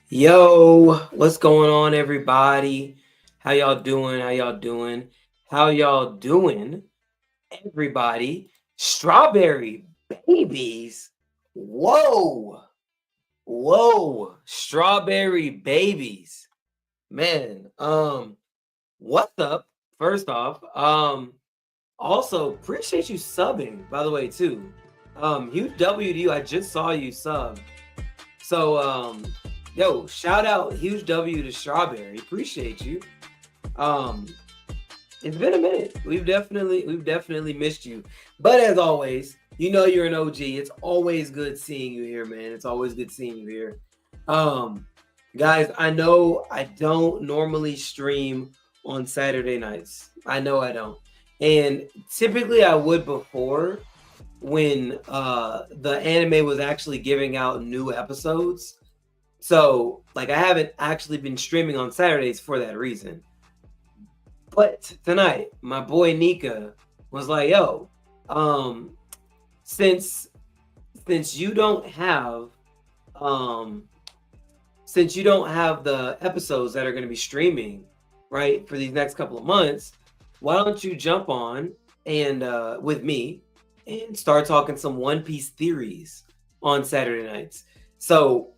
Yo, what's going on, everybody? How y'all doing? How y'all doing? How y'all doing, everybody? Strawberry babies. Whoa, whoa, strawberry babies. Man, what's up? First off, also appreciate you subbing, by the way, too. Huge W to you. I just saw you sub. So, yo, shout out, huge W to Strawberry. Appreciate you. Um, it's been a minute. We've definitely missed you. But as always, you know you're an OG. It's always good seeing you here, man. It's always good seeing you here. Um, guys, I know I don't normally stream on Saturday nights. I know I don't. And typically I would before when the anime was actually giving out new episodes. So, like, I haven't actually been streaming on Saturdays for that reason. But tonight, my boy Nika was like, "Yo, um, since since you don't have um since you don't have the episodes that are going to be streaming right for these next couple of months, why don't you jump on and with me and start talking some One Piece theories on Saturday nights?" So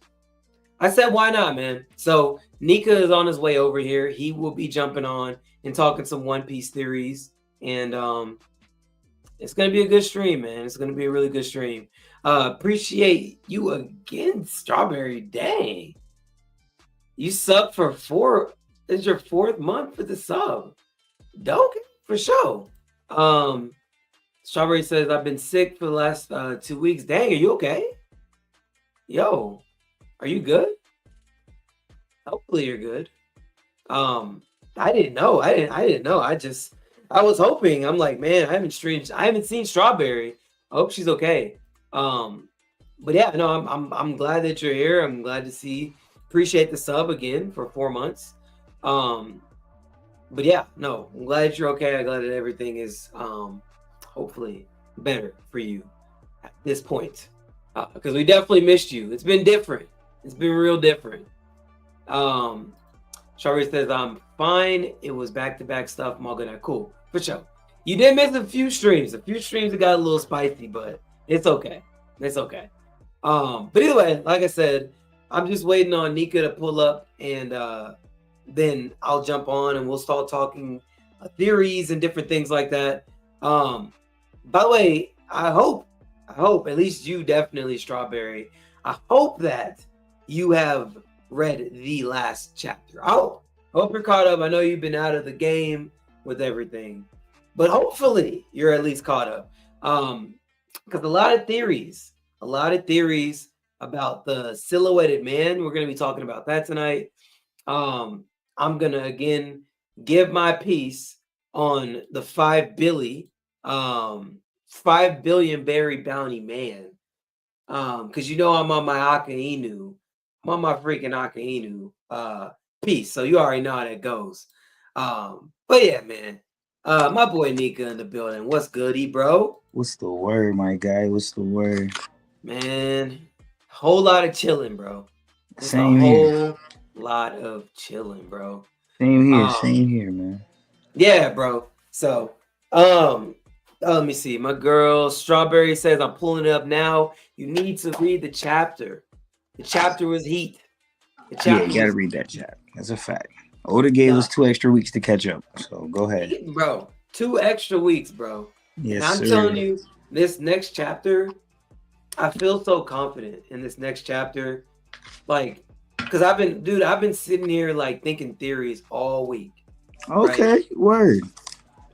I said, why not, man? So Nika is on his way over here. He will be jumping on and talking some One Piece theories. And it's gonna be a good stream, man. It's gonna be a really good stream. Appreciate you again, Strawberry. Dang. You sub for four. It's your fourth month for the sub. Dope, for sure. Um, Strawberry says, I've been sick for the last 2 weeks. Dang, are you okay? Yo, are you good? Hopefully you're good. Um, I didn't know. I didn't know. I was hoping. I'm like, man, I haven't seen Strawberry. I hope she's okay. Um, but yeah, no, I'm glad that you're here. I'm glad to see. Appreciate the sub again for 4 months. Um, but yeah, no, I'm glad that you're okay. I'm glad that everything is hopefully better for you at this point. Because we definitely missed you. It's been different. It's been real different. Um, Strawberry says, I'm fine. It was back-to-back stuff. I'm all good. Cool. For sure. You did miss a few streams. A few streams that got a little spicy, but it's okay. It's okay. But either way, like I said, I'm just waiting on Nika to pull up and then I'll jump on and we'll start talking theories and different things like that. Um, by the way, I hope, at least you definitely, Strawberry, I hope that you have read the last chapter. I hope you're caught up. I know you've been out of the game with everything, but hopefully you're at least caught up. Because a lot of theories about the silhouetted man. We're going to be talking about that tonight. Um, I'm gonna again give my piece on the 5 billion berry bounty man. Because you know I'm on my Akainu. I'm on my freaking Akainu piece. So you already know how that goes. But yeah, man. My boy Nika in the building. What's goody, bro? What's the word, my guy? What's the word? Man, whole lot of chilling, bro. Just a Same here. whole lot of chilling, bro. Same here. Um, Same here, man. yeah, bro. So, um, let me see. My girl Strawberry says I'm pulling it up now. You need to read the chapter. The chapter was heat. The Yeah, you chapter gotta was read that chat. That's a fact. Oda gave nah, us 2 extra weeks to catch up. So go ahead. bro. 2 extra weeks, bro. And Yes, I'm telling sir. you, this next chapter, I feel so confident in this next chapter. Like, because I've been sitting here like thinking theories all week, right? Okay, word.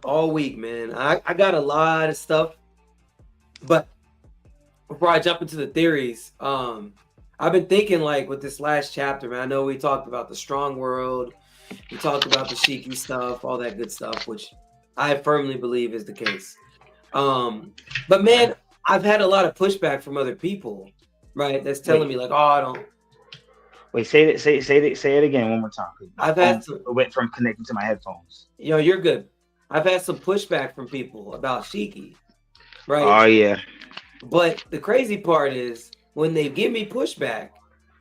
All week, man. I got a lot of stuff, but before I jump into the theories, I've been thinking like with this last chapter, man. I know we talked about the strong world, we talked about the Shiki stuff, all that good stuff, which I firmly believe is the case. Um, but man, I've had a lot of pushback from other people, right? That's telling Wait, me like, oh, I don't. wait. Say it again one more time. 'Cause my I've phone had some. went from connecting to my headphones. You're good. I've had some pushback from people about Shiki, right? Oh yeah. But the crazy part is when they give me pushback,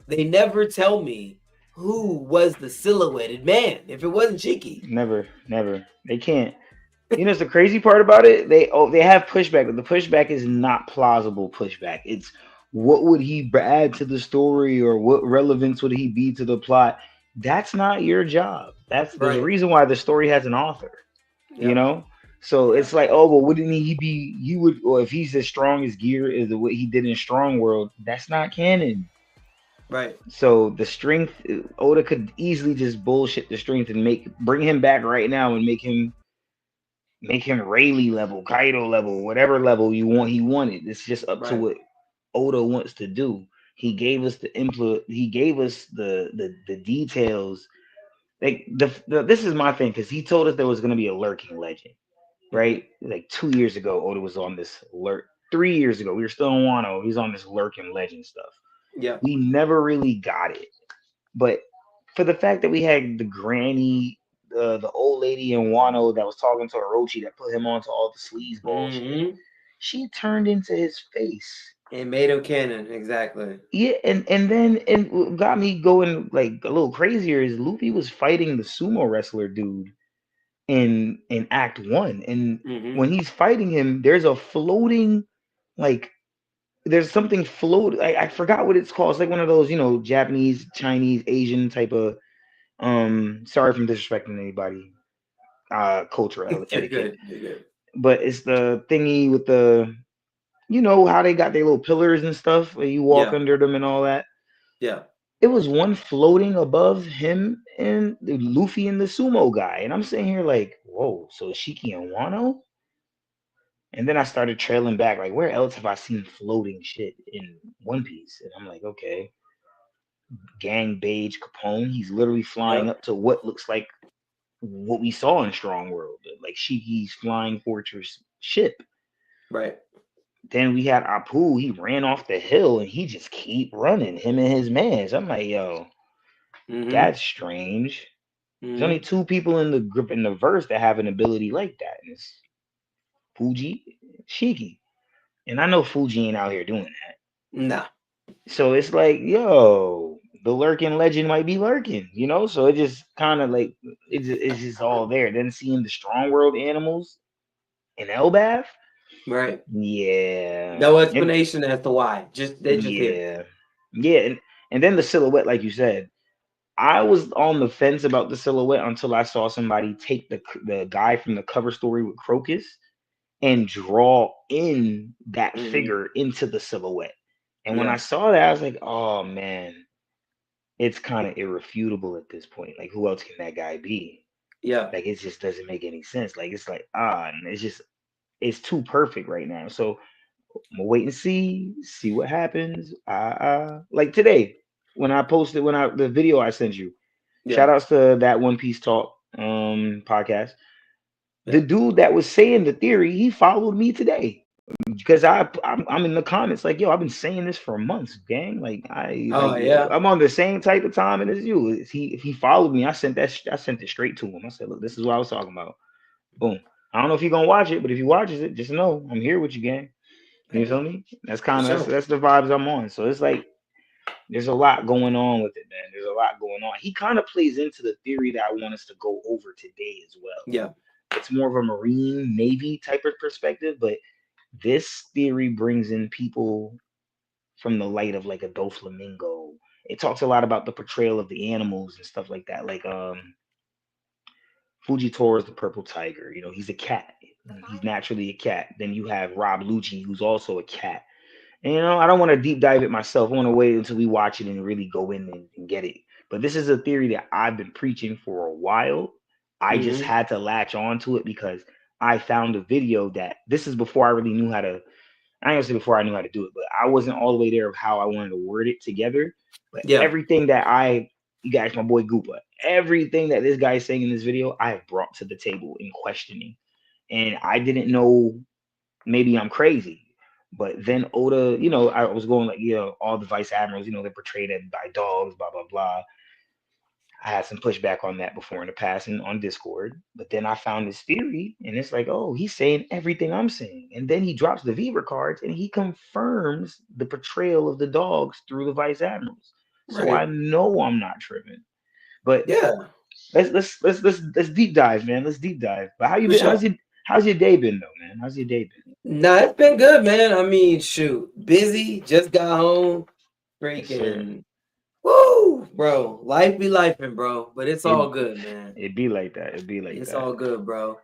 they never tell me. who was the silhouetted man if it wasn't Cheeky? Never, never. They can't. You know, it's the crazy part about it. They have pushback, but the pushback is not plausible pushback. It's what would he add to the story, or what relevance would he be to the plot? That's not your job. There's a Right. reason why the story has an author. You Yep. know, so Yeah. it's like, oh, but wouldn't he be? He would, or if he's as strong as Gear as what he did in Strong World, that's not canon. Right. So the strength, Oda could easily just bullshit the strength and bring him back right now and make him Rayleigh level, Kaido level, whatever level you want. He wanted. It's just up to Right. what Oda wants to do. He gave us He gave us the details. Like this is my thing, because he told us there was going to be a lurking legend, Hmm. right? Like 2 years ago, Oda was on this lurk. 3 years ago, we were still in Wano. He's on this lurking legend stuff. Yeah. We never really got it, but for the fact that we had the granny, the old lady in Wano that was talking to Orochi that put him onto all the sleazeball shit, Hmm. she turned into his face. And made him canon. Exactly. Yeah, and what got me going like a little crazier is Luffy was fighting the sumo wrestler dude in Act One, and Hmm. when he's fighting him, there's a floating, like, there's something float. I forgot what it's called. It's like one of those, Japanese, Chinese, Asian type of. Sorry if I'm disrespecting anybody. Cultural You're etiquette, good. You're good. but it's the thingy with the, how they got their little pillars and stuff where you walk Yeah. under them and all that. Yeah. It was one floating above him and Luffy and the sumo guy, and I'm sitting here like, whoa, so Shiki and Wano. And then I started trailing back, like, where else have I seen floating shit in One Piece? And I'm like, okay, Gang Beige Capone, he's literally flying Yep. up to what looks like what we saw in Strong World, like Shiki's flying fortress ship. Right. Then we had Apu, he ran off the hill and he just keep running, him and his mans. I'm like, yo, Hmm. that's strange. There's only Hmm. two people in the group in the verse that have an ability like that, and it's Fuji, Shiki. And I know Fuji ain't out here doing that. Nah. So it's like, yo, the lurking legend might be lurking, So it just kind of like it's just all there. Then seeing the strong world animals in Elbath, Right. yeah, No and explanation as to why. Just they're just here. yeah, yeah, and then the silhouette, like you said, I was on the fence about the silhouette until I saw somebody take the guy from the cover story with Crocus and draw in that Hmm. figure into the silhouette. And when I Yeah. saw that, I was like, oh man, it's kind of irrefutable at this point. Like, who else can that guy be? Yeah. Like, it just doesn't make any sense. Like, it's like, and it's too perfect right now. So I'm gonna wait and see what happens. Like today, when I posted, the video I sent you, shout Yeah. outs to that One Piece Talk podcast. The Yeah. dude that was saying the theory, he followed me today because I'm in the comments like, yo, I've been saying this for months, gang. Like, Oh yeah. I'm on the same type of timing as you. If he followed me, I sent it straight to him. I said, look, this is what I was talking about. Boom. I don't know if you're gonna watch it, but if he watches it, just know I'm here with you, gang. You feel Hey, me? That's for kind of sure. that's the vibes I'm on. So it's like there's a lot going on with it, man. There's a lot going on. He kind of plays into the theory that I want us to go over today as well. Yeah. It's more of a Marine Navy type of perspective, but this theory brings in people from the light of like a Doflamingo. It talks a lot about the portrayal of the animals and stuff like that. Like Fujitora is the purple tiger. He's a cat. He's naturally a cat. Then you have Rob Lucci, who's also a cat. And, I don't want to deep dive it myself. I want to wait until we watch it and really go in and get it. But this is a theory that I've been preaching for a while. I just Hmm. had to latch on to it because I found a video that this is before I really knew how to. I ain't gonna say before I knew how to do it, but I wasn't all the way there of how I wanted to word it together. But Yeah. everything that you guys, my boy Goopa, everything that this guy is saying in this video, I have brought to the table in questioning. And I didn't know, maybe I'm crazy. But then Oda, I was going like, all the vice admirals, they're portrayed by dogs, blah, blah, blah. I had some pushback on that before in the past and on Discord. But then I found this theory, and it's like, oh, he's saying everything I'm saying. And then he drops the Viva cards and he confirms the portrayal of the dogs through the vice admirals. So I Right. know I'm not tripping. But Yeah, let's deep dive, man. Let's deep dive. But how you for been? sure. How's your day been though, man? How's your day been? Nah, it's been good, man. I mean, shoot, busy. Just got home. Yes, sir. Freaking woo, bro. Life be lifing, bro. But it's It all good, man. it be like that. It be like It's that. all good, bro.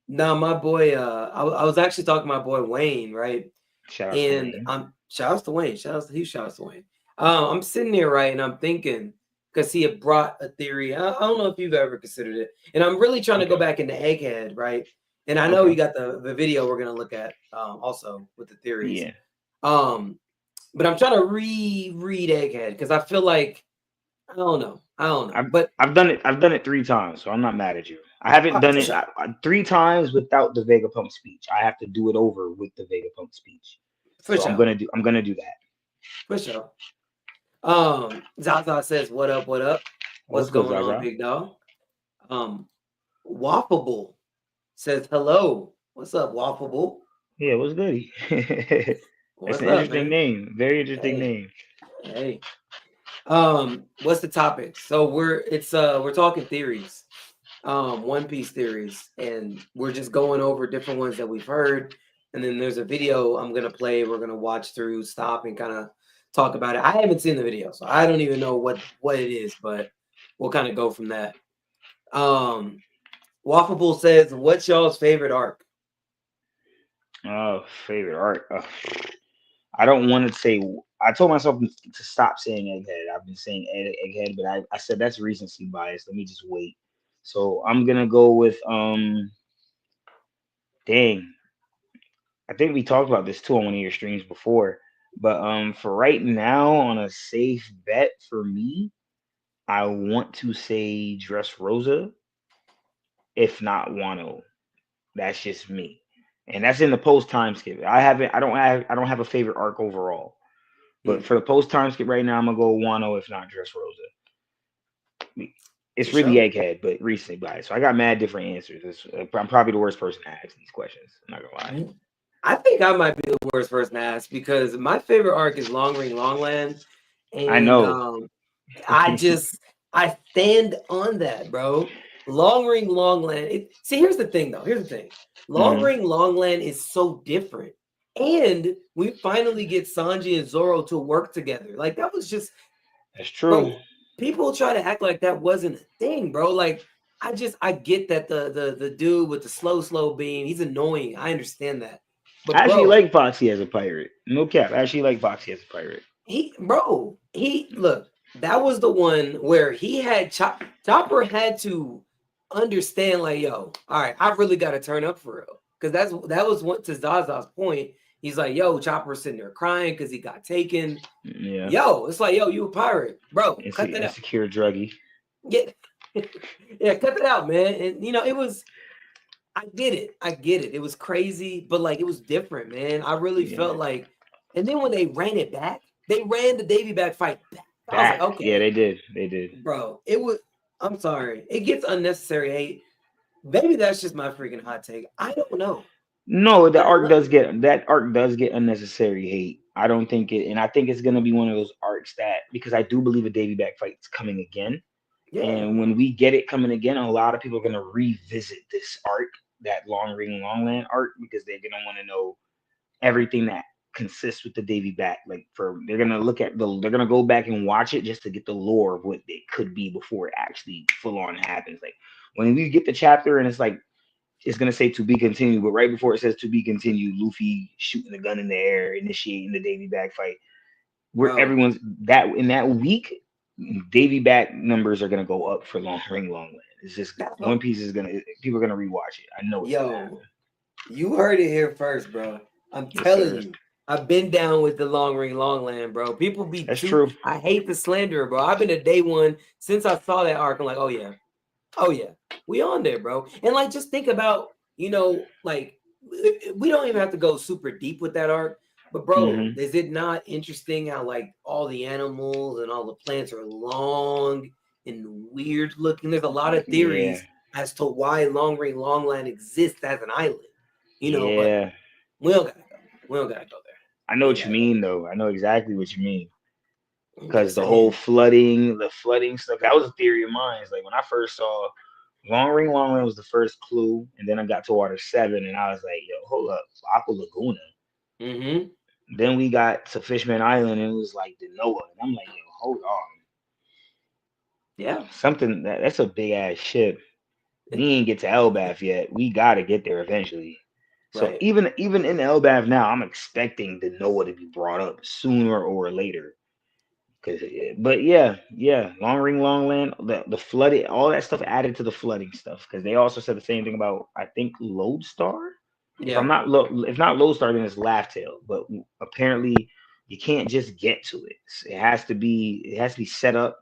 Now my boy, I was actually talking to my boy Wayne, right? Shout out to And Wayne. I'm shout outs to Wayne. Shout outs to Wayne. I'm sitting there, right, and I'm thinking because he had brought a theory. I don't know if you've ever considered it, and I'm really trying to go Okay. back into Egghead, right? And I know Okay. you got the video we're gonna look at also with the theories. Yeah. Um, but I'm trying to reread Egghead because I feel like I don't know. I've But I've done it. I've done it 3 times, so I'm not mad at you. I haven't done for it sure, 3 times without the Vegapunk speech. I have to do it over with the Vegapunk speech. for So sure, I'm gonna do that. for sure. Zaza says, "What up? What up? What's What's good, going on, Zaza? big dog?" Um, Waffable says, "Hello. What's up, Waffable? Yeah, what's good? That's What's an up, interesting man? name. Very interesting Hey, name. hey. What's the topic? So we're talking theories, One Piece theories, and we're just going over different ones that we've heard. And then there's a video I'm gonna play. We're gonna watch through, stop, and kind of talk about it. I haven't seen the video, so I don't even know what it is, but we'll kind of go from that. Um, Waffable says, "What's y'all's favorite arc?" Oh, favorite art. I don't want to say. I told myself to stop saying egghead. I've been saying egghead, but I said that's recency bias. Let me just wait. So I'm gonna go with Dang. I think we talked about this too on one of your streams before. But for right now, on a safe bet for me, I want to say Dressrosa, if not Wano. That's just me. And that's in the post time skip. I don't have a favorite arc overall. But Hmm, for the post time skip right now, I'm gonna go Wano, if not Dressrosa. for It's really sure. egghead, but recently biased. So I got mad different answers. I'm probably the worst person to ask these questions. I'm not gonna lie. I think I might be the worst person to ask because my favorite arc is Long Ring Longland, I and know. I just I stand on that, bro. Long Ring Longland. See, here's the thing, though. Here's the thing. Long Hmm. Ring Longland is so different, and we finally get Sanji and Zoro to work together. Like that was just, That's true. bro. People try to act like that wasn't a thing, bro. Like I get that the dude with the slow beam, he's annoying. I understand that, I but actually bro, like Foxy as a pirate. No cap. I actually like Foxy as a pirate. he look, that was the one where he had Chopper had to understand, like, yo, all right, I really got to turn up for real. Because that was what, to Zaza's point. He's like, yo, Chopper's sitting there crying because he got taken. Yeah. Yo, it's like, yo, you a pirate, bro. Cut that out. Insecure druggy. Get yeah, cut that out, man. And it was, I get it. I get it. It was crazy, but like it was different, man. I really Yeah. felt like, and then when they ran it back, they ran the Davy back fight back. I was like, Back. Yeah, okay, they did. They did. bro, it was. I'm sorry, it gets unnecessary hate. Maybe that's just my freaking hot take. I don't know. No, I don't know. that arc does get unnecessary hate. I don't think it, and I think it's gonna be one of those arcs that, because I do believe a Davy back fight's coming again. Yeah, And when we get it coming again, a lot of people are gonna revisit this arc, that Long Ring Longland arc, because they're gonna want to know everything that consists with the Davy back. Like, they're gonna they're gonna go back and watch it just to get the lore of what it could be before it actually full on happens. Like when we get the chapter and it's like it's gonna say to be continued, but right before it says to be continued, Luffy shooting the gun in the air, initiating the Davy back fight. Where bro. everyone's that in that week, Davy back numbers are gonna go up for Long Ring Longland. It's just That's One what, Piece is gonna people are gonna rewatch it. I know it's gonna happen. yo, you heard it here first, bro. I'm Yes, telling sir. you. I've been down with the Long Ring Longland, bro. People be That's too. true. I hate the slander, bro. I've been to day one since I saw that arc. I'm like, oh yeah, we on there, bro. And like, just think about, like we don't even have to go super deep with that arc, but bro, Hmm. is it not interesting how like all the animals and all the plants are long and weird looking? There's a lot of Yeah. theories as to why Long Ring Longland exists as an island, but Yeah. we don't gotta go. We don't gotta go there. I know We ain't what you gotta go mean though. I know exactly what you mean. I'm because just the whole saying. flooding stuff, that was a theory of mine. It's like when I first saw Long Ring was the first clue, and then I got to Water 7, and I was like, yo, hold up, Aqua Laguna. Mm-hmm. Then we got to Fishman Island, and it was like the Noah, and I'm like, yo, hold on, Yeah. something that's a big ass ship. We ain't get to Elbaf yet. We gotta get there eventually. So Right. even in Elbaf now, I'm expecting the Noah to be brought up sooner or later. But yeah, Long Land, the flooded, all that stuff added to the flooding stuff. Because they also said the same thing about, I think, Lodestar. If I'm Yeah. not if not Lodestar, then it's Laugh-Tale. But apparently, you can't just get to it. It has to be set up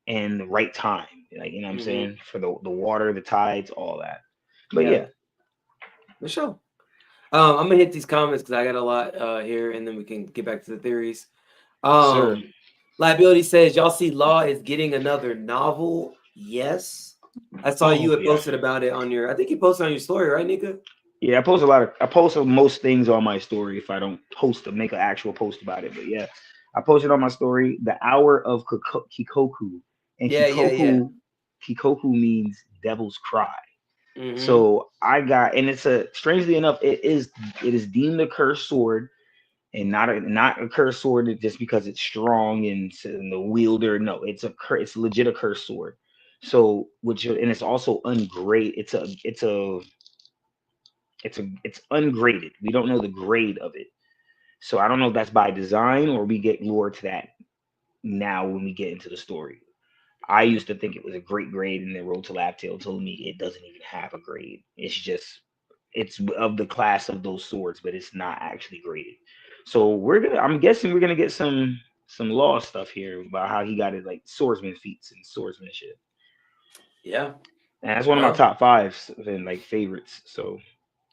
in the right time. Like, you know what I'm Mm-hmm. saying, for the water, the tides, all that. But Yeah. yeah, For sure. I'm gonna hit these comments because I got a lot here, and then we can get back to the theories. sir. Liability says, y'all see Law is getting another novel. Yes. I saw you Oh had yeah. posted about it on your, I think you posted on your story, right, Nika? Yeah, I post most things on my story if I don't make an actual post about it. But yeah, I posted on my story the hour of Kikoku, and Yeah. Kikoku means devil's cry. Mm-hmm. So I got, and it's a, strangely enough, it is deemed a cursed sword, and not a cursed sword just because it's strong and the wielder. No, it's legit a cursed sword. So and it's also ungraded. It's ungraded. We don't know the grade of it. So I don't know if that's by design or we get lured to that now when we get into the story. I used to think it was a great grade, and then Road to Laptail told me it doesn't even have a grade. It's of the class of those swords, but it's not actually graded. So I'm guessing we're gonna get some law stuff here about how he got it, like swordsman feats and swordsmanship. Yeah. And that's one of my Well, top fives and like favorites. So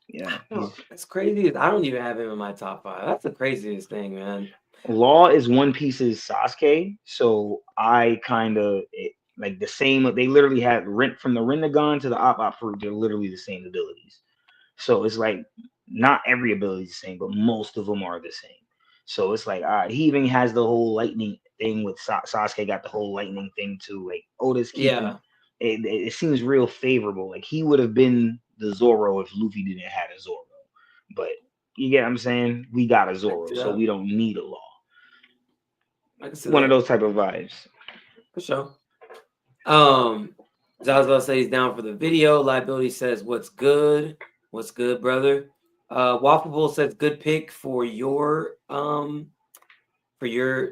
yeah, he's that's crazy. I don't even have him in my top 5. That's the craziest thing, man. Law is One Piece's Sasuke, so I kind of like the same. They literally had rent from the Rinnegan to the Op fruit. They're literally the same abilities. So it's like not every ability is the same, but most of them are the same. So it's like, all right, he even has the whole lightning thing with Sasuke. Got the whole lightning thing too. Like Oda's keeping Yeah. it seems real favorable. Like he would have been the Zoro if Luffy didn't have a Zoro, but you get what I'm saying? We got a I can Zoro, see so that. we don't need a law. I can see One of that. those type of vibes. For sure. Um, Zaza says he's down for the video. Liability says, "What's good? What's good, brother?" Waffable says, "Good pick for your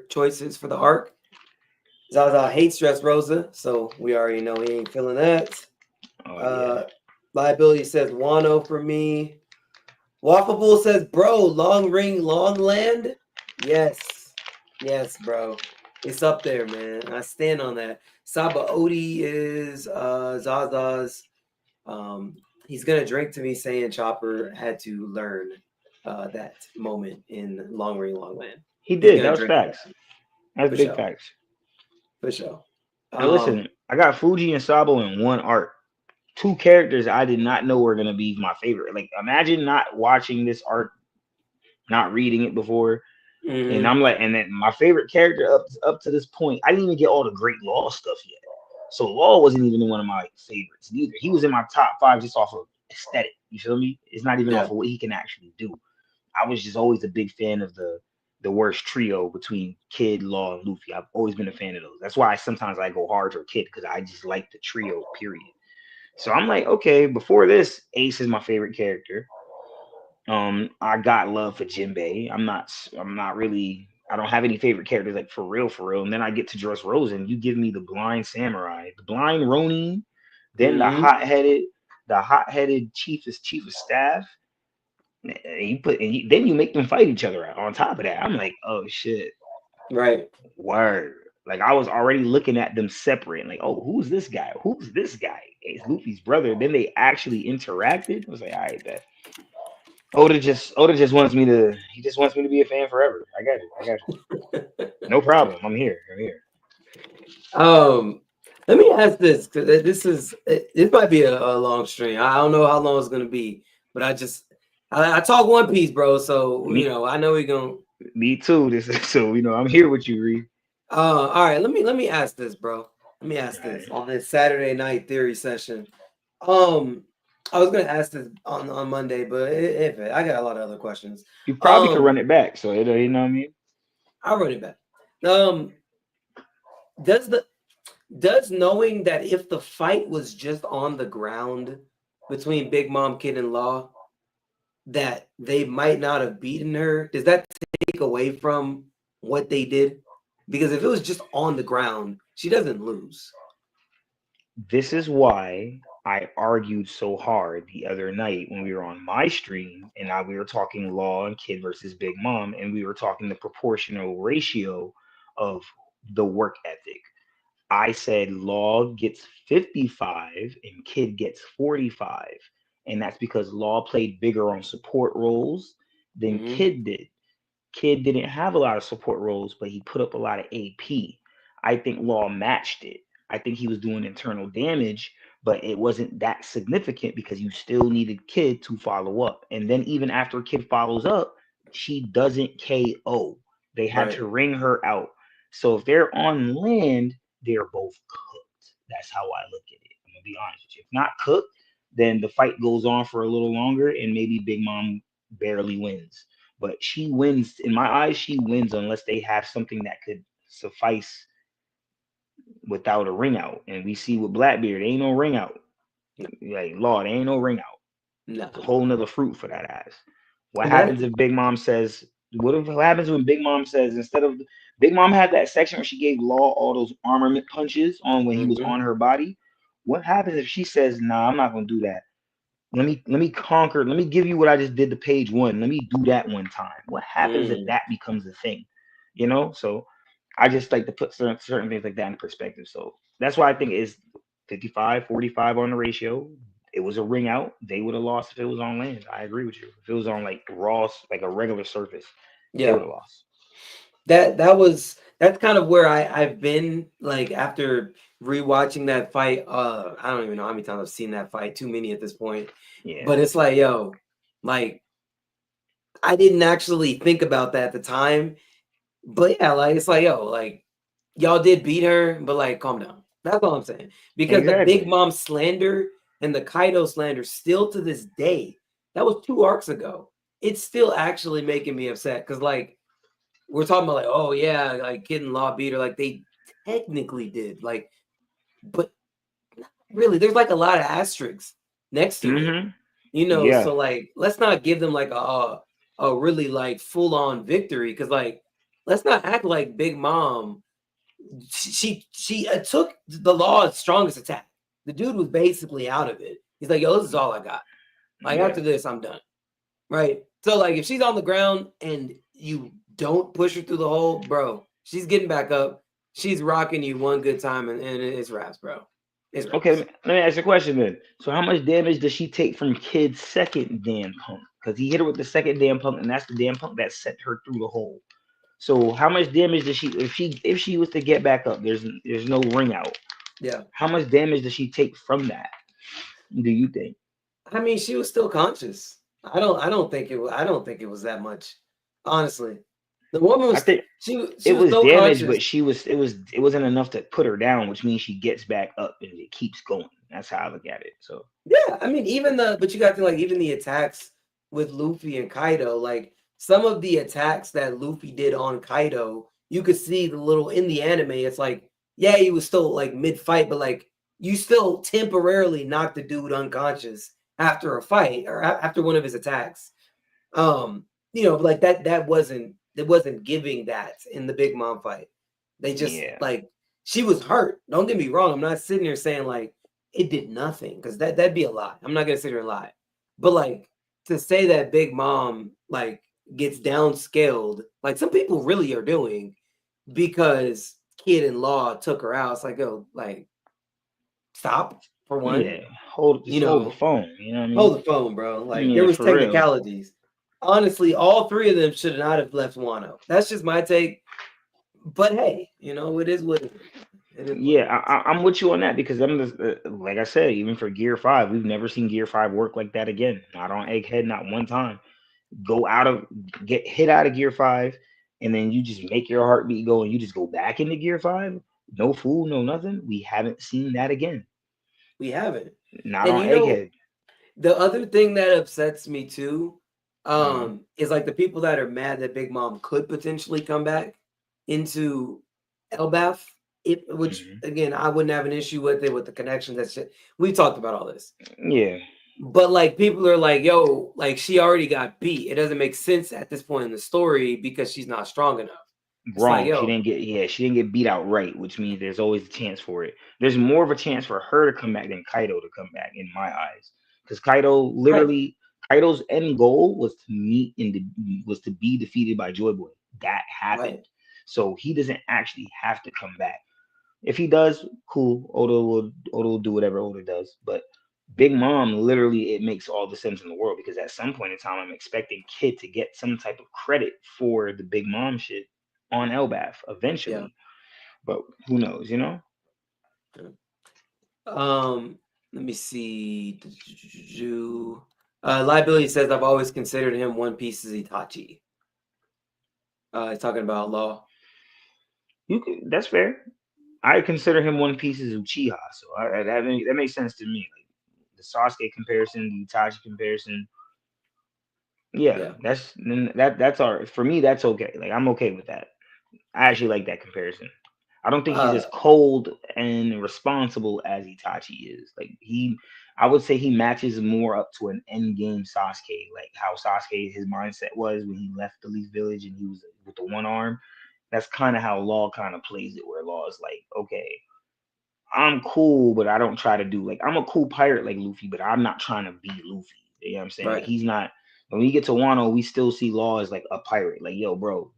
choices for the arc." Zaza hates Dressrosa, so we already know he ain't feeling that. Oh yeah. Uh, Liability says Wano for me. Waffable says, "Bro, long ring, long land." Yes, yes, bro. It's up there, man. I stand on that. Saba Odi is Zaza's. He's gonna drink to me saying Chopper had to learn that moment in Long Ring Long Land. He He's did. That gonna was drink to facts. that That's for big sure. facts. For sure. Now listen, I got Fuji and Sabo in one arc. Two characters I did not know were gonna be my favorite. Like imagine not watching this arc, not reading it before, and Mm-hmm. I'm like, and then my favorite character up to this point, I didn't even get all the great Law stuff yet. So Law wasn't even in one of my favorites neither. He was in my top 5 just off of aesthetic. You feel me? It's not even off Yeah. of what he can actually do. I was just always a big fan of the worst trio between Kid, Law, and Luffy. I've always been a fan of those. That's why sometimes I go hard for Kid because I just like the trio. Period. So I'm like, okay, before this, Ace is my favorite character. I got love for Jinbei. I'm not really. I don't have any favorite characters like for real, for real. And then I get to Dressrosa, and you give me the blind samurai, the blind Ronin, then Mm-hmm. the hot-headed chief of staff. And then you make them fight each other out. On top of that, I'm like, oh shit, Right. word. Like I was already looking at them separate. Like, oh, who's this guy? Who's this guy? It's Luffy's brother. Then they actually interacted. I was like, all right, bet. Oda just wants me to. He just wants me to be a fan forever. I got it. I got you. No problem. I'm here. I'm here. um, Let me ask this because this might be a long stream. I don't know how long it's gonna be, but I talk One Piece, bro. So Me I know we're gonna. me too. This is so I'm here with you, Reed. All right, let me ask this, bro. Let me ask this Right. on this Saturday night theory session. Um, I was gonna ask this on Monday, but if I got a lot of other questions. You probably could run Um, it back. So you know what I mean? I'll run it back. Um, does the does knowing that if the fight was just on the ground between Big Mom Kid and Law, that they might not have beaten her, does that take away from what they did? Because if it was just on the ground, she doesn't lose. This is why I argued so hard the other night when we were on my stream and we were talking Law and Kid versus Big Mom, and we were talking the proportional ratio of the work ethic. I said Law gets 55 and Kid gets 45. And that's because Law played bigger on support roles than Hmm. Kid did. Kid didn't have a lot of support roles, but he put up a lot of AP. I think Law matched it. I think he was doing internal damage, but it wasn't that significant because you still needed Kid to follow up. And then even after Kid follows up, she doesn't KO. They had Right. to ring her out. So if they're on land, they're both cooked. That's how I look at it. I'm gonna be honest with you. If not cooked, then the fight goes on for a little longer and maybe Big Mom barely wins. But she wins in my eyes. She wins unless they have something that could suffice without a ring out. And we see with Blackbeard, ain't no ring out. No, Like Lord, ain't no ring out. no, It's a no. whole nother fruit for that ass. What And that, happens if Big Mom says? What happens when Big Mom says instead of Big Mom had that section where she gave Law all those armament punches on when he was mhm. on her body? What happens if she says, "Nah, I'm not gonna do that. Let me conquer. Let me give you what I just did to page one. Let me do that one time." What happens if Mm. that becomes a thing? So I just like to put certain things like that in perspective. So that's why I think it's 55-45 on the ratio. It was a ring out. They would have lost if it was on land. I agree with you. If it was on like raw, like a regular surface, they would Yeah. have lost. That's kind of where I've been like after rewatching that fight. I don't even know how many times I've seen that fight. Too many at this point. Yeah. But it's like, yo, like I didn't actually think about that at the time. But yeah, like it's like, yo, like y'all did beat her, but like calm down. That's all I'm saying. Because the Big Exactly. Mom slander and the Kaido slander still to this day, that was 2 arcs ago. It's still actually making me upset because like we're talking about like, oh yeah, like Kid and Law beat her, like they technically did, like, but not really, there's like a lot of asterisks next to it, Mm-hmm. so Yeah. like let's not give them like a really like full on victory because like let's not act like Big Mom she took the Law's strongest attack. The dude was basically out of it. He's like, yo, this is all I got. Like Yeah. after this, I'm done. Right. So like if she's on the ground and you don't push her through the hole, bro, she's getting back up. She's rocking you one good time and it's wraps, bro. It's Okay, wraps. let me ask you a question then. So, how much damage does she take from Kid's second damn punk? Because he hit her with the second damn punk, and that's the damn punk that sent her through the hole. So, how much damage does she, if she was to get back up? There's no ring out. Yeah. How much damage does she take from that? Do you think? I mean, she was still conscious. I don't think it was that much. Honestly. The woman I was think she it was was still damage, conscious. but it wasn't enough to put her down, which means she gets back up and it keeps going. That's how I look at it. So, Yeah, I mean, but you got to like even the attacks with Luffy and Kaido, like some of the attacks that Luffy did on Kaido, you could see the little in the anime. It's like, yeah, he was still like mid fight, but like you still temporarily knocked the dude unconscious after a fight or after one of his attacks. But like that wasn't giving that in the Big Mom fight. They just yeah, like she was hurt. Don't get me wrong. I'm not sitting here saying like it did nothing because that'd be a lie. I'm not gonna sit here and lie. But like to say that Big Mom like gets downscaled, like some people really are doing because Kid and Law took her out. It's like, oh, like stop for one. yeah. You Just hold the know, phone. You know what I mean? hold the phone, bro. Like there Yeah, was for real. technicalities. Honestly, all three of them should not have left Wano. That's just my take. But hey, it is what it is. It is what Yeah, it is. I'm with you on that because I'm just, like I said, even for Gear 5, we've never seen Gear 5 work like that again. Not on Egghead, not one time. Go out of Get hit out of Gear 5, and then you just make your heartbeat go and you just go back into Gear 5, no food, no nothing. We haven't seen that again. We haven't. Not And on you know, Egghead. the other thing that upsets me too, Uh, is like the people that are mad that Big Mom could potentially come back into Elbath. Which mhm. again, I wouldn't have an issue with it with the connections. That shit. We talked about all this. Yeah, But like people are like, yo, like she already got beat. It doesn't make sense at this point in the story because she's not strong enough. It's like, wrong. She yo, didn't get she didn't get beat outright, which means there's always a chance for it. There's more of a chance for her to come back than Kaido to come back in my eyes. Because right, Kaido's end goal was to meet in the was to be defeated by Joy Boy. That right, happened. So he doesn't actually have to come back. If he does, cool. Oda will do whatever Oda does. But Big Mom, literally, it makes all the sense in the world because at some point in time, I'm expecting Kid to get some type of credit for the Big Mom shit on Elbath yeah. eventually. But who knows, you know? Let me see. Liability says I've always considered him One Piece's Itachi. He's talking about Law. That's fair. I consider him One Piece's Uchiha, so that makes sense to me. Like the Sasuke comparison, the Itachi comparison. Yeah, Yeah. that's all right. For me, that's okay. Like I'm okay with that. I actually like that comparison. I don't think he's Uh, as cold and responsible as Itachi is. I would say he matches more up to an end game Sasuke, like how Sasuke his mindset was when he left the Leaf Village and he was with the one arm. That's kind of how Law kind of plays it, where Law is like, okay, I'm cool, but I don't try to do like I'm a cool pirate like Luffy, but I'm not trying to be Luffy. You know what I'm saying? Like right. he's not. When we get to Wano, we still see Law as like a pirate. Like, yo, bro,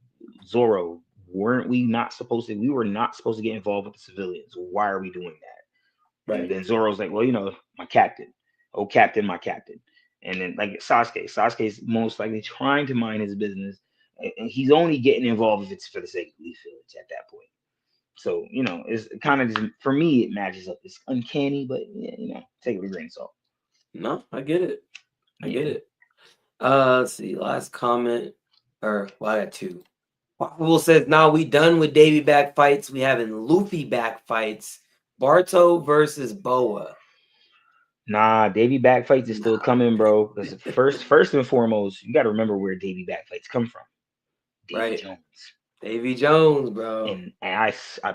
Zoro, weren't we not supposed to? We were not supposed to get involved with the civilians. Why are we doing that? And Right. then Zoro's like, well, my captain. Oh, captain, my captain. And then like Sasuke's most likely trying to mind his business, and he's only getting involved if it's for the sake of Leaf Village at that point. So, it's kind of just for me, it matches up. It's uncanny, but yeah, take it with a grain of salt. No, I get it. I get Yeah. it. Let's see. Last comment. Well, I got two. Will says, "Nah, we done with Davy back fights. We having Luffy back fights. Barto versus Boa. Nah, Davy back fights is Nah, still coming, bro. Because first and foremost, you got to remember where Davy back fights come from. Davy right. Jones. Davy Jones, bro. And I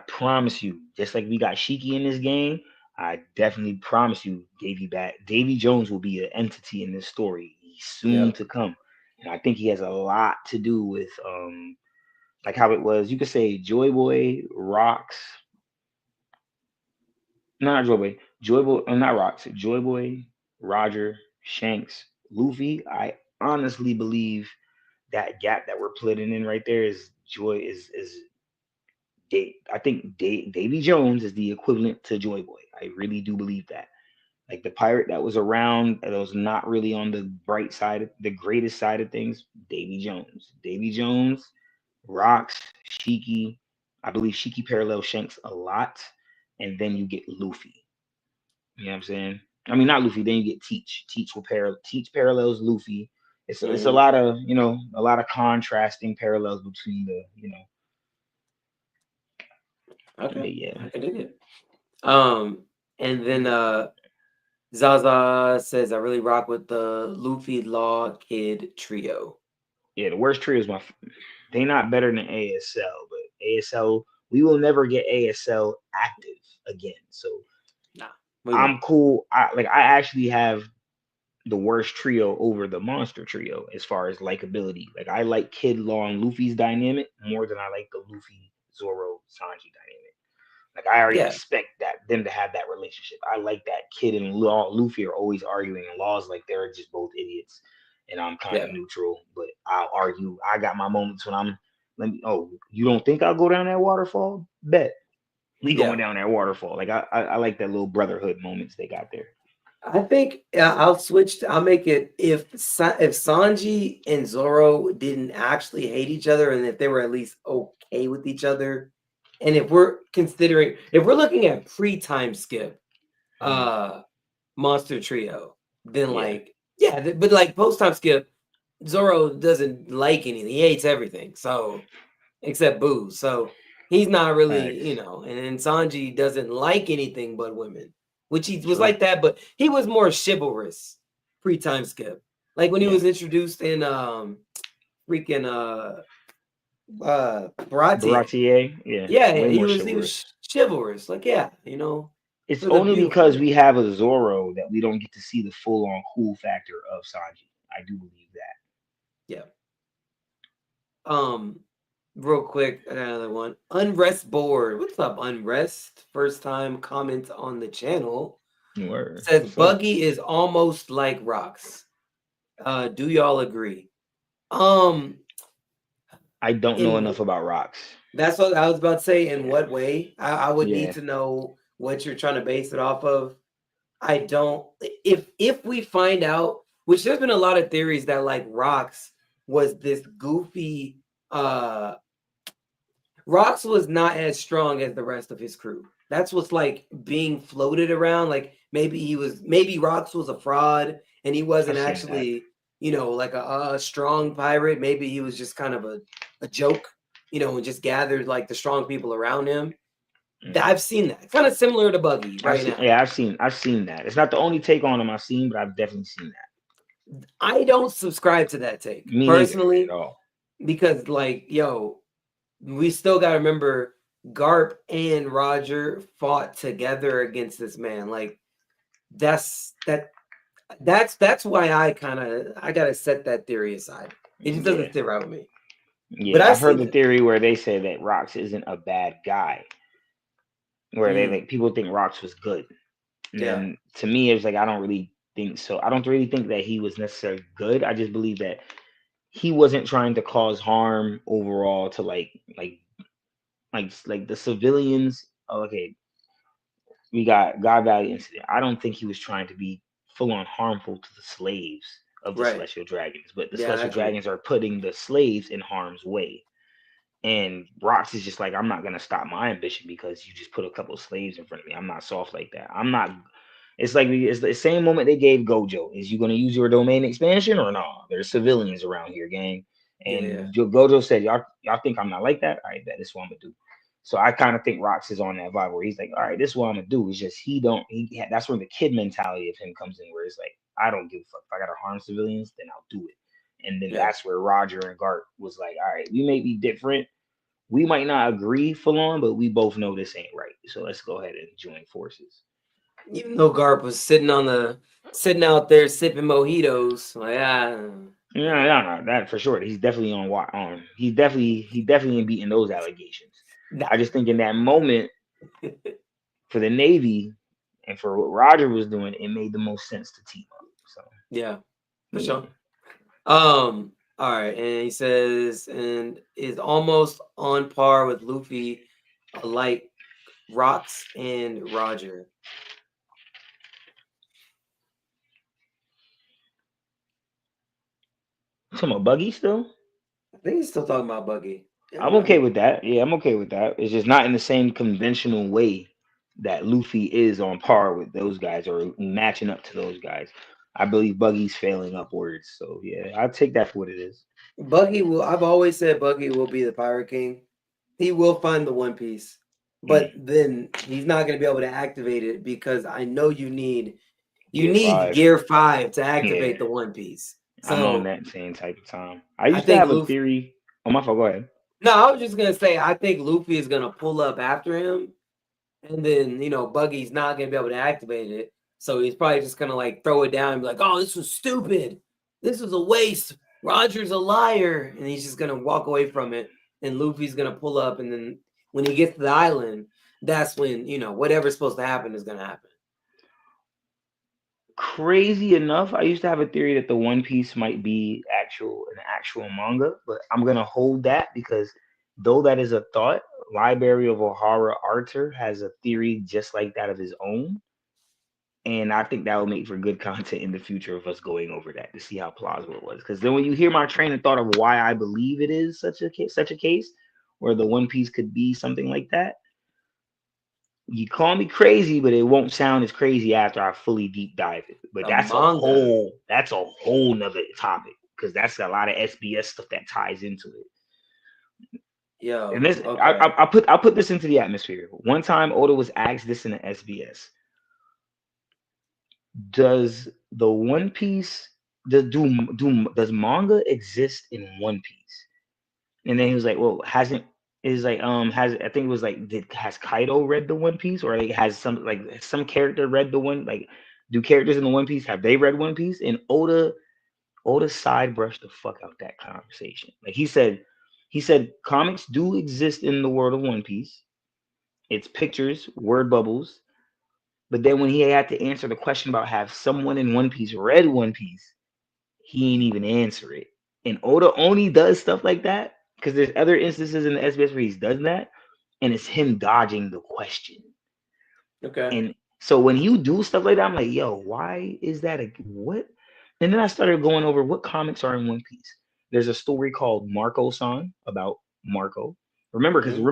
promise you, just like we got Shiki in this game, I definitely promise you, Davy Jones will be an entity in this story soon Yep. to come. And I think he has a lot to do with like how it was. You could say Joy Boy, Rocks, no, not Joy Boy, Joy Boy, not Rocks, Joy Boy, Roger, Shanks, Luffy. I honestly believe that gap that we're putting in right there is Joy is I think Davy Jones is the equivalent to Joy Boy. I really do believe that. Like the pirate that was around that was not really on the bright side, the greatest side of things, Davy Jones. Davy Jones, Rocks, Shiki. I believe Shiki parallels Shanks a lot. And then you get Luffy. You know what I'm saying? I mean, not Luffy. Then you get Teach. Teach parallels Luffy. It's a Mhm. lot of a lot of contrasting parallels between Okay. but yeah. I can dig it. And then Zaza says, I really rock with the Luffy Law Kid trio. Yeah, the worst trio is they not better than ASL, but ASL we will never get ASL active again. So Nah, we I'm won't. cool. I actually have the worst trio over the monster trio as far as likability. Like I like Kid Law and Luffy's dynamic more than I like the Luffy Zoro Sanji dynamic. Like I already Yeah. expect them to have that relationship. I like that Kid and Luffy are always arguing, and Law's like they're just both idiots, and I'm kind of Yeah. neutral. But I'll argue. I got my moments when I'm. Oh, you don't think I'll go down that waterfall? Bet we going Yeah. down that waterfall. Like I like that little brotherhood moments they got there. I think I'll switch. I'll make it if Sanji and Zoro didn't actually hate each other, and if they were at least okay with each other, and if we're looking at pre-time skip, Mhm. uh, Monster Trio, then Yeah, like yeah, but like post-time skip, Zoro doesn't like anything. He hates everything. So except booze. So he's not really, Facts. and Sanji doesn't like anything but women, which he was True. like that, but he was more chivalrous pre-time skip. Like when he Yeah. was introduced in freaking Baratie. Baratier, yeah, Yeah, way he more was chivalrous. chivalrous. Like, yeah, It's for the only beautiful because women. we have a Zoro that we don't get to see the full on cool factor of Sanji. I do believe that. Yeah. Real quick, I got another one. Unrest board. What's up, Unrest? First time comment on the channel. Word. Says What's up? Buggy is almost like Rocks. Do y'all agree? Um, I don't know in enough about rocks. that's what I was about to say. In Yeah. what way? I would need Yeah. to know what you're trying to base it off of. I don't. If we find out, which there's been a lot of theories that like Rocks was this goofy. Rocks was not as strong as the rest of his crew. That's what's like being floated around. Like maybe Rocks was a fraud and he wasn't I've seen that. actually, like a strong pirate. Maybe he was just kind of a joke, and just gathered like the strong people around him. I've seen that. Kind of similar to Buggy right now. I've seen that. It's not the only take on him I've seen, but I've definitely seen that. I don't subscribe to that take Me neither personally at all. because like, we still got to remember Garp and Roger fought together against this man. Like that's why I gotta set that theory aside. It just doesn't Yeah. sit right with me. But Yeah. I've I've heard seen the it. theory where they say that Rocks isn't a bad guy. Where they Mm, like people think Rocks was good. And yeah, then to me it was like I don't really think so. I don't really think that he was necessarily good. I just believe that he wasn't trying to cause harm overall to like the civilians. Okay, we got God Valley incident. I don't think he was trying to be full on harmful to the slaves of the right. Celestial Dragons, but the Yeah, I Celestial agree. Dragons are putting the slaves in harm's way. And Rox is just like, I'm not gonna stop my ambition because you just put a couple of slaves in front of me. I'm not soft like that. I'm not. It's like it's the same moment they gave Gojo. Is you gonna use your domain expansion or no? There's civilians around here, gang. Yeah, yeah, And Gojo said, y'all think I'm not like that? All right, bet this is what I'm gonna do. So I kind of think Rox is on that vibe where he's like, all right, this is what I'm gonna do. It's just that's where the kid mentality of him comes in, where it's like, I don't give a fuck. If I gotta harm civilians, then I'll do it. And then yeah. that's where Roger and Gart was like, all right, we may be different. We might not agree full on, but we both know this ain't right. So let's go ahead and join forces. Even though Garp was sitting out there sipping mojitos, like Yeah, no, that for sure. He's definitely on. He definitely ain't beating those allegations. nah. I just think in that moment for the Navy and for what Roger was doing, it made the most sense to team up. So Yeah, for yeah. sure. All right, and he says, and is almost on par with Luffy, like Rocks and Roger. Talking about Buggy still? I think he's still talking about Buggy. I'm okay with that. Yeah, I'm okay with that. It's just not in the same conventional way that Luffy is on par with those guys or matching up to those guys. I believe Buggy's failing upwards. So yeah, I'll take that for what it is. Buggy will. I've always said Buggy will be the Pirate King. He will find the One Piece, but then he's not going to be able to activate it because I know you need Gear five. Gear 5 to Yeah, activate the One Piece. I'm on So that same type of time. I I used to think have a Luffy. theory. Oh my fault. Go ahead. No, I was just gonna say I think Luffy is gonna pull up after him, and then Buggy's not gonna be able to activate it. So he's probably just gonna like throw it down and be like, "Oh, this was stupid. This was a waste. Roger's a liar," and he's just gonna walk away from it. And Luffy's gonna pull up, and then when he gets to the island, that's when whatever's supposed to happen is gonna happen. Crazy enough, I used to have a theory that the One Piece might be an actual manga, but I'm gonna hold that because though that is a thought, Library of Ohara Arter has a theory just like that of his own. And I think that will make for good content in the future of us going over that to see how plausible it was. Because then when you hear my train of thought of why I believe it is such a case where the One Piece could be something like that, you call me crazy, but it won't sound as crazy after I fully deep dive it. But The manga. that's a whole nother topic because that's a lot of SBS stuff that ties into it. Yo, And this, okay. I'll put this into the atmosphere. One time, Oda was asked this in the SBS: Does the One Piece does manga exist in One Piece? And then he was like, "Well, hasn't is like has I think it was like has Kaido read the One Piece, or like has some character read the one like do characters in the One Piece have they read One Piece?" And Oda side brushed the fuck out that conversation. Like he said comics do exist in the world of One Piece. It's pictures, word bubbles. But then when he had to answer the question about have someone in One Piece read One Piece, he ain't even answer it. And Oda only does stuff like that because there's other instances in the SBS where he's done that, and it's him dodging the question. Okay. And so when you do stuff like that, I'm like, yo, why is that a what? And then I started going over what comics are in One Piece. There's a story called Marco-san about Marco. Hmm.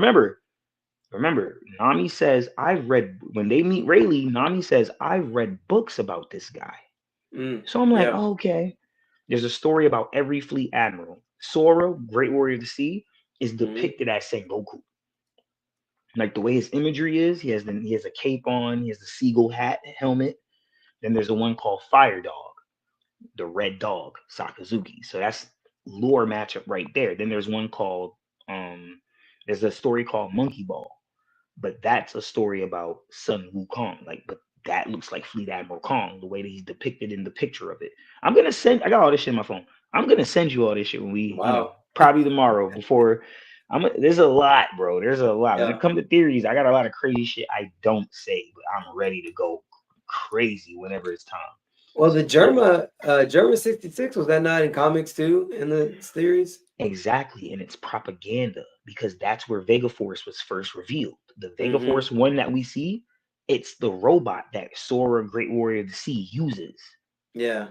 Remember, Nami says, I've read when they meet Rayleigh, Nami says, I've read books about this guy. Mm. So I'm like, Yeah. oh, okay. There's a story about every fleet admiral. Sora, Great Warrior of the Sea, is Hmm. depicted as Sengoku. Like the way his imagery is, he has a cape on, he has the seagull hat, helmet. Then there's the one called Fire Dog, the red dog, Sakazuki. So that's lore matchup right there. Then there's one called there's a story called Monkey Ball, but that's a story about Sun Wukong. But that looks like Fleet Admiral Kong, the way that he's depicted in the picture of it. I got all this shit in my phone. I'm gonna send you all this shit when we, Wow. probably tomorrow before. There's a lot, bro. There's a lot. When it Yeah. comes to theories, I got a lot of crazy shit I don't say, but I'm ready to go crazy whenever it's time. Well, the But Germa 66, was that not in comics too in the series? exactly, and it's propaganda because that's where Vega Force was first revealed. The Vega Hmm. Force one that we see, it's the robot that Sora, Great Warrior of the Sea, uses. Yeah.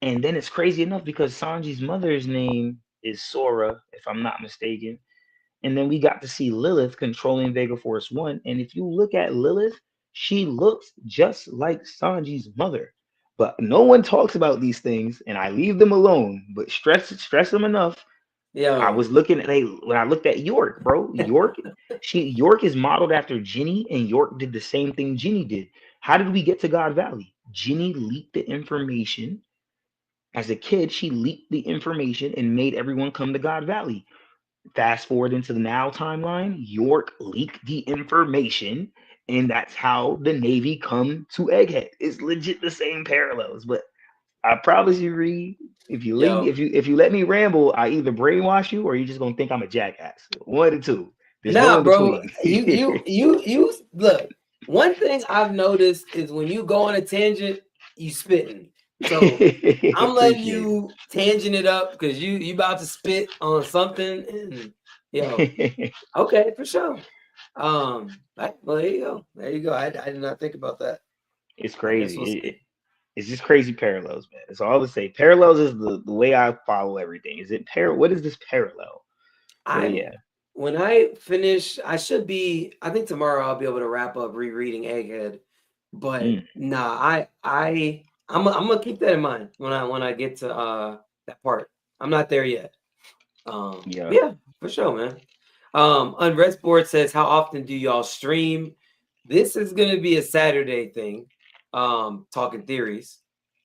And then it's crazy enough because Sanji's mother's name is Sora, if I'm not mistaken. And then we got to see Lilith controlling Vega Force One. And if you look at Lilith, she looks just like Sanji's mother. But no one talks about these things, and I leave them alone. But stress them enough. I Yo. was looking at when I looked at York, bro. York is modeled after Ginny, and York did the same thing Ginny did. How did we get to God Valley? Ginny leaked the information. As a kid, she leaked the information and made everyone come to God Valley. Fast forward into the now timeline, York leaked the information, and that's how the Navy come to Egghead. It's legit the same parallels, but I promise you, Reed, Yo. if you let me ramble, I either brainwash you or you're just gonna think I'm a jackass. One of the two. There's no Nah, in bro. between. You look. One thing I've noticed is when you go on a tangent, you spitting. So I'm letting Appreciate you tangent it up because you about to spit on something. And yo, it. okay, for sure. Well, there you go. There you go. I did not think about that. It's I guess crazy. we'll see. It's just crazy parallels, man. That's all to say. Parallels is the way I follow everything. What is this parallel? But I'm yeah. When I finish, I think tomorrow I'll be able to wrap up rereading Egghead. But Mm, nah, I'm gonna keep that in mind when I get to that part. I'm not there yet. yeah. Yeah, for sure, man. Unread Sports says, how often do y'all stream? This is gonna be a Saturday thing, talking theories.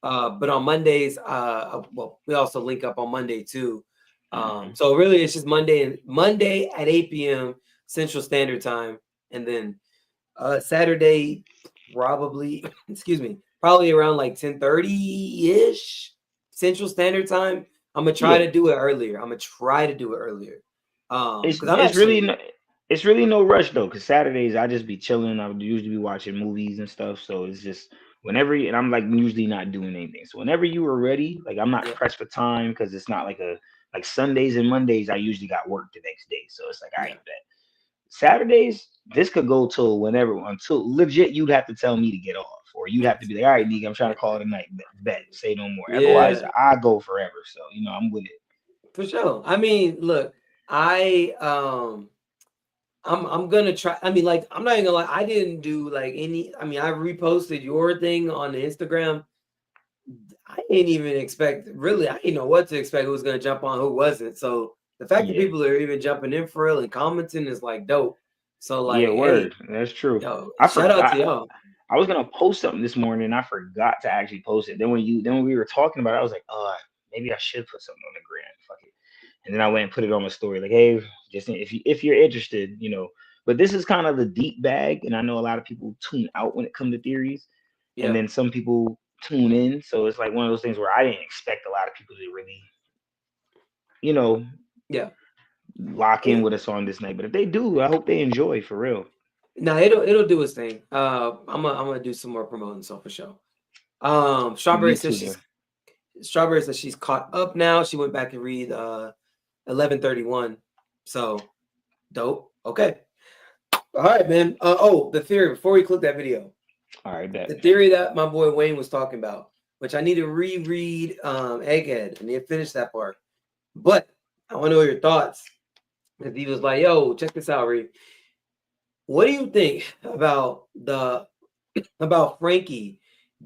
But on Mondays, well, we also link up on Monday too. Hmm. So really it's just Monday at 8 p.m. Central Standard Time, and then Saturday probably excuse me, probably around like 10:30-ish Central Standard Time. I'm gonna try Yeah. to do it earlier. I'm gonna try to do it earlier. It's Because I'm it's really actually no, it's really no rush though, because Saturdays I just be chilling. I would usually be watching movies and stuff. So it's just and I'm like usually not doing anything. So whenever you are ready, like I'm not yeah, pressed for time because it's not like Sundays and Mondays I usually got work the next day. So it's like I yeah, ain't bet. Saturdays, this could go till whenever until legit you'd have to tell me to get off. Or you'd have to be like, all right, nigga, I'm trying to call it a night. Bet, say no more. Otherwise, yeah, I go forever. So, I'm with it. for sure. I mean, look, I I'm gonna try. I mean, like, I'm not even gonna lie. I didn't do like any. I mean, I reposted your thing on the Instagram. I didn't even expect. Really, I didn't know what to expect. Who was gonna jump on? Who wasn't? So The fact that Yeah. people are even jumping in for real and commenting is like dope. So Yeah, like, hey, word. That's true. yo, I shout out to forgot. y'all. I was gonna post something this morning and I forgot to actually post it. Then when we were talking about it, I was like, oh, maybe I should put something on the gram. Fuck it. And then I went and put it on my story, like, hey, just if you're interested, you know. But this is kind of the deep bag, and I know a lot of people tune out when it comes to theories, and Yeah, then some people tune in. So it's like one of those things where I didn't expect a lot of people to really, you know, yeah. lock in with us on this night. But if they do, I hope they enjoy for real. No, it'll do its thing. I'm gonna do some more promoting so for sure. Me too, though. Strawberry says she's caught up now. She went back and read 1131. So dope. Okay. All right, man. The theory before we click that video. All right, bet. The theory that my boy Wayne was talking about, which I need to reread Egghead. I need to finish that part. But I want to know your thoughts. Because he was like, yo, check this out, Reed. What do you think about Frankie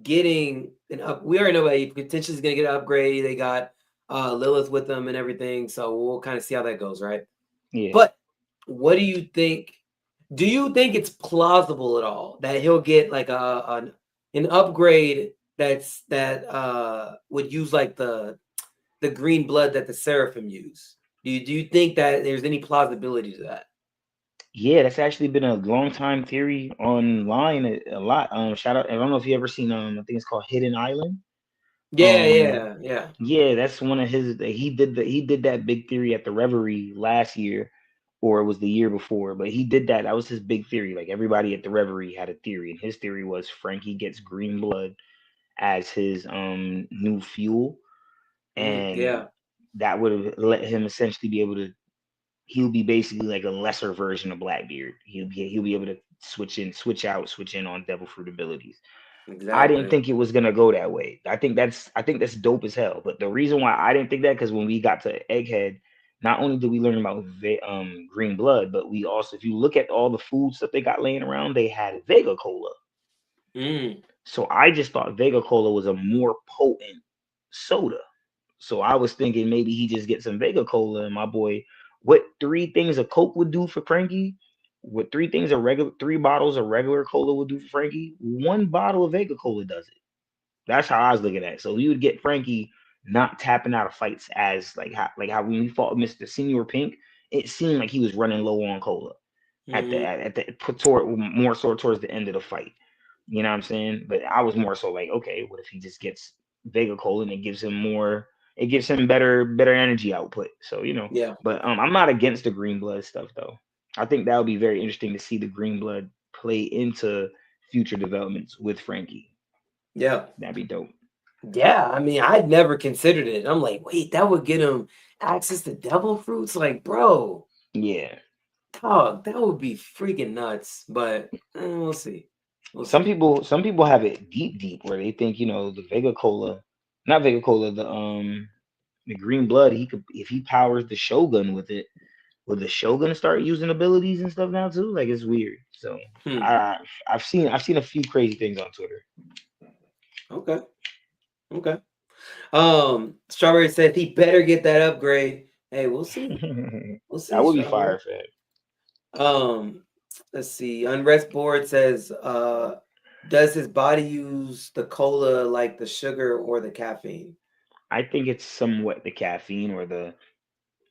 getting an up? We already know that he potentially is gonna get an upgrade. They got Lilith with them and everything. So we'll kind of see how that goes, right? Yeah. But what do you think? Do you think it's plausible at all that he'll get like an upgrade that would use like the green blood that the Seraphim use? Do you think that there's any plausibility to that? Yeah, that's actually been a long time theory online a lot. Shout out. I don't know if you ever seen I think it's called Hidden Island. Yeah, Um, yeah. yeah, that's one of his. He did that big theory at the Reverie last year, or it was the year before. But he did that. That was his big theory. Like everybody at the Reverie had a theory, and his theory was Frankie gets green blood as his new fuel, and Yeah. that would have let him essentially be able to. He'll be basically like a lesser version of Blackbeard. He'll be able to switch out, switch in on Devil Fruit abilities. I didn't Exactly. think it was gonna go that way. I think that's dope as hell. But the reason why I didn't think that, because when we got to Egghead, not only did we learn about green blood, but we also, if you look at all the foods that they got laying around, they had Vega Cola. Mm. So I just thought Vega Cola was a more potent soda. So I was thinking maybe he just gets some Vega Cola, and my boy, what three things a Coke would do for Frankie? What three bottles of regular cola would do for Frankie? One bottle of Vega Cola does it. That's how I was looking at it. So you would get Frankie not tapping out of fights as like how when we fought Mr. Senior Pink, it seemed like he was running low on cola at the more so towards the end of the fight. You know what I'm saying? But I was more so like, okay, what if he just gets Vega Cola and it gives him better energy output. So, Yeah. but I'm not against the green blood stuff though. I think that would be very interesting to see the green blood play into future developments with Frankie. Yeah. That'd be dope. Yeah. I mean, I'd never considered it. I'm like, wait, that would get him access to devil fruits? Like, bro, Yeah. dog, that would be freaking nuts. But we'll see. We'll Some see. people some people have it deep where they think, the Vega Cola, not Vega Cola, the green blood, he could, if he powers the Shogun with it, will the Shogun start using abilities and stuff now too? Like, it's weird. So Hmm. I I've seen a few crazy things on Twitter. Okay. Okay. Strawberry said he better get that upgrade. Hey, we'll see. We'll That see, would be Strawberry. fire, fam. Let's see. Unrest board says, does his body use the cola like the sugar or the caffeine? I think it's somewhat the caffeine or the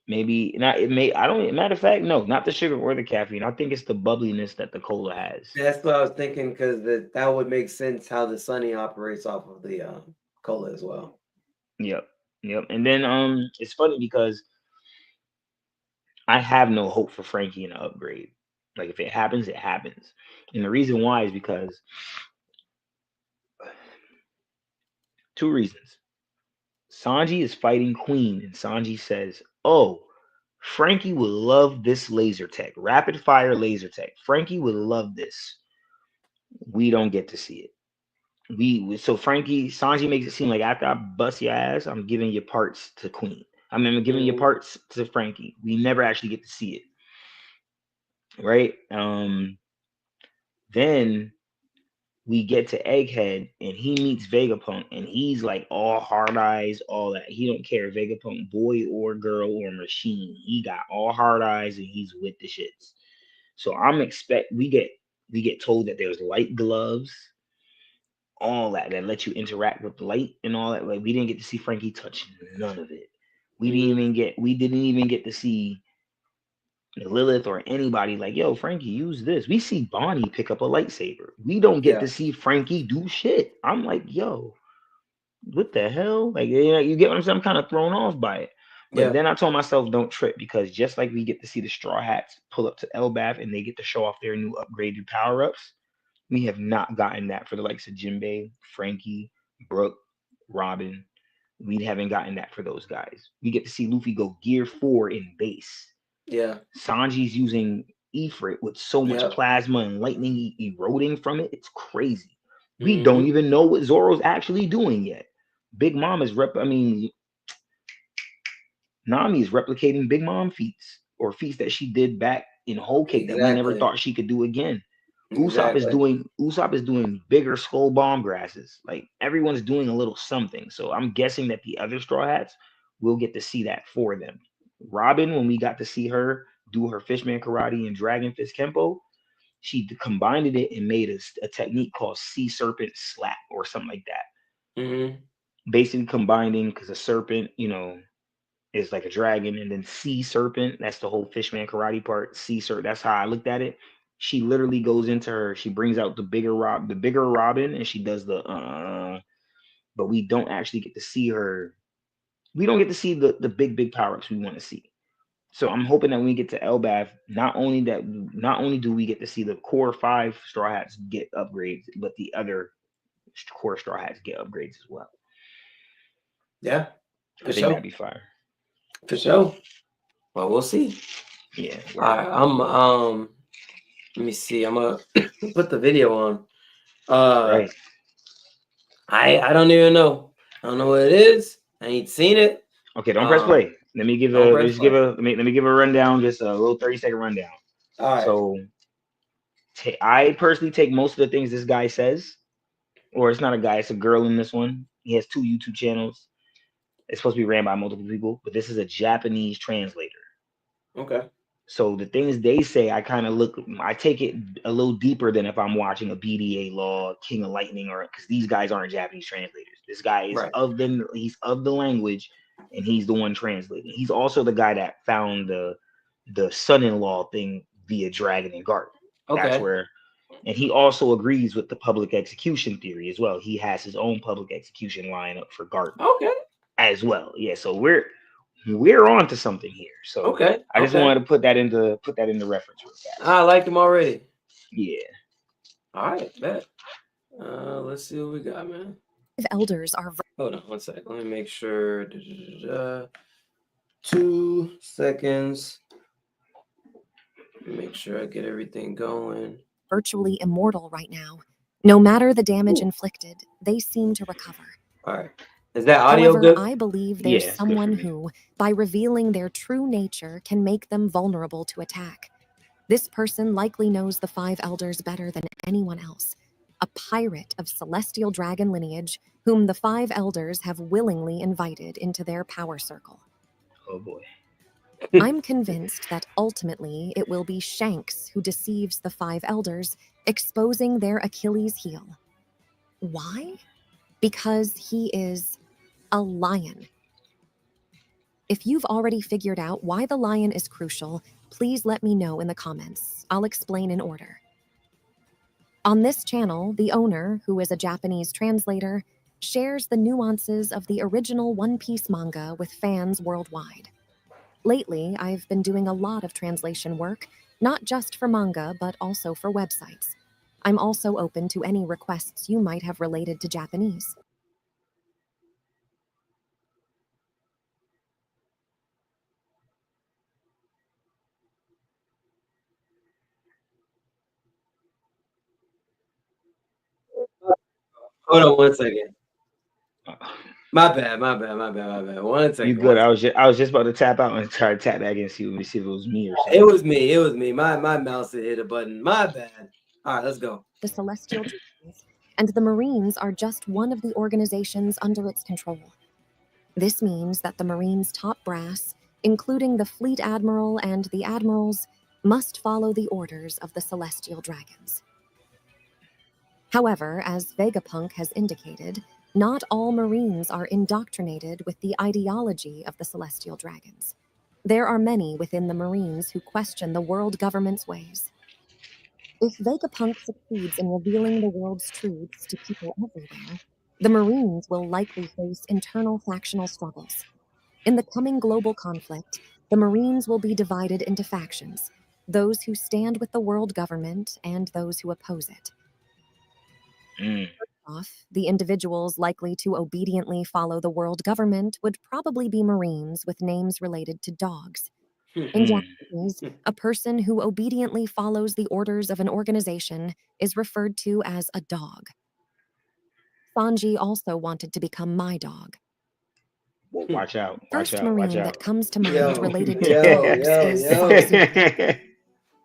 maybe not. It may. I don't. Matter of fact, no, not the sugar or the caffeine. I think it's the bubbliness that the cola has. That's what I was thinking because that would make sense how the Sunny operates off of the cola as well. Yep, yep. And then it's funny because I have no hope for Frankie in an upgrade. Like, if it happens, it happens. And the reason why is because two reasons. Sanji is fighting Queen, and Sanji says, "Oh, Frankie would love this laser tech, rapid fire laser tech. Frankie would love this." We don't get to see it. So Sanji makes it seem like after I bust your ass, I'm giving your parts to Queen. I mean, I'm giving your Mhm. parts to Frankie. We never actually get to see it, right? Then we get to Egghead and he meets Vegapunk and he's like all hard eyes, all that. He don't care Vegapunk boy or girl or machine. He got all hard eyes and he's with the shits. So we get told that there's light gloves, all that let you interact with light and all that. Like we didn't get to see Frankie touch none of it. We didn't even get to see Lilith or anybody like, yo, Frankie, use this. We see Bonnie pick up a lightsaber. We don't get to see Frankie do shit. I'm like, yo, what the hell? Like, you get what I'm saying? I'm kind of thrown off by it. But then I told myself, don't trip, because just like we get to see the Straw Hats pull up to Elbaf and they get to show off their new upgraded power-ups, we have not gotten that for the likes of Jinbei, Frankie, Brooke, Robin. We haven't gotten that for those guys. We get to see Luffy go Gear 4 in base. Yeah. Sanji's using Ifrit with so much plasma and lightning eroding from it. It's crazy. We don't even know what Zoro's actually doing yet. Big Mom is Nami is replicating Big Mom feats or feats that she did back in Whole Cake that we never thought she could do again. Usopp is doing bigger skull bomb grasses. Like everyone's doing a little something. So I'm guessing that the other Straw Hats will get to see that for them. Robin, when we got to see her do her Fishman Karate and Dragon Fist Kempo, she combined it and made a technique called Sea Serpent Slap or something like that. Basically combining, because a serpent, is like a dragon, and then Sea Serpent, that's the whole Fishman Karate part. Sea Serpent, that's how I looked at it. She literally goes into her, she brings out the bigger Robin, and she does the but we don't actually get to see her. We don't get to see the big power-ups we want to see. So I'm hoping that when we get to Elbaf, not only do we get to see the core 5 Straw Hats get upgrades, but the other core Straw Hats get upgrades as well. Yeah, I think that'd be fire. For sure. Well, we'll see. Yeah. All right. Let me see. I'm gonna put the video on. Right. I don't even know. I don't know what it is. I ain't seen it. Okay, don't press play. Let me give a rundown, just a little 30-second rundown. All right. So I personally take most of the things this guy says, or it's not a guy, it's a girl in this one. He has 2 YouTube channels. It's supposed to be ran by multiple people, but this is a Japanese translator. Okay. So the things they say, I take it a little deeper than if I'm watching a BDA Law, King of Lightning, or because these guys aren't Japanese translators. This guy is of them. He's of the language, and he's the one translating. He's also the guy that found the son-in-law thing via Dragon and Garp. Okay. That's where, and he also agrees with the public execution theory as well. He has his own public execution lineup for Garp. Okay. As well. Yeah. So we're on to something here. So okay. I just wanted to put that into reference real fast. I like him already. Yeah. All right, bet. Let's see what we got, man. Elders are. Hold on 1 second. Let me make sure. 2 seconds. Make sure I get everything going. Virtually immortal right now. No matter the damage inflicted, they seem to recover. All right. Is that audio However, good? I believe there's someone who, by revealing their true nature, can make them vulnerable to attack. This person likely knows the 5 elders better than anyone else. A pirate of celestial dragon lineage, whom the 5 elders have willingly invited into their power circle. Oh boy. I'm convinced that ultimately it will be Shanks who deceives the 5 elders, exposing their Achilles heel. Why? Because he is a lion. If you've already figured out why the lion is crucial, please let me know in the comments. I'll explain in order. On this channel, the owner, who is a Japanese translator, shares the nuances of the original One Piece manga with fans worldwide. Lately, I've been doing a lot of translation work, not just for manga, but also for websites. I'm also open to any requests you might have related to Japanese. Hold on 1 second. My bad. 1 second. You good? I was just about to tap out and try to tap back and see if it was me or something. It was me. My mouse hit a button. My bad. All right, let's go. The celestial dragons and the Marines are just one of the organizations under its control. This means that the Marines' top brass, including the Fleet Admiral and the Admirals, must follow the orders of the Celestial Dragons. However, as Vegapunk has indicated, not all Marines are indoctrinated with the ideology of the Celestial Dragons. There are many within the Marines who question the world government's ways. If Vegapunk succeeds in revealing the world's truths to people everywhere, the Marines will likely face internal factional struggles. In the coming global conflict, the Marines will be divided into factions, those who stand with the world government and those who oppose it. Off, the individuals likely to obediently follow the world government would probably be Marines with names related to dogs. In Japanese, a person who obediently follows the orders of an organization is referred to as a dog. Sanji also wanted to become my dog. Well, watch out. Watch First out. Marine Watch out. that comes to mind Yo, related to yo, dogs yo, is yo. Fox Zulu.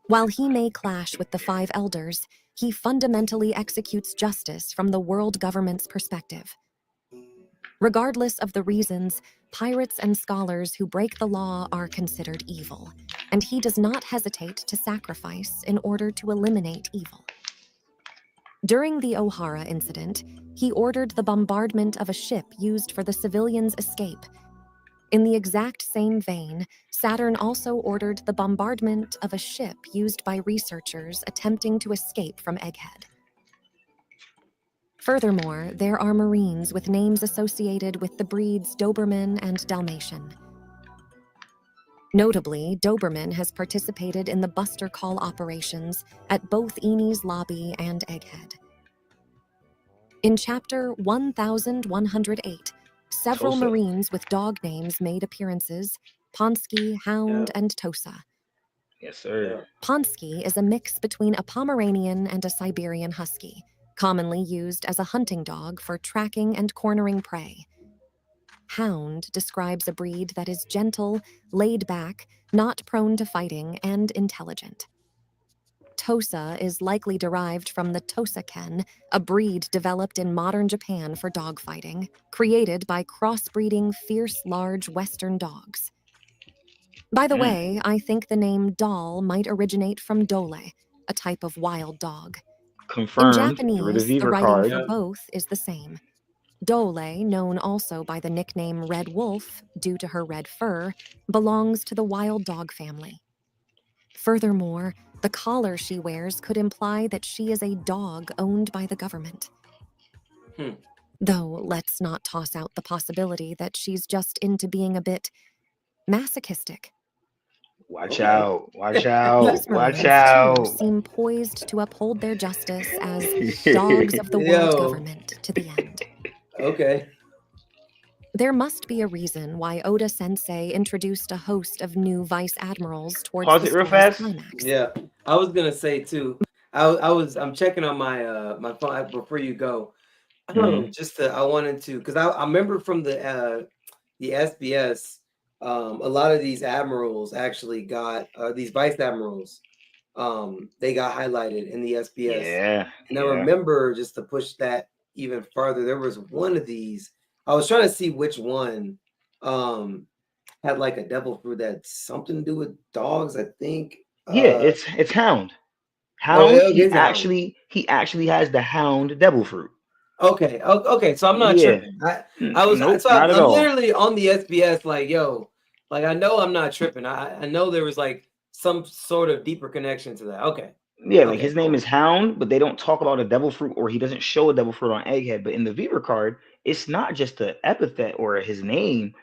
While he may clash with the Five Elders, he fundamentally executes justice from the world government's perspective. Regardless of the reasons, pirates and scholars who break the law are considered evil, and he does not hesitate to sacrifice in order to eliminate evil. During the Ohara incident, he ordered the bombardment of a ship used for the civilians' escape. In the exact same vein, Saturn also ordered the bombardment of a ship used by researchers attempting to escape from Egghead. Furthermore, there are Marines with names associated with the breeds Doberman and Dalmatian. Notably, Doberman has participated in the Buster Call operations at both Enies Lobby and Egghead. In Chapter 1108, several Tosa. Marines with dog names made appearances: Ponsky, Hound, and Tosa. Yes, sir. Ponsky is a mix between a Pomeranian and a Siberian Husky, commonly used as a hunting dog for tracking and cornering prey. Hound describes a breed that is gentle, laid back, not prone to fighting, and intelligent. Tosa is likely derived from the Tosa-ken, a breed developed in modern Japan for dogfighting, created by crossbreeding fierce, large Western dogs. By the way, I think the name Dal might originate from Dole, a type of wild dog. In Confirmed. Through the Japanese, the Viver writing card. for both is the same. Dole, known also by the nickname Red Wolf due to her red fur, belongs to the wild dog family. Furthermore, the collar she wears could imply that she is a dog owned by the government. Though, let's not toss out the possibility that she's just into being a bit masochistic. Watch Okay. out. Watch out. These Watch Marines, out. too, seem poised to uphold their justice as dogs of the world Yo. government to the end. Okay. There must be a reason why Oda Sensei introduced a host of new vice admirals towards Pause the it real story's fast. climax. Yeah, I was gonna say too. I'm checking on my my phone before you go. I wanted to, because I remember from the SBS, a lot of these admirals actually got these vice admirals. They got highlighted in the SBS. Yeah. And I remember, just to push that even farther, there was one of these. I was trying to see which one had like a devil fruit that had something to do with dogs, I think. Yeah, it's Hound. Oh, Hound, it is Hound. he actually has the Hound devil fruit. Okay. Okay. So I'm not Yeah. tripping. I was Nope, so not at I'm all. literally on the SBS, like, yo, like I know I'm not tripping. I know there was like some sort of deeper connection to that. Okay. Yeah, like Okay, his name cool. is Hound, but they don't talk about a devil fruit, or he doesn't show a devil fruit on Egghead. But in the Viver card, it's not just the epithet or his name.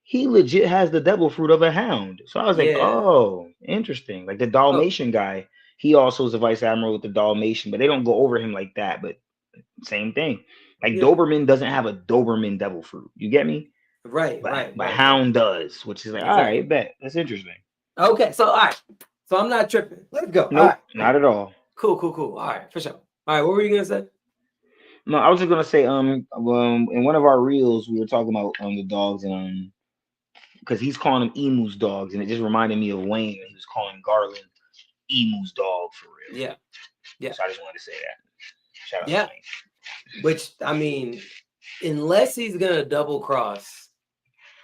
He legit has the devil fruit of a hound. So I was like, Yeah. oh, interesting. Like the Dalmatian guy, he also is a vice admiral with the Dalmatian, but they don't go over him like that. But same thing. Like Yeah. Doberman doesn't have a Doberman devil fruit. You get me? Right. But Hound does, which is like, all right, bet. That's interesting. Okay. So all right. So I'm not tripping. Let's go. Nope, All right. not at all. Cool. All right, for sure. All right, what were you gonna say? No, I was just gonna say, in one of our reels, we were talking about the dogs, and because he's calling them Emu's dogs, and it just reminded me of Wayne, and he was calling Garland Emu's dog for real. Yeah. So I just wanted to say that. Shout out Yeah. to Wayne. Which, I mean, unless he's gonna double cross,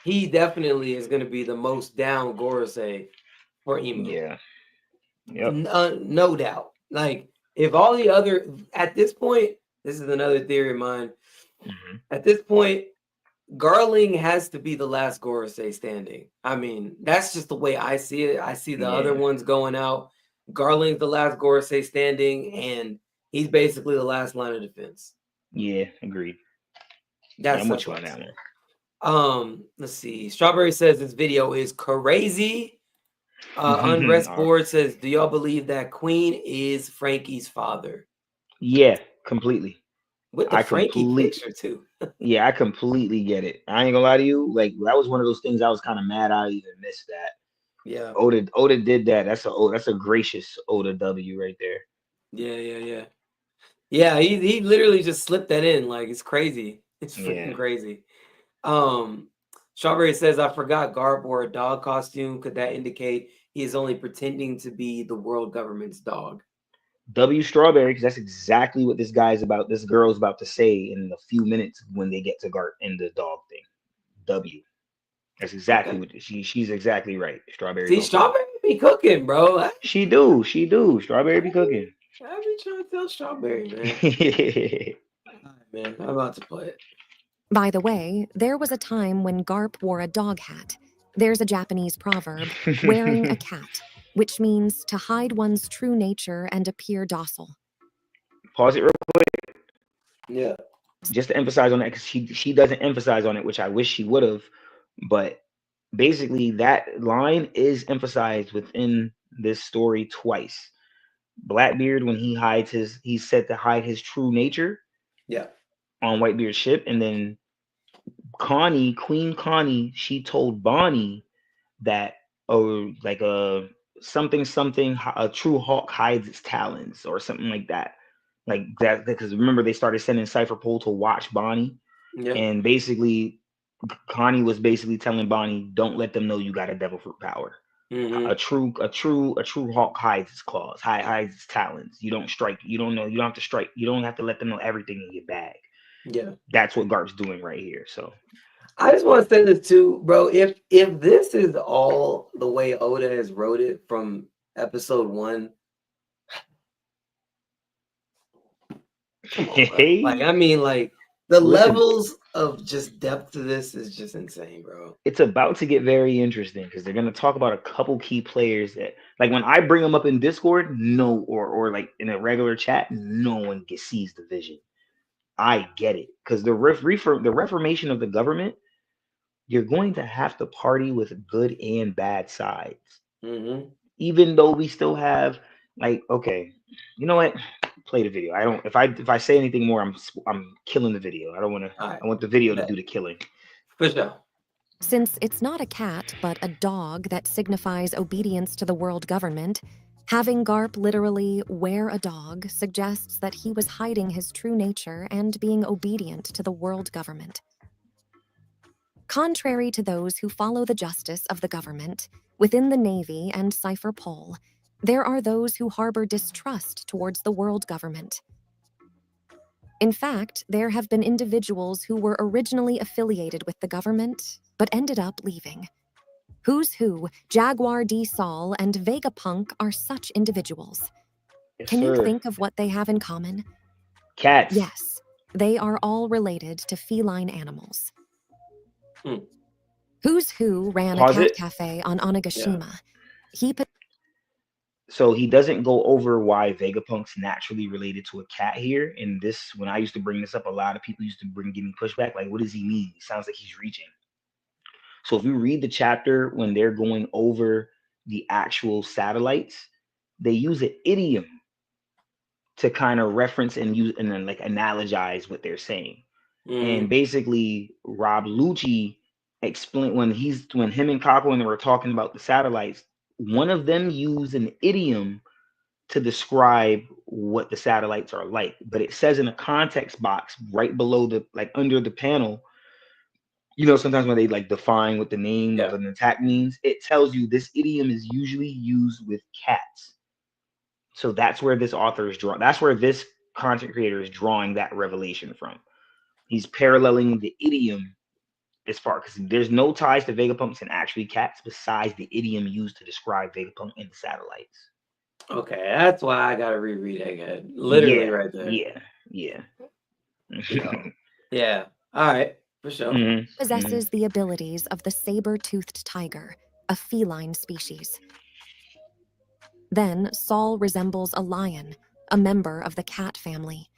he definitely is gonna be the most down Gorosei for Emu. Yeah. Yep. No doubt. Like, if all the other, at this point, this is another theory of mine. Mhm. At this point, Garling has to be the last Gorosei standing. I mean, that's just the way I see it. I see the other Yeah. ones going out. Garling's the last Gorosei standing, and he's basically the last line of defense. Yeah, agreed. That's I'm with that's you what on I that say. one. Let's see. Strawberry says this video is crazy. Unrest Board says, do y'all believe that Queen is Frankie's father? Yeah, completely. With the Frankie picture too. Yeah, I completely get it. I ain't gonna lie to you. Like, that was one of those things I was kind of mad I even missed that. Yeah. Oda did that. That's a gracious Oda W right there. Yeah. Yeah, he literally just slipped that in. Like, it's crazy. It's freaking crazy. Strawberry says, I forgot Garb wore a dog costume. Could that indicate he is only pretending to be the world government's dog? W Strawberry, because that's exactly what this girl's about to say in a few minutes when they get to Garp and the dog thing. W. That's exactly what she's exactly right. Strawberry. See, Strawberry be cooking, bro. She do. Strawberry be cooking. I be trying to tell Strawberry, man. All right, man, I'm about to play it. By the way, there was a time when Garp wore a dog hat. There's a Japanese proverb, wearing a cat, which means to hide one's true nature and appear docile. Pause it real quick. Yeah. Just to emphasize on that, because she doesn't emphasize on it, which I wish she would have. But basically, that line is emphasized within this story twice. Blackbeard, when he's said to hide his true nature. Yeah. On Whitebeard's ship, and then Queen Connie, she told Bonnie that a true hawk hides its talons or something like that. Like that, because remember they started sending Cypher Pole to watch Bonnie. Yeah. And basically Connie was basically telling Bonnie, don't let them know you got a devil fruit power. Mm-hmm. A true hawk hides its claws, hides its talons. You don't strike, you don't have to strike, you don't have to let them know everything in your bag. Yeah, that's what Garp's doing right here. So I just want to say this too, bro. If this is all the way Oda has wrote it from episode 1, come on, bro. Like, I mean, like, the levels of just depth to this is just insane, bro. It's about to get very interesting because they're gonna talk about a couple key players that, like, when I bring them up in Discord, or like in a regular chat, no one sees the vision. I get it, because the reformation of the government, you're going to have to party with good and bad sides. Mm-hmm. Even though we still have, like, okay, you know what? Play the video. I don't. If I say anything more, I'm killing the video. I don't want to. Right. I want the video to do the killing. For sure. Since it's not a cat, but a dog that signifies obedience to the world government, having Garp literally wear a dog suggests that he was hiding his true nature and being obedient to the world government. Contrary to those who follow the justice of the government, within the Navy and Cypher Pole, there are those who harbor distrust towards the world government. In fact, there have been individuals who were originally affiliated with the government, but ended up leaving. Who's Who, Jaguar D. Saul, and Vegapunk are such individuals. Yes, Can you think of what they have in common? Cats. Yes, they are all related to feline animals. Who's Who ran a cat cafe on Onigashima. Yeah. So he doesn't go over why Vegapunk's naturally related to a cat here. And this, when I used to bring this up, a lot of people used to give me pushback. Like, what does he mean? It sounds like he's reaching. So if you read the chapter when they're going over the actual satellites, they use an idiom to kind of reference and use and then like analogize what they're saying. And basically, Rob Lucci explained when him and Kako were talking about the satellites, one of them used an idiom to describe what the satellites are like, but it says in a context box right below under the panel, you know, sometimes when they like define what the name of an attack means, it tells you this idiom is usually used with cats. So that's where this author is drawn. That's where this content creator is drawing that revelation from. He's paralleling the idiom as far, because there's no ties to Vegapunks and actually cats besides the idiom used to describe Vegapunk in the satellites. Okay, that's why I gotta reread Egghead. Literally right there. Yeah. Yeah. All right, for sure. Possesses the abilities of the saber-toothed tiger, a feline species. Then Saul resembles a lion, a member of the cat family.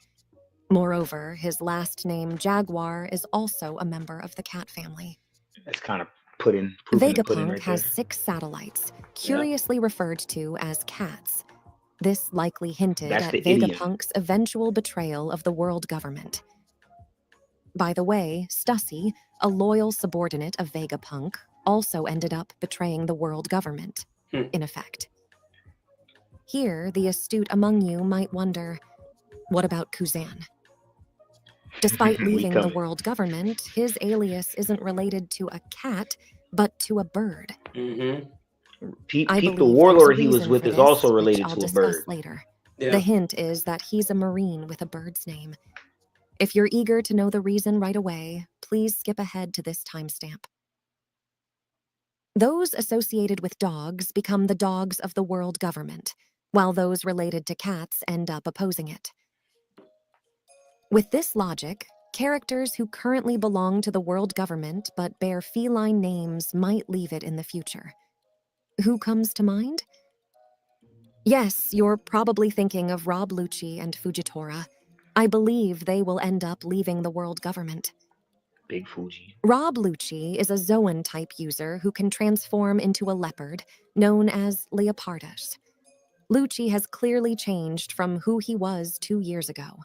Moreover, his last name Jaguar is also a member of the cat family. That's kind of put in Vegapunk right has there. 6 satellites, curiously referred to as cats. This likely hinted That's at the idiom. Vegapunk's eventual betrayal of the world government. By the way, Stussy, a loyal subordinate of Vegapunk, also ended up betraying the world government, in effect. Here, the astute among you might wonder, what about Kuzan? Despite leaving the world government, his alias isn't related to a cat, but to a bird. Peep, I the believe warlord there's a he was reason with for is this, also which related I'll to a discuss bird. later. Yeah. The hint is that he's a Marine with a bird's name. If you're eager to know the reason right away, please skip ahead to this timestamp. Those associated with dogs become the dogs of the world government, while those related to cats end up opposing it. With this logic, characters who currently belong to the world government but bear feline names might leave it in the future. Who comes to mind? Yes, you're probably thinking of Rob Lucci and Fujitora. I believe they will end up leaving the world government. Big Fuji. Rob Lucci is a Zoan-type user who can transform into a leopard, known as Leopardus. Lucci has clearly changed from who he was 2 years ago.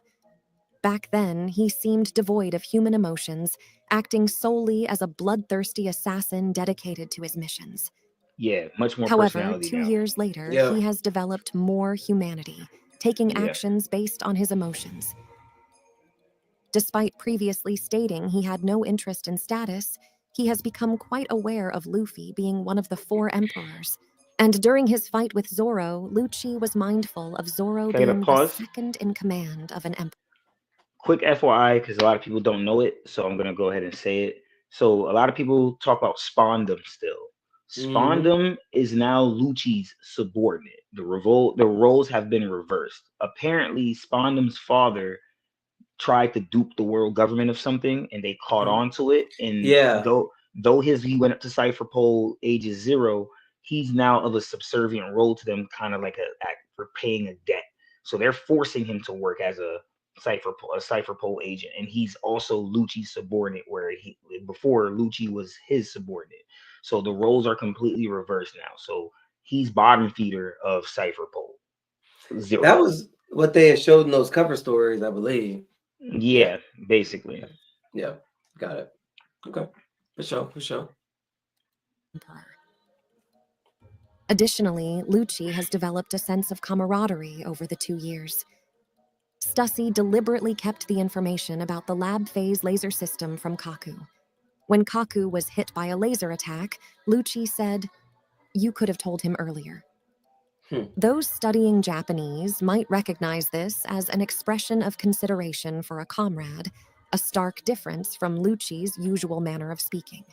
Back then, he seemed devoid of human emotions, acting solely as a bloodthirsty assassin dedicated to his missions. Yeah, much more However, personality 2 now. years later, he has developed more humanity, taking actions based on his emotions. Despite previously stating he had no interest in status, he has become quite aware of Luffy being one of the 4 emperors. And during his fight with Zoro, Lucci was mindful of Zoro Can I get a being the pause? second in command of an emperor. Quick FYI, because a lot of people don't know it, so I'm gonna go ahead and say it. So a lot of people talk about Spondum still. Spondum is now Lucci's subordinate. The roles have been reversed. Apparently, Spondum's father tried to dupe the world government of something, and they caught on to it. And though he went up to Cypher Pole ages 0, he's now of a subservient role to them, kind of like a act for paying a debt. So they're forcing him to work as a Cypher Pole agent, and he's also Lucci's subordinate, where before Lucci was his subordinate. So the roles are completely reversed now. So he's bottom feeder of Cypher Pole. 0. That was what they had showed in those cover stories, I believe. Yeah, basically. Yeah, got it. Okay, for sure. Additionally, Lucci has developed a sense of camaraderie over the 2 years. Stussy deliberately kept the information about the lab phase laser system from Kaku. When Kaku was hit by a laser attack, Lucci said, "You could have told him earlier." Those studying Japanese might recognize this as an expression of consideration for a comrade, a stark difference from Lucci's usual manner of speaking.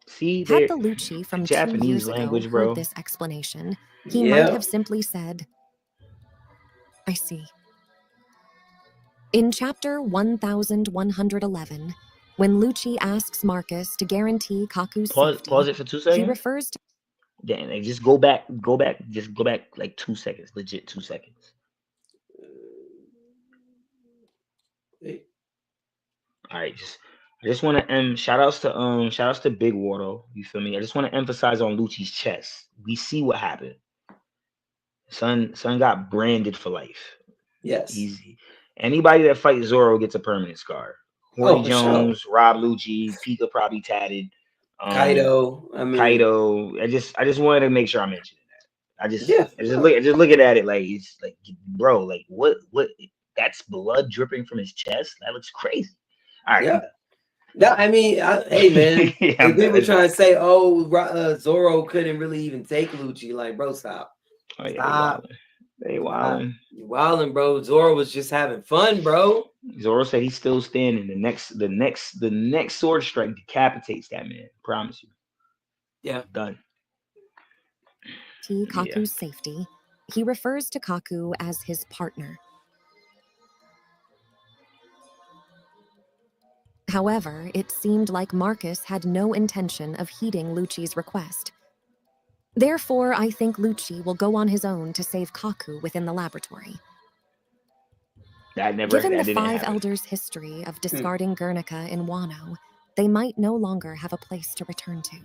See, had the Lucci from Japanese 2 years language, ago bro. heard this explanation, he might have simply said, "I see." In chapter 1111, when Lucci asks Marcus to guarantee Kaku's safety, pause it for 2 seconds. he refers to... Then just go back like 2 seconds, legit 2 seconds. All right, I just want to shout outs to Big Wardo. You feel me? I just want to emphasize on Lucci's chest. We see what happened. Son got branded for life. Yes. Easy. Anybody that fights Zoro gets a permanent scar. Horny Jones, Rob Lucci, Pika probably tatted. Kaido. Kaido. I just wanted to make sure I mentioned that. I just looking at it like it's like, bro, like what that's blood dripping from his chest. That looks crazy. All right. Yeah. No, I mean, hey man, if people trying to say, "Oh, Zoro couldn't really even take Lucci," like, bro, stop. Oh, yeah, Stop. They wildin'. You wildin', bro. Zoro was just having fun, bro. Zoro said he's still standing. The next sword strike decapitates that man. Promise you. Yeah. Done. Kaku's safety, he refers to Kaku as his partner. However, it seemed like Marcus had no intention of heeding Lucci's request. Therefore, I think Lucci will go on his own to save Kaku within the laboratory. Given the five elders' history of discarding Guernica in Wano, they might no longer have a place to return to.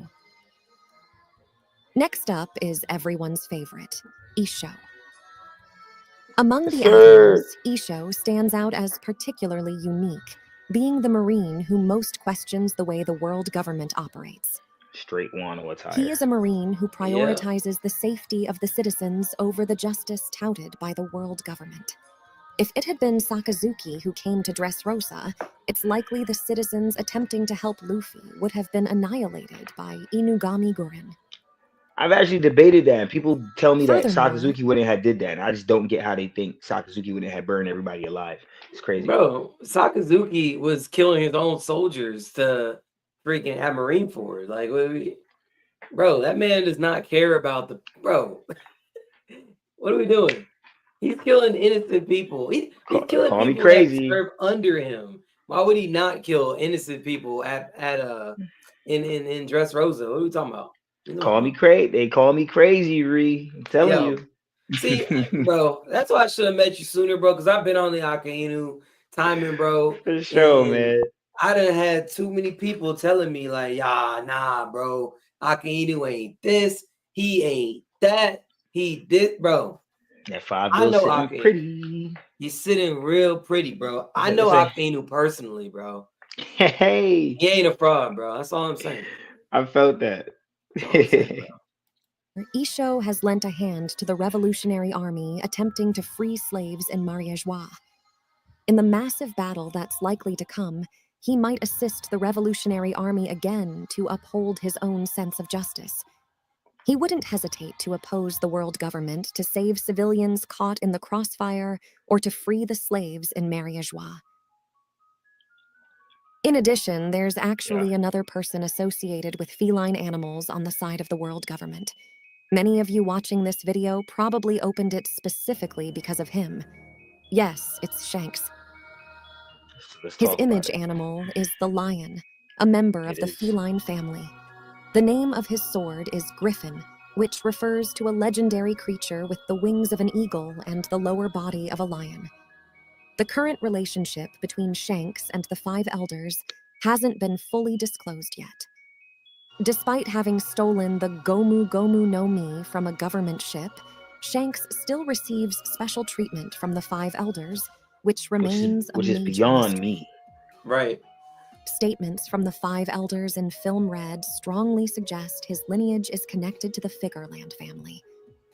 Next up is everyone's favorite, Isho. Among the elders, Isho stands out as particularly unique, being the Marine who most questions the way the world government operates. Straight Wano attire. He is a Marine who prioritizes the safety of the citizens over the justice touted by the world government. If it had been Sakazuki who came to Dressrosa, it's likely the citizens attempting to help Luffy would have been annihilated by Inugami Guren. I've actually debated that, and people tell me that Sakazuki wouldn't have did that, and I just don't get how they think Sakazuki wouldn't have burned everybody alive. It's crazy. Bro, Sakazuki was killing his own soldiers to freaking have Marine Force. Like, bro, that man does not care about the... Bro, what are we doing? He's killing innocent people. He's killing Call me people crazy. that serve under him. Why would he not kill innocent people in Dressrosa? What are we talking about? Call me crazy. They call me crazy, Ree. I'm telling you. See, bro, that's why I should have met you sooner, bro, because I've been on the Akainu timing, bro. For sure, man. I done had too many people telling me, like, nah, bro, Akainu ain't this, he ain't that, he did, bro. That 5 I know sitting pretty. He's sitting real pretty, bro. I know Akainu personally, bro. Hey. He ain't a fraud, bro. That's all I'm saying. I felt that. Isho has lent a hand to the Revolutionary Army attempting to free slaves in Mariajois. In the massive battle that's likely to come, he might assist the Revolutionary Army again to uphold his own sense of justice. He wouldn't hesitate to oppose the world government to save civilians caught in the crossfire or to free the slaves in Mariajois. In addition, there's actually another person associated with feline animals on the side of the world government. Many of you watching this video probably opened it specifically because of him. Yes, it's Shanks. His image animal is the lion, a member of the feline family. The name of his sword is Griffin, which refers to a legendary creature with the wings of an eagle and the lower body of a lion. The current relationship between Shanks and the 5 elders hasn't been fully disclosed yet. Despite having stolen the Gomu Gomu no Mi from a government ship, Shanks still receives special treatment from the 5 elders, which remains a major beyond mystery. me. Right. Statements from the 5 elders in Film Red strongly suggest his lineage is connected to the Figureland family.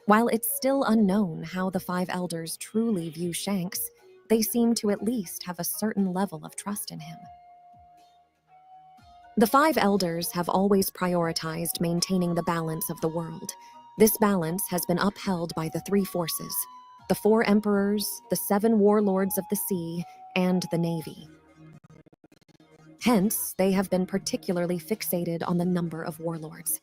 While it's still unknown how the 5 elders truly view Shanks, they seem to at least have a certain level of trust in him. The 5 elders have always prioritized maintaining the balance of the world. This balance has been upheld by the 3 forces: the 4 emperors, the 7 warlords of the sea, and the navy. Hence, they have been particularly fixated on the number of warlords.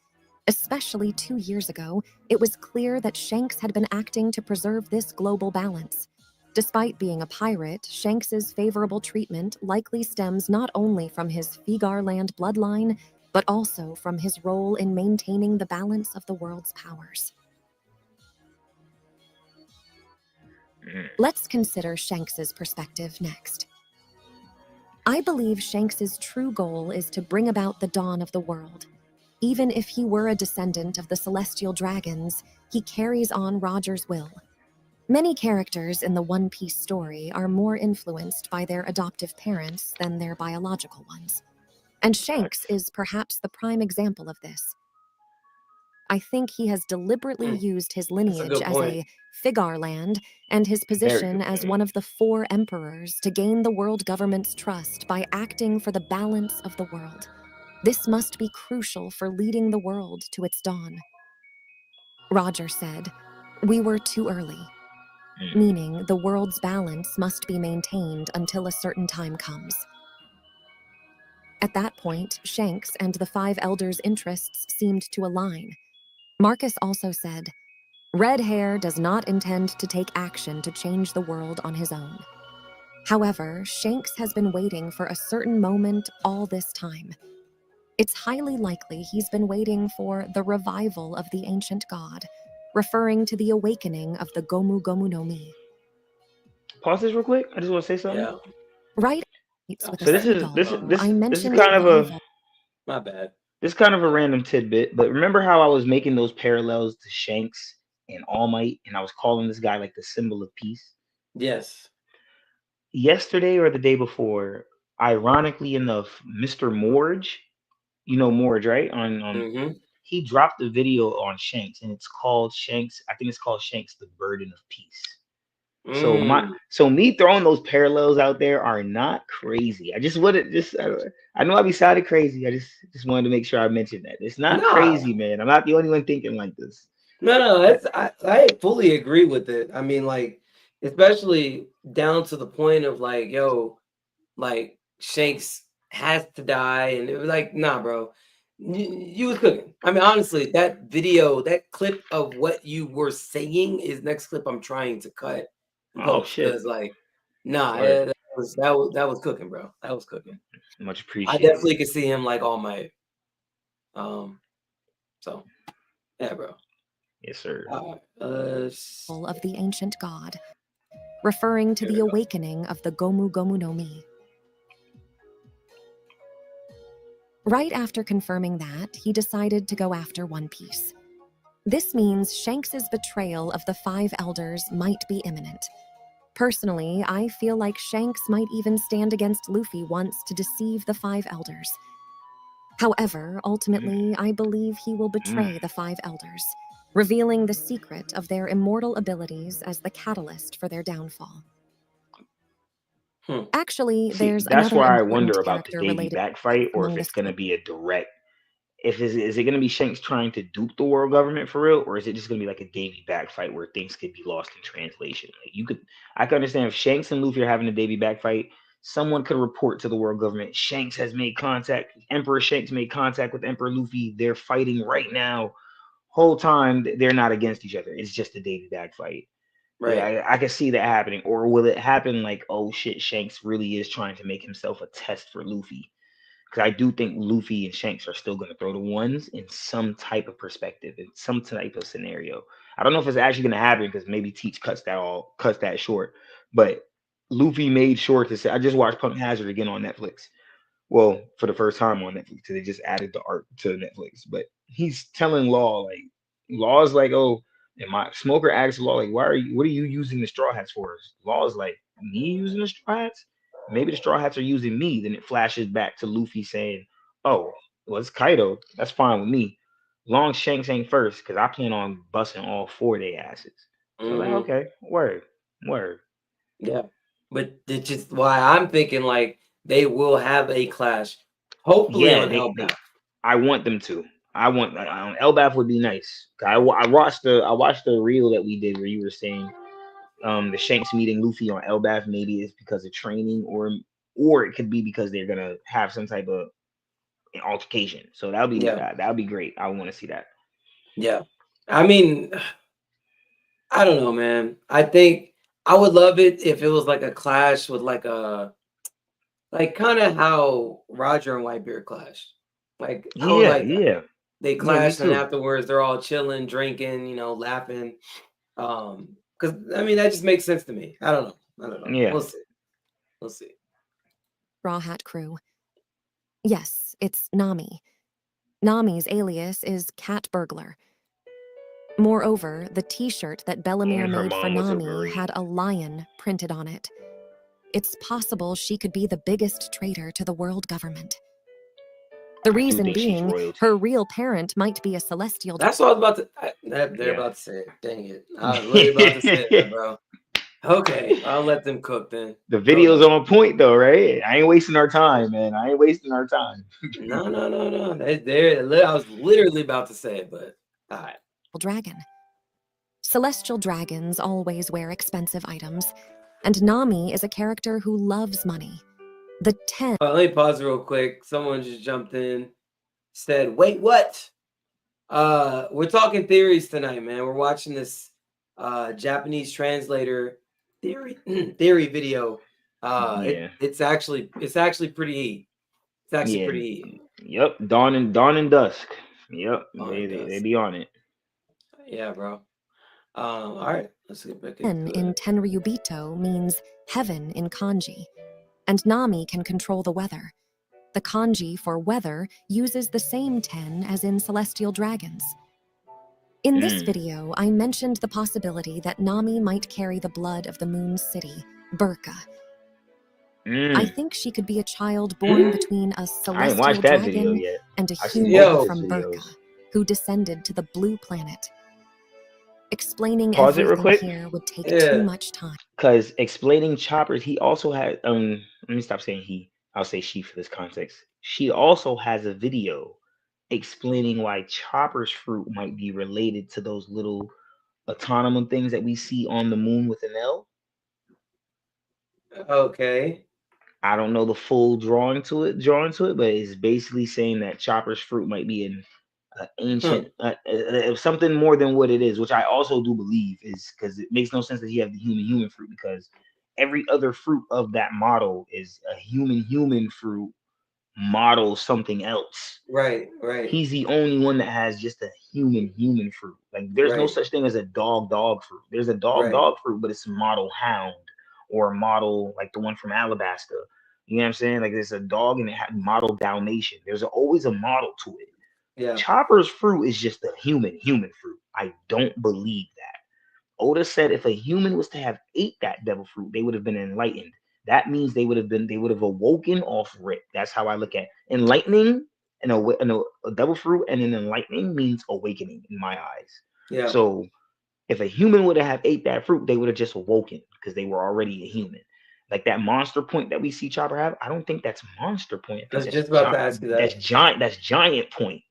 Especially 2 years ago, it was clear that Shanks had been acting to preserve this global balance. Despite being a pirate, Shanks's favorable treatment likely stems not only from his Figarland bloodline, but also from his role in maintaining the balance of the world's powers. Let's consider Shanks's perspective next. I believe Shanks's true goal is to bring about the dawn of the world. Even if he were a descendant of the celestial dragons, he carries on Roger's will. Many characters in the One Piece story are more influenced by their adoptive parents than their biological ones. And Shanks is perhaps the prime example of this. I think he has deliberately used his lineage as a Figarland and his position as one of the 4 emperors to gain the world government's trust by acting for the balance of the world. This must be crucial for leading the world to its dawn. Roger said, "We were too early. meaning the world's balance must be maintained until a certain time comes. At that point, Shanks and the five elders' interests seemed to align. Marcus also said, "Red Hair does not intend to take action to change the world on his own." However, Shanks has been waiting for a certain moment all this time. It's highly likely he's been waiting for the revival of the ancient god, referring to the awakening of the Gomu Gomu no Mi. Pause this real quick. I just want to say something. Yeah. Right with So a this is seagull, this I is mentioned kind of a revival. My bad. this is kind of a random tidbit, but remember how I was making those parallels to Shanks and All Might, and I was calling this guy like the symbol of peace? Yes. Yesterday or the day before, ironically enough, Mr. Morge, you know Morge, right? On Mm-hmm. he dropped a video on Shanks, and it's called Shanks. I think it's called Shanks: The Burden of Peace. So me throwing those parallels out there are not crazy. I just wouldn't just I know I be sounding crazy. I just wanted to make sure I mentioned that. It's not Nah. crazy, man. I'm not the only one thinking like this. No, that's I fully agree with it. I mean, like, especially down to the point of like, yo, like Shanks has to die, and it was like, nah, bro, you was cooking. I mean, honestly, that video, that clip of what you were saying is next clip I'm trying to cut and Oh post shit. because, like, nah, Word. that was cooking, bro. That was cooking. Much I appreciated. definitely could see him like All Might. So yeah, bro. Yes, sir. Of the ancient god, referring to Here the we go. awakening of the Gomu Gomu no Mi. Right after confirming that, he decided to go after One Piece. This means Shanks's betrayal of the five elders might be imminent. Personally, I feel like Shanks might even stand against Luffy once to deceive the five elders. However, ultimately, I believe he will betray the five elders, revealing the secret of their immortal abilities as the catalyst for their downfall. Actually, See, there's that's another why I important wonder about the character Davy related back fight, or if among it's the gonna be a direct. Is it gonna be Shanks trying to dupe the world government for real, or is it just gonna be like a Davy back fight where things could be lost in translation? Like I could understand if Shanks and Luffy are having a Davy back fight, someone could report to the world government. Shanks has made contact. Emperor Shanks made contact with Emperor Luffy. They're fighting right now. Whole time they're not against each other. It's just a Davy back fight. Right. Yeah, I can see that happening. Or will it happen like, oh shit, Shanks really is trying to make himself a test for Luffy? Because I do think Luffy and Shanks are still going to throw the ones in some type of perspective, in some type of scenario. I don't know if it's actually going to happen because maybe Teach cuts that short. But Luffy made sure to say, I just watched Punk Hazard again on Netflix. Well, for the first time on Netflix, so they just added the art to Netflix. But he's telling Law's like, oh, and my Smoker asks Law, like, what are you using the straw hats for? Law's like, me using the straw hats? Maybe the straw hats are using me. Then it flashes back to Luffy saying, oh, well, it's Kaido. That's fine with me. Long Shanks ain't first, because I plan on busting all four of their asses. So like, okay, word. Yeah, but it's just why I'm thinking like they will have a clash, hopefully Yeah, on they Elbaf. I want them to. I want Elbaf would be nice. I watched the reel that we did where you were saying the Shanks meeting Luffy on Elbaf. Maybe it's because of training, or it could be because they're gonna have some type of altercation. So that'll be great. I want to see that. Yeah, I mean, I don't know, man. I think I would love it if it was like a clash with like kind of how Roger and Whitebeard clashed. Like I would like that. Yeah. They Yeah, me clashed and too. afterwards they're all chilling, drinking, laughing. Because I mean that just makes sense to me. I don't know. Yeah. We'll see. Straw Hat Crew. Yes, it's Nami. Nami's alias is Cat Burglar. Moreover, the t-shirt that Bellemere And her made for mom was a Nami Marine. had a lion printed on it. It's possible she could be the biggest traitor to the world government. The reason think she's being, royalty. her real parent might be a celestial. That's what I was about to. They're about to say it. Dang it! I was literally about to say it, bro. Okay, I'll let them cook then. The video's on point though, right? I ain't wasting our time, man. I ain't wasting our time. No. I was literally about to say it, but all right. Dragon. Celestial dragons always wear expensive items, and Nami is a character who loves money. The 10 Let me pause real quick. Someone just jumped in, said, "Wait, what?" We're talking theories tonight, man. We're watching this Japanese translator theory theory video. Yeah. It's actually pretty. It's actually Yeah. pretty. Yep. Dawn and dusk. Yep. Dawn They, and they, they dusk. be on it. Yeah, bro. All right, let's get back into in it. Tenryubito means heaven in kanji, and Nami can control the weather. The kanji for weather uses the same 10 as in Celestial Dragons. In this video, I mentioned the possibility that Nami might carry the blood of the Moon City, Burka. I think she could be a child born between a I ain't celestial watched that video dragon yet. and a I seen human both from his Burka, videos. who descended to the blue planet. Explaining Pause it real everything quick. here would take Yeah. too much time. Because explaining Choppers, he also had let me stop saying he. I'll say she for this context. She also has a video explaining why Chopper's fruit might be related to those little autonomous things that we see on the moon with an L. Okay. I don't know the full drawing to it, but it's basically saying that Chopper's fruit might be an ancient, something more than what it is, which I also do believe is because it makes no sense that you have the human fruit, because every other fruit of that model is a human fruit model something else. Right. He's the only one that has just a human fruit. Like there's no Right. such thing as a dog fruit. There's a dog fruit, but it's a model hound or a model like the one from Alabasta. You know what I'm saying? Like there's a dog and it had model Dalmatian. There's always a model to it. Yeah. Chopper's fruit is just a human fruit. I don't believe that. Oda said if a human was to have ate that devil fruit, they would have been enlightened. That means they would have awoken off rip. That's how I look at enlightening and a devil fruit, and an enlightening means awakening in my eyes. Yeah. So if a human would have ate that fruit, they would have just awoken because they were already a human. Like that monster point that we see Chopper have, I don't think that's monster point. I I was think just about to ask you that. That's giant. That's giant point.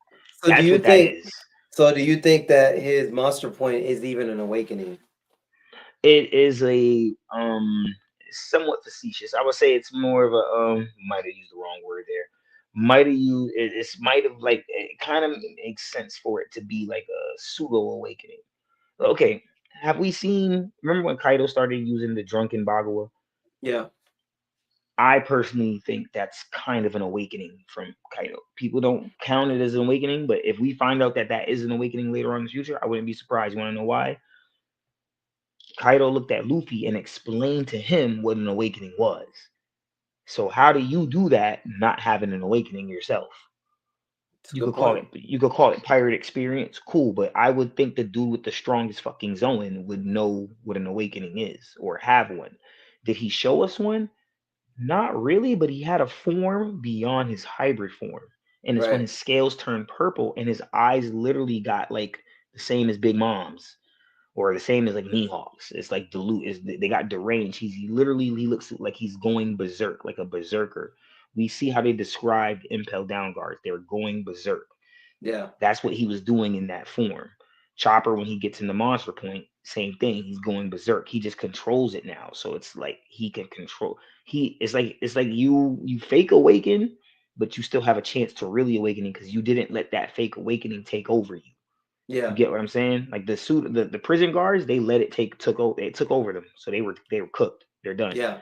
So That's do you what think? that is. So do you think that his monster point is even an awakening? It is a somewhat facetious. I would say it's more of a might have used the wrong word there. Might have used it's might have like it kind of makes sense for it to be like a pseudo awakening. Okay, have we seen? Remember when Kaido started using the drunken Bagawa? Yeah. I personally think that's kind of an awakening from Kaido. People don't count it as an awakening, but if we find out that that is an awakening later on in the future, I wouldn't be surprised. You want to know why? Kaido looked at Luffy and explained to him what an awakening was. So how do you do that not having an awakening yourself? You could call it pirate experience, cool, but I would think the dude with the strongest fucking Zoan would know what an awakening is or have one. Did he show us one? Not really, but he had a form beyond his hybrid form. And it's when his scales turned purple and his eyes literally got like the same as Big Mom's or the same as like Mihawk's. It's like they got deranged. He looks like he's going berserk, like a berserker. We see how they described Impel Down Guards. They were going berserk. Yeah. That's what he was doing in that form. Chopper, when he gets in the monster point, same thing. He's going berserk. He just controls it now. So it's like he can control. It's like you fake awaken, but you still have a chance to really awakening because you didn't let that fake awakening take over you. Yeah. You get what I'm saying? Like the prison guards, they let it took over them. So they were cooked. They're done. Yeah.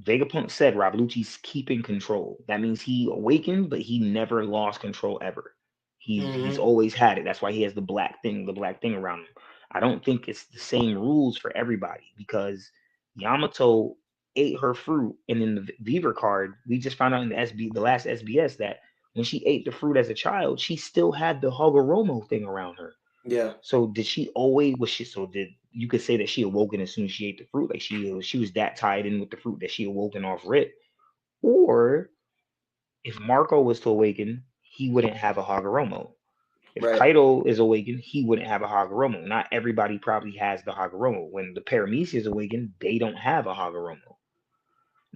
Vegapunk said Rob Lucci's keeping control. That means he awakened, but he never lost control ever. He's always had it. That's why he has the black thing around him. I don't think it's the same rules for everybody because Yamato ate her fruit, and in the Beaver card, we just found out in the last SBS that when she ate the fruit as a child, she still had the Hagoromo thing around her. Yeah. So did she always did you could say that she awoken as soon as she ate the fruit? Like she was that tied in with the fruit that she awoken off rip? Or if Marco was to awaken, he wouldn't have a Hagoromo. If Kaido is awakened, he wouldn't have a Hagoromo. Not everybody probably has the Hagoromo. When the Paramecians awaken, they don't have a Hagoromo.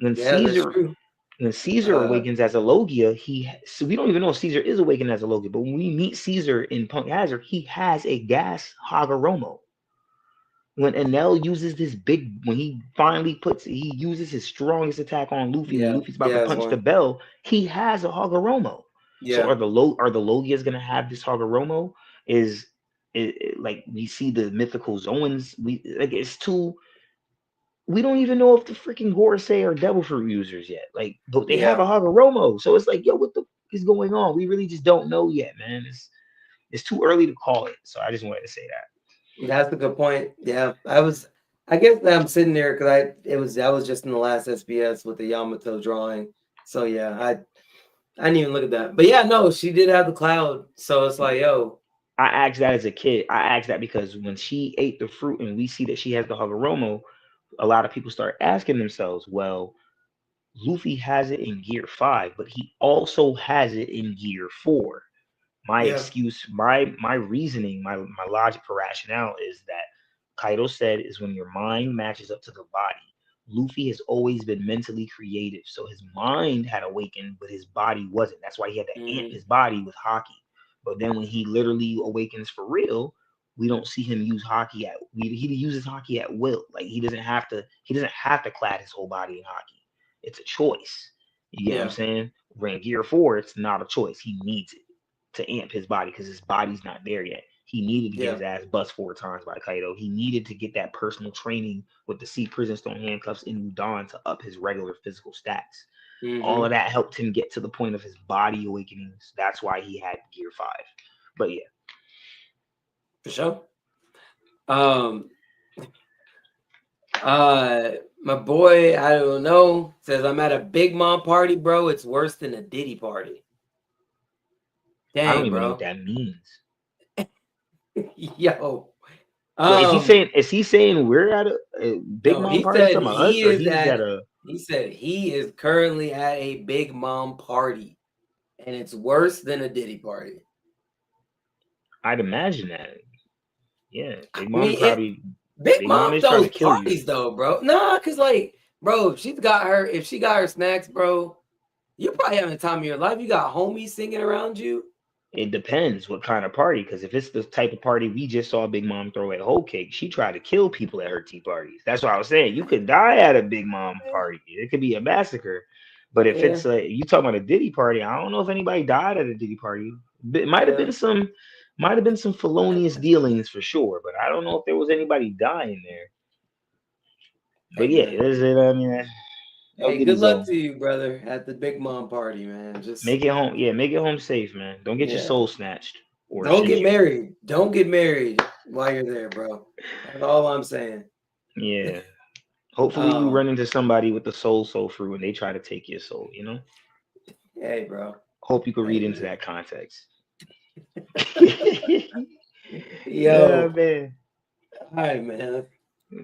When Caesar awakens as a Logia, so we don't even know if Caesar is awakened as a Logia, but when we meet Caesar in Punk Hazard, he has a gas Hagoromo. when Enel uses this big, when he uses his strongest attack on Luffy when Yeah, Luffy's about yeah, to that's punch the one. bell, he has a Hagoromo. So Yeah, are the Logias gonna have this Hagoromo? Like we see the mythical Zoans? It's too. We don't even know if the freaking Gorosei are Devil Fruit users yet. Like, but they have a yeah. Hagoromo, so it's like, yo, what the is going on? We really just don't know yet, man. It's too early to call it. So I just wanted to say that. That's a good point. Yeah, I guess I'm sitting there because that was just in the last SBS with the Yamato drawing. So yeah, I didn't even look at that. But yeah, no, she did have the cloud. So it's like, yo, I asked that as a kid. I asked that because when she ate the fruit and we see that she has the Hagoromo, a lot of people start asking themselves, well, Luffy has it in Gear 5, but he also has it in Gear 4. My yeah, excuse, my reasoning, my logic for rationale is that Kaido said is when your mind matches up to the body. Luffy has always been mentally creative, so his mind had awakened, but his body wasn't. That's why he had to amp hmm his body with hockey. But then when he literally awakens for real, we don't see him use hockey he uses hockey at will. Like he doesn't have to clad his whole body in hockey. It's a choice. You get what I'm yeah, saying? When Gear 4, it's not a choice. He needs it to amp his body because his body's not there yet. He needed to get yeah, his ass bust 4 times by Kaido. He needed to get that personal training with the Sea Prison Stone handcuffs in Udon to up his regular physical stats. All of hmm that helped him get to the point of his body awakening. So that's why he had Gear 5. But yeah, for sure. Um, my boy, I don't know, says I'm at a Big Mom party, bro. It's worse than a Diddy party. I don't Dang, even know what bro. that means. Yo, Wait, um, is he saying we're at a Big no, Mom he party said talking about us, he or is he's at at. a He said he is currently at a Big Mom party, and it's worse than a Diddy party. I'd imagine that. Yeah, I mean, Big Big Mom Mom is trying throws to kill you. parties though, bro. Nah, cause like, bro, if she got her snacks, bro, you're probably having the time of your life. You got homies singing around you. It depends what kind of party, because if it's the type of party we just saw Big Mom throw at Whole Cake, she tried to kill people at her tea parties. That's what I was saying. You could die at a Big Mom party. It could be a massacre. But if Yeah, it's you talking about a Diddy party, I don't know if anybody died at a Diddy party. It yeah. might have been some felonious dealings for sure, but I don't know if there was anybody dying there. Hey But yeah, man. is it? I mean, El Hey, good luck Diddy's to you, brother, at the Big Mom party, man. Just make it home. Yeah, make it home safe, man. Don't get your yeah. soul snatched or Don't get snitched. married. Don't get married while you're there, bro. That's all I'm saying. Yeah. Hopefully you Um, run into somebody with the soul fruit and they try to take your soul, you know? hey, bro. Hope you can read Hey, into man. that context. Yeah, Yo, man. all right, man.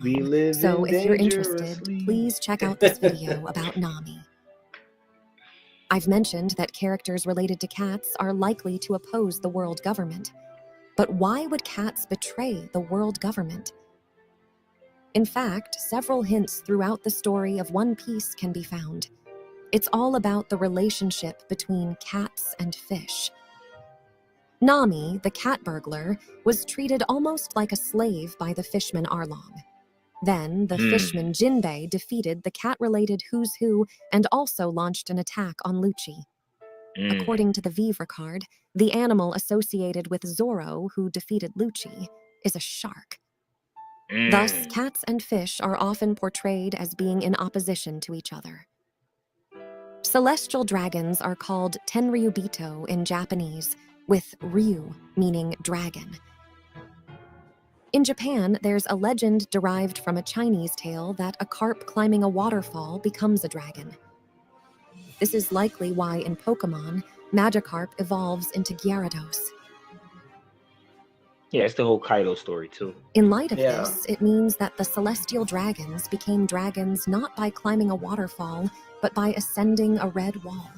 We live So in if you're interested, dangerously. please check out this video about Nami. I've mentioned that characters related to cats are likely to oppose the world government. But why would cats betray the world government? In fact, several hints throughout the story of One Piece can be found. It's all about the relationship between cats and fish. Nami, the cat burglar, was treated almost like a slave by the fishman Arlong. Then, the fishman Jinbei defeated the cat-related Who's Who and also launched an attack on Lucci. According to the Vivre card, the animal associated with Zoro, who defeated Lucci, is a shark. Thus, cats and fish are often portrayed as being in opposition to each other. Celestial dragons are called Tenryubito in Japanese, with Ryu meaning dragon. In Japan, there's a legend derived from a Chinese tale that a carp climbing a waterfall becomes a dragon. This is likely why in Pokemon, Magikarp evolves into Gyarados. Yeah, it's the whole Kaido story too. In light of Yeah. this, it means that the celestial dragons became dragons not by climbing a waterfall, but by ascending a red wall.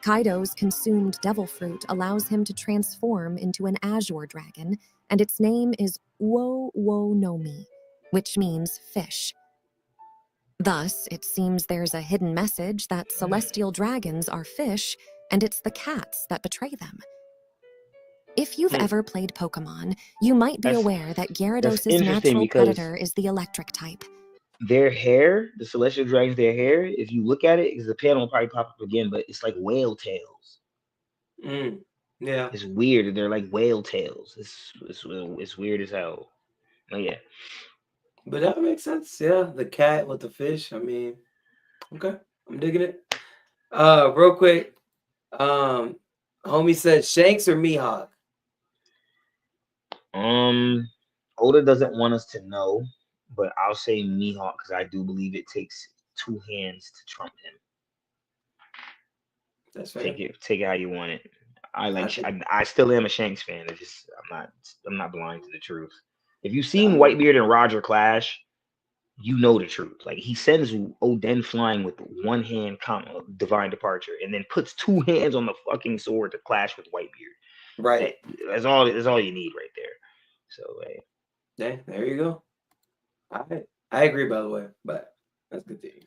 Kaido's consumed devil fruit allows him to transform into an azure dragon, and its name is Uo Wo no Mi, which means fish. Thus, it seems there's a hidden message that celestial dragons are fish, and it's the cats that betray them. If you've Hmm. ever played Pokemon, you might be That's aware that Gyarados' interesting natural because predator is the electric type. their hair, the celestial dragons, their hair, if you look at it, because the panel will probably pop up again, but it's like whale tails. Yeah. It's weird. They're like whale tails. It's weird as hell. Oh yeah. But that makes sense. Yeah. The cat with the fish. I mean, okay. I'm digging it. Real quick. Homie said Shanks or Mihawk? Oda doesn't want us to know, but I'll say Mihawk because I do believe it takes two hands to trump him. That's fair. Take it how you want it. I think- I still am a Shanks fan. It's just I'm not blind to the truth. If you've seen Um, Whitebeard and Roger clash, you know the truth. Like he sends Oden flying with one hand, divine departure, and then puts two hands on the fucking sword to clash with Whitebeard. Right. That's all you need right there. So Yeah, there you go. I agree, by the way, but let's continue.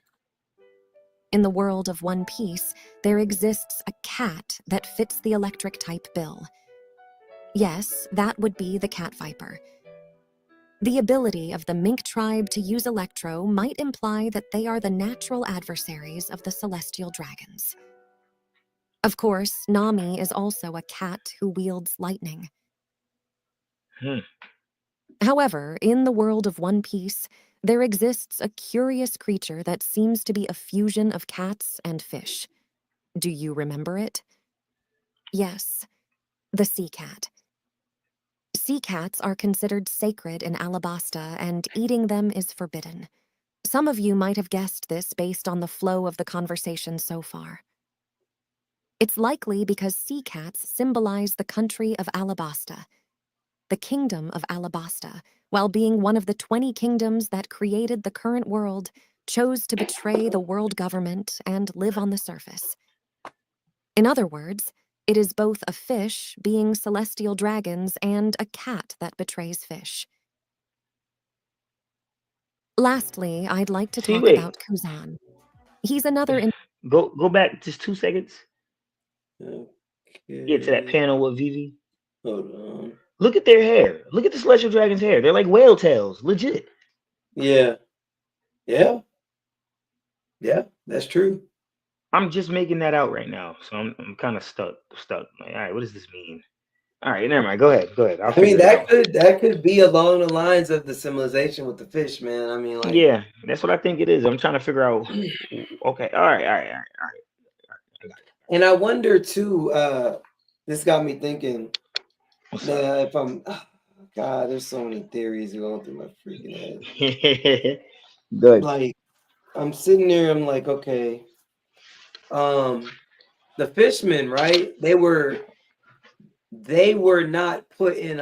In the world of One Piece, there exists a cat that fits the electric type bill. Yes, that would be the cat viper. The ability of the mink tribe to use Electro might imply that they are the natural adversaries of the celestial dragons. Of course, Nami is also a cat who wields lightning. However, in the world of One Piece, there exists a curious creature that seems to be a fusion of cats and fish. Do you remember it? Yes, the sea cat. Sea cats are considered sacred in Alabasta, and eating them is forbidden. Some of you might have guessed this based on the flow of the conversation so far. It's likely because sea cats symbolize the country of Alabasta, the kingdom of Alabasta, while being one of the 20 kingdoms that created the current world, chose to betray the world government and live on the surface. In other words, it is both a fish, being celestial dragons, and a cat that betrays fish. Lastly, I'd like to talk wait. about Kuzan. He's another... Go back just 2 seconds. Okay. Get to that panel with Vivi. Hold on. Look at their hair. Look at the celestial dragon's hair. They're like whale tails, legit. Yeah. Yeah. Yeah, that's true. I'm just making that out right now, so I'm kind of stuck. Like, all right, what does this mean? All right, never mind. Go ahead. I'll I mean, figure it out. that could be along the lines of the symbolization with the fish, man. I mean, like, Yeah, that's what I think it is. I'm trying to figure out. Okay, all right. And I wonder too. This got me thinking. If I'm, God, there's so many theories going through my freaking head. Good. Like, I'm sitting there. I'm like, okay. The fishmen, right? They were not put in.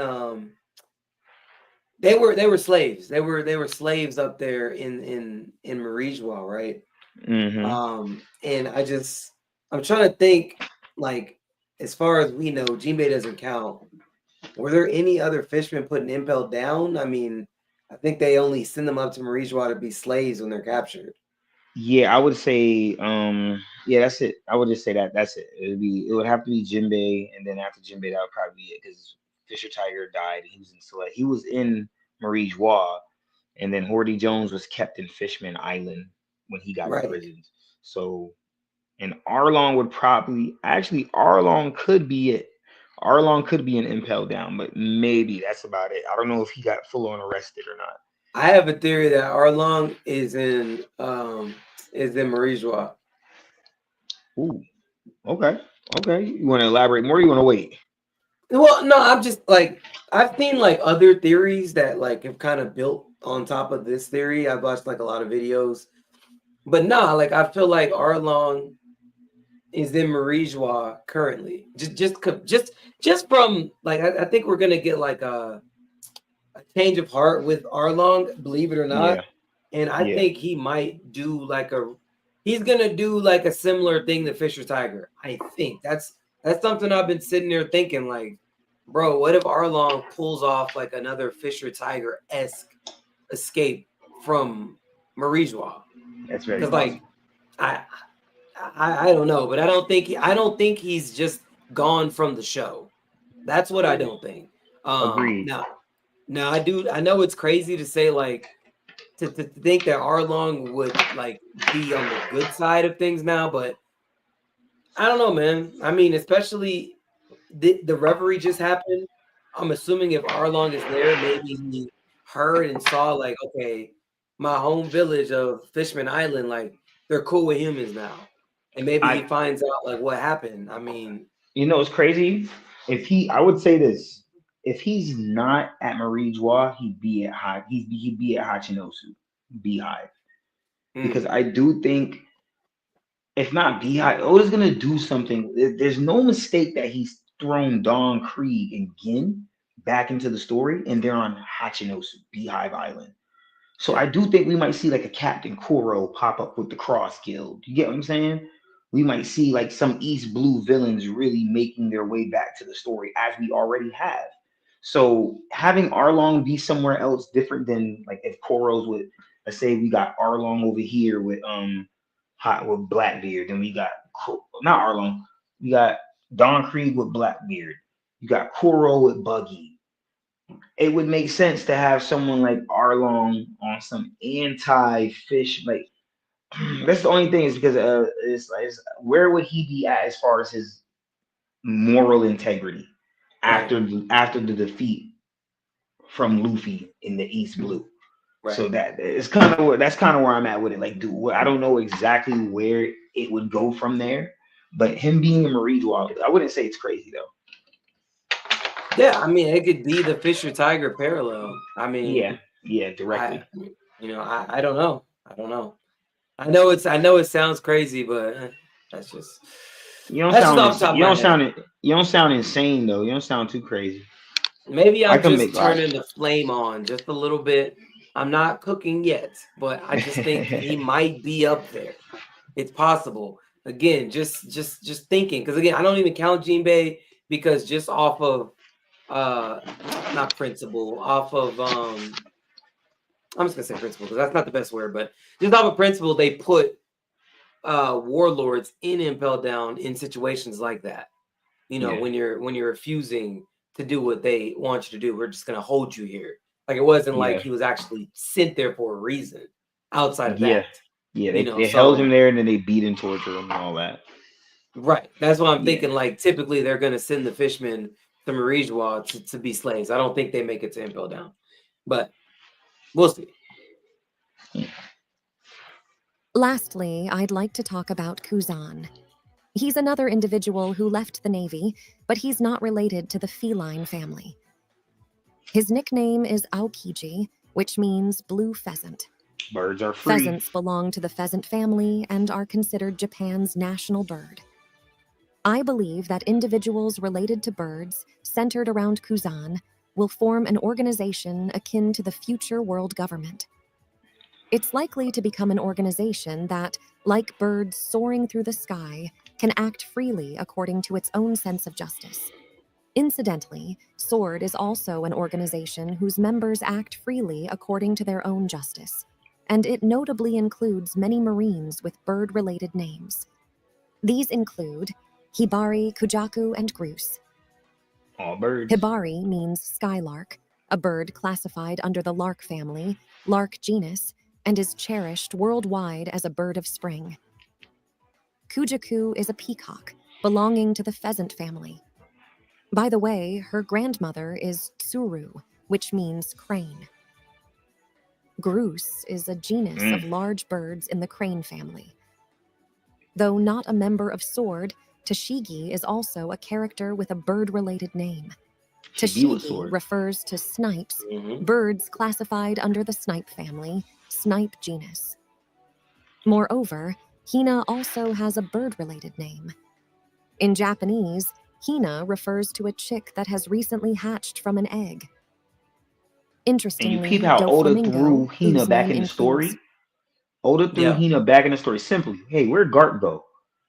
They were slaves. They were slaves up there in Marijois, right? Mm-hmm. And I'm trying to think, like, as far as we know, Jinbei doesn't count. Were there any other fishermen put in Impel Down? I mean, I think they only send them up to Marijois to be slaves when they're captured. Yeah, I would say, yeah, that's it. I would just say that's it. It would have to be Jinbei, and then after Jinbei, that would probably be it because Fisher Tiger died. He was in Marijois, and then Hordy Jones was kept in Fishman Island when he got imprisoned. So, and Arlong would Arlong could be it. Arlong could be an Impel Down, but maybe that's about it. I don't know if he got full on arrested or not. I have a theory that Arlong is in Marijois. Ooh, okay. You want to elaborate more? Or you want to wait? Well, no, I'm just like, I've seen like other theories that like have kind of built on top of this theory. I've watched like a lot of videos, but like I feel like Arlong is in Marijois currently. Just from like I think we're gonna get like a change of heart with Arlong, believe it or not. Yeah. And I think he might do he's gonna do like a similar thing to Fisher Tiger. I think that's something I've been sitting there thinking, like, bro, what if Arlong pulls off like another Fisher Tiger-esque escape from Marijois? That's very possible. Like I don't know, but I don't think he's just gone from the show. That's what I don't think. Agreed. Now I know it's crazy to say like to think that Arlong would like be on the good side of things now, but I don't know, man. I mean, especially the reverie just happened. I'm assuming if Arlong is there, maybe he heard and saw like, okay, my home village of Fishman Island, like they're cool with humans now, and maybe he I finds out like what happened. I mean, You know, it's crazy. I would say this: if he's not at Marie Joie, he'd be at Hachinosu Beehive, because mm, I do think if not Beehive, Oda's gonna do something. There's no mistake that he's thrown Don Krieg and Gin back into the story, and they're on Hachinosu Beehive Island. So I yeah, do think we might see like a Captain Kuro pop up with the Cross Guild. You get what I'm saying? We might see like some East Blue villains really making their way back to the story as we already have. So having Arlong be somewhere else different than like if Kuro's with, let's say we got Arlong over here with hot with Blackbeard, then we got not Arlong, we got Don Krieg with Blackbeard, you got Kuro with Buggy. It would make sense to have someone like Arlong on some anti-fish. Like that's the only thing is because where would he be at as far as his moral integrity right, after the defeat from Luffy in the East Blue? So right. that's kind of where I'm at with it. Like, dude, I don't know exactly where it would go from there, but him being a Marijois, I wouldn't say it's crazy though. Yeah, I mean, it could be the Fisher Tiger parallel. I Yeah, mean, yeah, directly. I don't know. I don't know. I know it sounds crazy, but that's just You don't that's just sound off the insane. top of my head. You don't sound insane though. You don't sound too crazy. Maybe I I'm can just make like turning the flame on just a little bit. I'm not cooking yet, but I just think he might be up there. It's possible. Again, just thinking, because again, I don't even count Jinbei because just off of not principle, off of I'm just gonna say principle because that's not the best word, but just off of principle, they put warlords in Impel Down in situations like that. You know, yeah, when you're refusing to do what they want you to do, we're just gonna hold you here. Like it wasn't like yeah, he was actually sent there for a reason outside of yeah, that. yeah. You They know, they held him so there and then they beat and tortured him and all that. right. That's why I'm Yeah. thinking like typically they're gonna send the fishmen to Marijois to be slaves. I don't think they make it to Impel Down. But we'll see. Lastly, I'd like to talk about Kuzan. He's another individual who left the Navy, but he's not related to the feline family. His nickname is Aokiji, which means blue pheasant. Birds are free. Pheasants belong to the pheasant family and are considered Japan's national bird. I believe that individuals related to birds, centered around Kuzan, will form an organization akin to the future world government. It's likely to become an organization that, like birds soaring through the sky, can act freely according to its own sense of justice. Incidentally, SWORD is also an organization whose members act freely according to their own justice, and it notably includes many Marines with bird-related names. These include Hibari, Kujaku, and Groose. All birds. Hibari means skylark, a bird classified under the lark family, lark genus, and is cherished worldwide as a bird of spring. Kujaku is a peacock, belonging to the pheasant family. By the way, her grandmother is Tsuru, which means crane. Groose is a genus of large birds in the crane family. Though not a member of SWORD, Tashigi is also a character with a bird-related name. Should be with Tashigi sword. refers to snipes, Mhm. birds classified under the snipe family, snipe genus. Moreover, Hina also has a bird-related name. In Japanese, Hina refers to a chick that has recently hatched from an egg. And you Interestingly, peep how Oda threw Doflamingo, Hina whose back name in the includes story. Oda threw Yeah. Hina back in the story simply. Hey, where'd Garp go?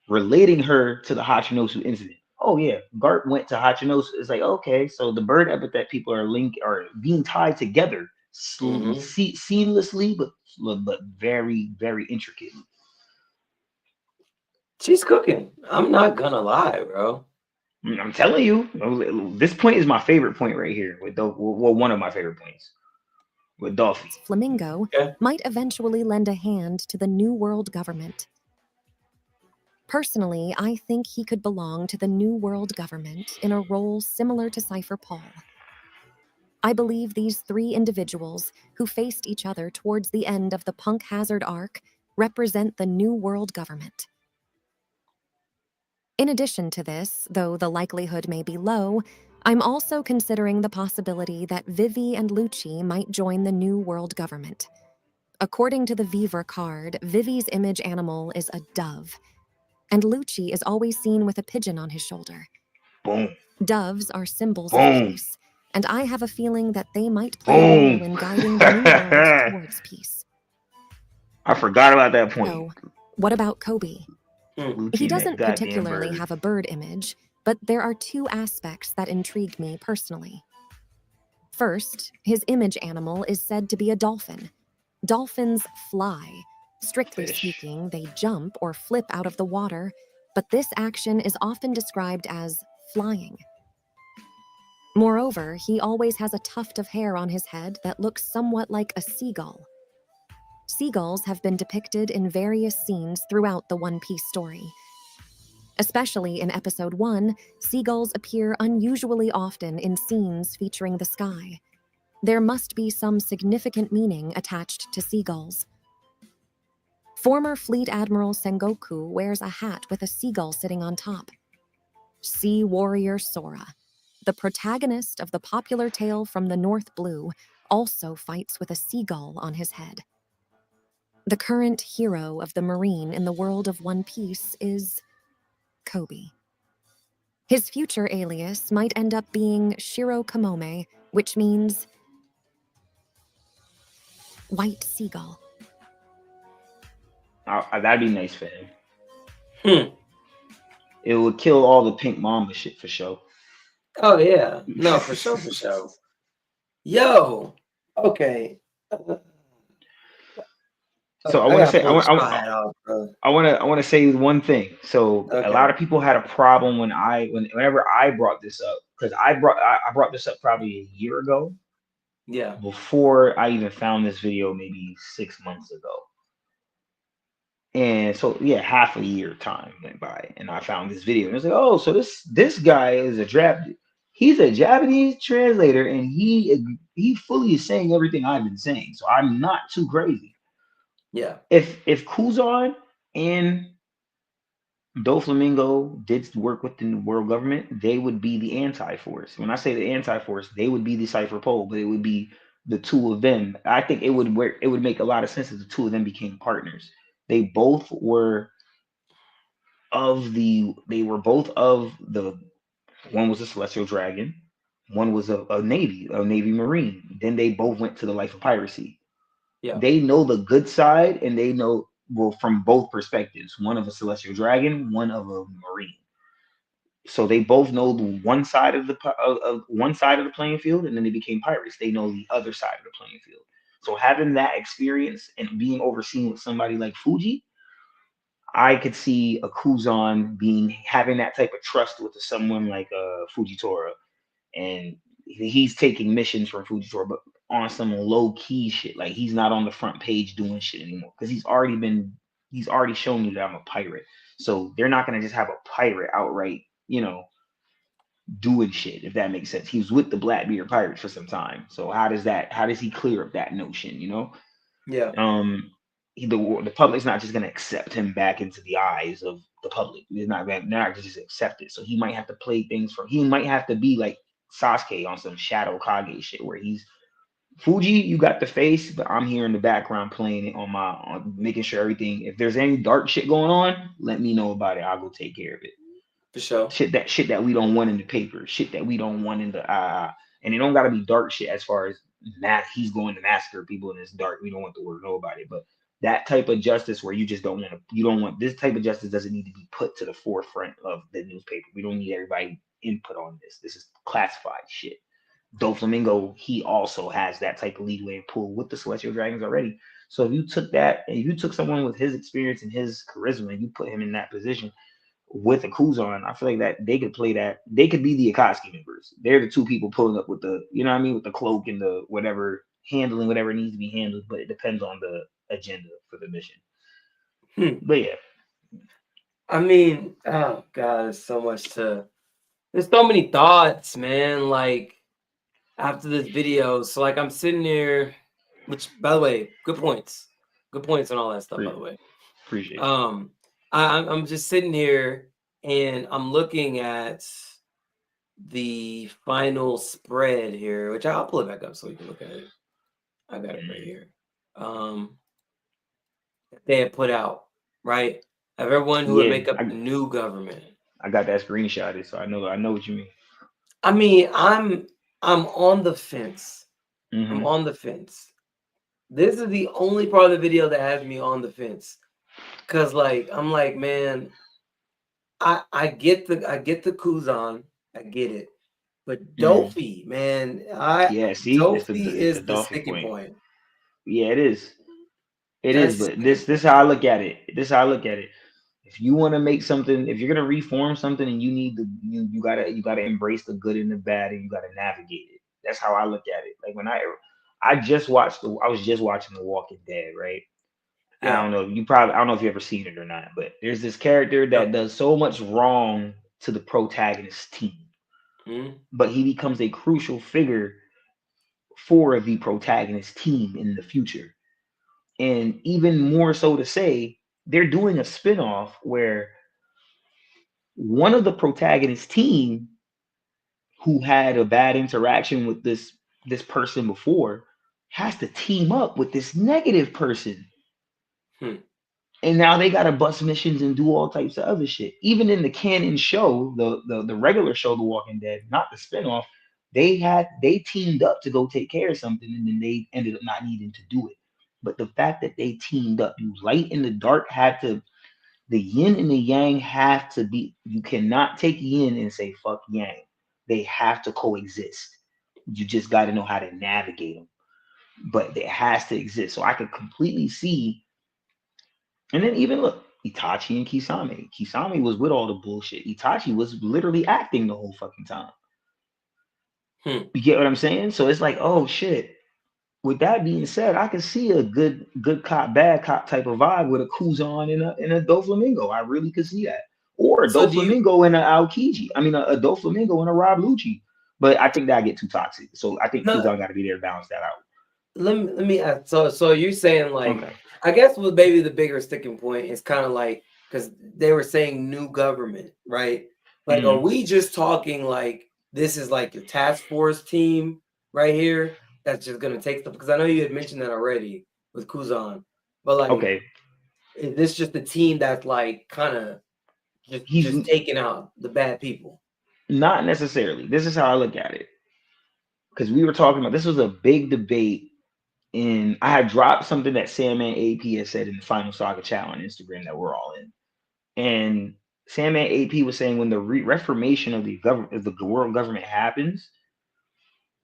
Relating her to the Hachinosu incident. Oh yeah, Garp went to Hachinosu. It's like, okay, so the bird epithet people are linked are being tied together Mhm. seamlessly, but very, very intricately. She's cooking. I'm not gonna lie, bro. I'm telling you, this point is my favorite point right here. Well, one of my favorite points with Dolphy. Flamingo Okay. might eventually lend a hand to the New World government. Personally, I think he could belong to the New World government in a role similar to Cypher Paul. I believe these three individuals who faced each other towards the end of the Punk Hazard arc represent the New World government. In addition to this, though the likelihood may be low, I'm also considering the possibility that Vivi and Lucci might join the New World government. According to the Weaver card, Vivi's image animal is a dove, and Lucci is always seen with a pigeon on his shoulder. Boom. Doves are symbols of Boom. peace, and I have a feeling that they might play a role in guiding the New World towards peace. I forgot about that point. So, what about Kobe? Lucci, He that doesn't goddamn particularly bird. have a bird image, but there are two aspects that intrigue me personally. First, his image animal is said to be a dolphin. Dolphins fly. Strictly Fish. speaking, they jump or flip out of the water, but this action is often described as flying. Moreover, he always has a tuft of hair on his head that looks somewhat like a seagull. Seagulls have been depicted in various scenes throughout the One Piece story. Especially in Episode 1, seagulls appear unusually often in scenes featuring the sky. There must be some significant meaning attached to seagulls. Former Fleet Admiral Sengoku wears a hat with a seagull sitting on top. Sea Warrior Sora, the protagonist of the popular tale from the North Blue, also fights with a seagull on his head. The current hero of the Marine in the world of One Piece is Kobe. His future alias might end up being Shiro Kamome, which means white seagull. That'd be nice for him. Hmm. It would kill all the Pink Mamba shit for sure. Oh yeah, no, for sure, for sure. Yo, okay. So I want to gotta say, pull the straw hat off, bro. I want to say one thing. So Okay. a lot of people had a problem whenever I brought this up, because I brought this up probably a year ago, Yeah, before I even found this video, maybe 6 months ago. And so yeah, half a year time went by, and I found this video, and it was like, oh, so this guy is he's a Japanese translator, and he fully is saying everything I've been saying. So I'm not too crazy. yeah, If Kuzan and Doflamingo did work with the world government, they would be the anti-force. When I say the anti-force, they would be the Cypher Pole, but it would be the two of them. I think it would make a lot of sense if the two of them became partners. They both were both of the one was a celestial dragon, one was a navy marine. Then they both went to the life of piracy. yeah, They know the good side, and they know, well, from both perspectives, one of a celestial dragon, one of a marine. So they both know the one side of one side of the playing field, and then they became pirates. They know the other side of the playing field. So having that experience and being overseen with somebody like Fuji, I could see a Kuzan having that type of trust with someone like Fujitora, and he's taking missions from Fujitora, but on some low key shit. Like, he's not on the front page doing shit anymore, because he's already shown you that I'm a pirate. So they're not gonna just have a pirate outright, doing shit, if that makes sense. He was with the Blackbeard Pirates for some time. So how does he clear up that notion, yeah, the public's not just going to accept him back into the eyes of the public. They're not going to just accept it. So he might have to play things he might have to be like Sasuke on some Shadow Kage shit, where he's Fuji, you got the face, but I'm here in the background playing it on making sure everything. If there's any dark shit going on, let me know about it. I'll go take care of it. for sure. Shit that we don't want in the paper. Shit that we don't want in the and it don't gotta be dark shit as far as he's going to massacre people and it's dark. We don't want the word know about it. But that type of justice where you don't want this type of justice doesn't need to be put to the forefront of the newspaper. We don't need everybody input on this. This is classified shit. Doflamingo, he also has that type of leeway and pull with the Celestial Dragons already. So if you took that and you took someone with his experience and his charisma and you put him in that position, with a Kuzan, I feel like that they could play that. They could be the Akatsuki members. They're the two people pulling up with the, you know what I mean, with the cloak and the whatever, handling whatever needs to be handled. But it depends on the agenda for the mission. But yeah, I mean, oh god, there's so much to. There's so many thoughts, man. Like after this video, so like I'm sitting there, which by the way, good points on all that stuff. By the way, appreciate it. I'm just sitting here and I'm looking at the final spread here, which I'll pull it back up so you can look at it. I got it right here. They had put out, right? Of everyone who would make up the new government. I got that screenshotted, so I know what you mean. I mean, I'm on the fence. Mhm. I'm on the fence. This is the only part of the video that has me on the fence. Cause like I'm like, man, I get the Kuzan, I get it. But Dofi, man, Dofi is the sticking point. Yeah, it is. It is, but this is how I look at it. This is how I look at it. If you want to make something, if you're gonna reform something, and you need the you gotta embrace the good and the bad, and you gotta navigate it. That's how I look at it. Like when I was just watching The Walking Dead, right? Yeah. I don't know if you ever seen it or not, but there's this character that does so much wrong to the protagonist team, but he becomes a crucial figure for the protagonist team in the future. And even more so to say, they're doing a spinoff where one of the protagonist team who had a bad interaction with this person before has to team up with this negative person. And now they gotta bust missions and do all types of other shit. Even in the canon show, the regular show, The Walking Dead, not the spinoff, they teamed up to go take care of something, and then they ended up not needing to do it. But the fact that they teamed up, you light and the dark the yin and the yang have to be. You cannot take yin and say fuck yang. They have to coexist. You just got to know how to navigate them. But it has to exist. So I could completely see. And then even look, Itachi and Kisame. Kisame was with all the bullshit. Itachi was literally acting the whole fucking time. You get what I'm saying? So it's like, oh shit. With that being said, I can see a good cop, bad cop type of vibe with a Kuzan and a Doflamingo. I really could see that. Or a Doflamingo and an Aokiji. I mean, a Doflamingo and a Rob Lucci. But I think that get too toxic. So I think Kuzan got to be there to balance that out. Let me ask. So you're saying like, okay. I guess with maybe the bigger sticking point is kind of like, because they were saying new government, right? Like, are we just talking like this is like your task force team right here? That's just gonna take stuff, because I know you had mentioned that already with Kuzan, but like, okay, is this just the team that's like kind of just taking out the bad people? Not necessarily. This is how I look at it, because we were talking about, this was a big debate, and I had dropped something that Sandman AP had said in the Final Saga chat on Instagram that we're all in, and Sandman AP was saying when the reformation of the government, if the world government happens,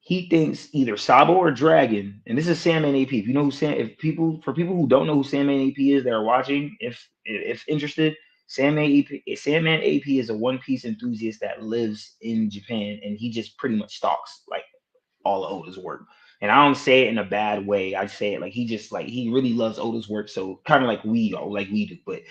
he thinks either Sabo or Dragon, and this is Sandman AP. If you know who for people who don't know who Sandman AP is that are watching, if interested, Sandman AP is a One Piece enthusiast that lives in Japan, and he just pretty much stalks like all of Oda's work. And I don't say it in a bad way. I say it like he really loves Oda's work. So kind of like we do, but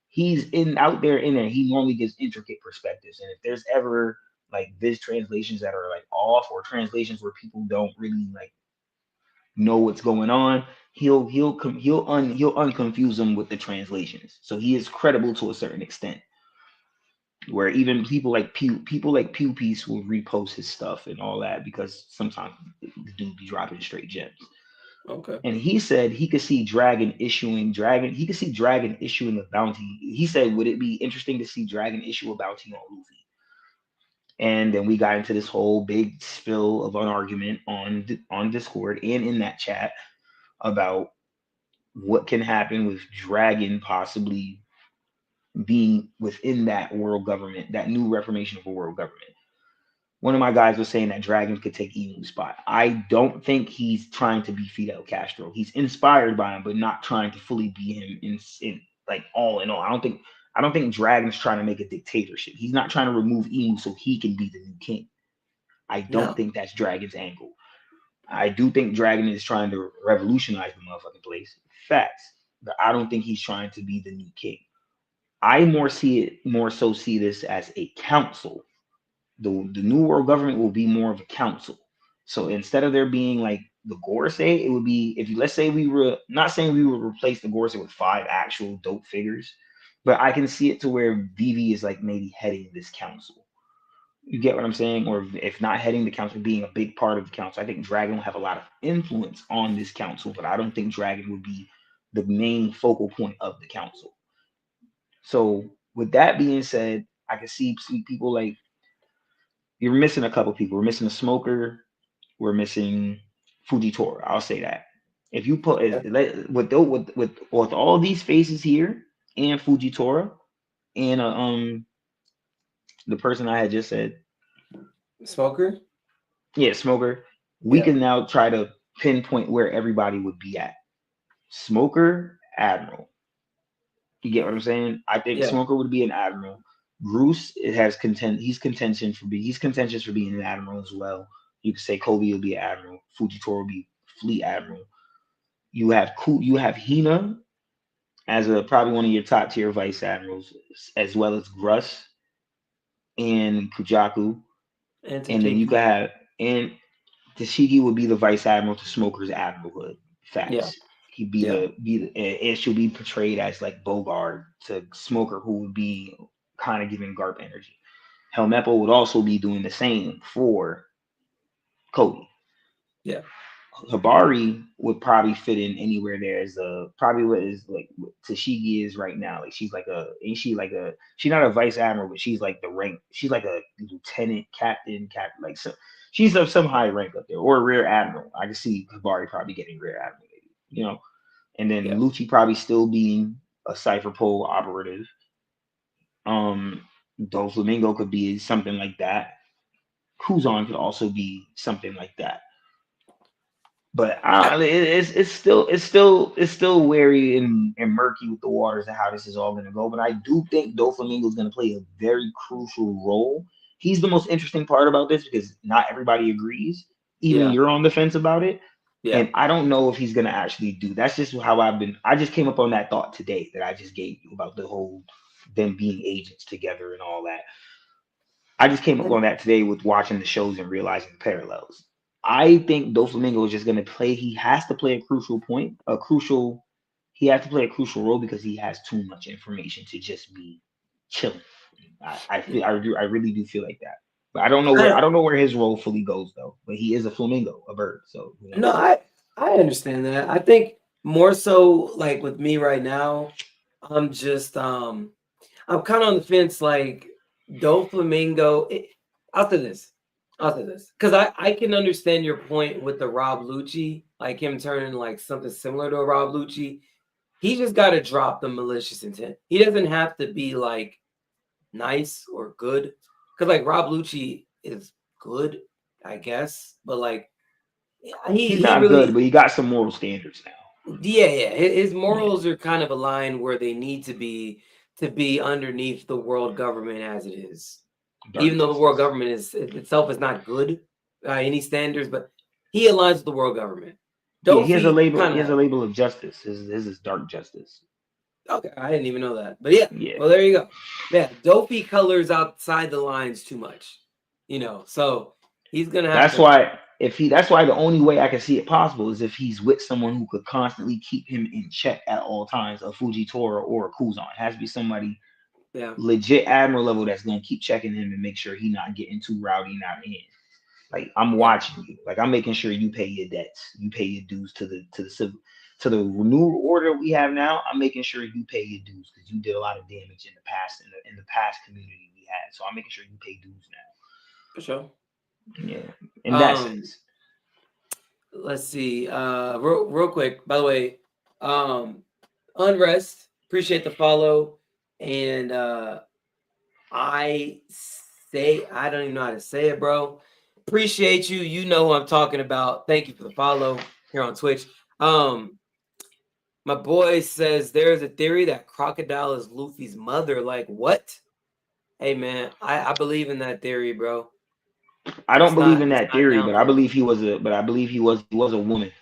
he's out there. He normally gives intricate perspectives. And if there's ever like Viz translations that are like off, or translations where people don't really like know what's going on, he'll unconfuse them with the translations. So he is credible to a certain extent, where even people like Pew Piece will repost his stuff and all that, because sometimes the dude be dropping straight gems. Okay. And he said he could see Dragon issuing a bounty. He said, would it be interesting to see Dragon issue a bounty on Luffy? And then we got into this whole big spill of an argument on Discord and in that chat about what can happen with Dragon possibly being within that world government, that new reformation of a world government. One of my guys was saying that Dragon could take Inu's spot. I don't think he's trying to be Fidel Castro. He's inspired by him, but not trying to fully be him in like all in all. I I don't think Dragon's trying to make a dictatorship. He's not trying to remove Emu so he can be the new king. I don't No. think that's Dragon's angle. I do think Dragon is trying to revolutionize the motherfucking place. Facts. But I don't think he's trying to be the new king. I more so see this as a council. The new world government will be more of a council. So instead of there being like the Gorosei, it would be, if you, let's say we were not saying we would replace the Gorosei with 5 actual dope figures, but I can see it to where Vivi is like maybe heading this council. You get what I'm saying? Or if not heading the council, being a big part of the council. I think Dragon will have a lot of influence on this council, but I don't think Dragon would be the main focal point of the council. So with that being said, I can see people like, you're missing a couple people. We're missing a Smoker. We're missing Fujitora. I'll say that. If you put with all these faces here and Fujitora and the person I had just said, Smoker. yeah, Smoker, we Yeah. can now try to pinpoint where everybody would be at. Smoker, Admiral. You get what I'm saying? I think Yeah. Smoker would be an Admiral. Bruce, he's contentious for being an Admiral as well. You could say Kobe will be an Admiral. Fujitora will be Fleet Admiral. You have Hina as probably one of your top tier Vice Admirals, as well as Gruss and Kujaku. And then you could have, and Tashigi would be the Vice Admiral to Smoker's Admiralhood. Facts. Yeah. He'd be and she'll be portrayed as like Bogard to Smoker, who would be kind of giving Garp energy. Helmeppo would also be doing the same for Cody. Yeah. Hibari would probably fit in anywhere there as probably what is like what Tashigi is right now. Like she's she's not a vice admiral, but she's like the rank. She's like a lieutenant, captain, like so. She's of some high rank up there, or a rear admiral. I can see Hibari probably getting rear admiral, maybe, and then Lucci probably still being a Cypher Pole operative. Doflamingo could be something like that. Kuzan could also be something like that. But it's still wary and murky with the waters and how this is all going to go. But I do think Doflamingo is going to play a very crucial role. He's the most interesting part about this because not everybody agrees. Even you're on the fence about it. Yeah. And I don't know if he's going to actually do. That's just how I just came up on that thought today that I just gave you about the whole them being agents together and all that. I just came up on that today with watching the shows and realizing the parallels. I think Doflamingo is just going to play. He has to play a crucial role because he has too much information to just be chilling. I really do feel like that. But I don't know where his role fully goes though. But he is a flamingo, a bird. So no, I understand that. I think more so like with me right now, I'm just I'm kind of on the fence. Like Doflamingo, I'll say this because I can understand your point with the Rob Lucci, like him turning like something similar to a Rob Lucci. He just got to drop the malicious intent. He doesn't have to be like nice or good because like Rob Lucci is good, I guess, but like he's not really good, but he got some moral standards now. Yeah, his morals are kind of aligned where they need to be underneath the world government as it is. Even though the world government itself is not good by any standards, but he aligns with the world government. He has a label. He has a label of justice. His is dark justice. Okay, I didn't even know that, but yeah. Well, there you go. Yeah, Dopey colors outside the lines too much, So he's gonna have. That's why the only way I can see it possible is if he's with someone who could constantly keep him in check at all times, a Fujitora or a Kuzan. It has to be somebody. Yeah. Legit admiral level that's gonna keep checking him and make sure he's not getting too rowdy, not in. Like I'm watching you. Like I'm making sure you pay your debts, you pay your dues to the new order we have now. I'm making sure you pay your dues because you did a lot of damage in the past in the past community we had. So I'm making sure you pay dues now. For sure. Yeah. In that sense. Let's see. Real quick. By the way, Unrest. Appreciate the follow. And I don't even know how to say it, bro. Appreciate you. You know who I'm talking about. Thank you for the follow here on Twitch. My boy says there's a theory that Crocodile is Luffy's mother. Like, what? Hey, man, I believe in that theory, bro. I don't believe in It's that not theory, down but I for me. believe he was a woman.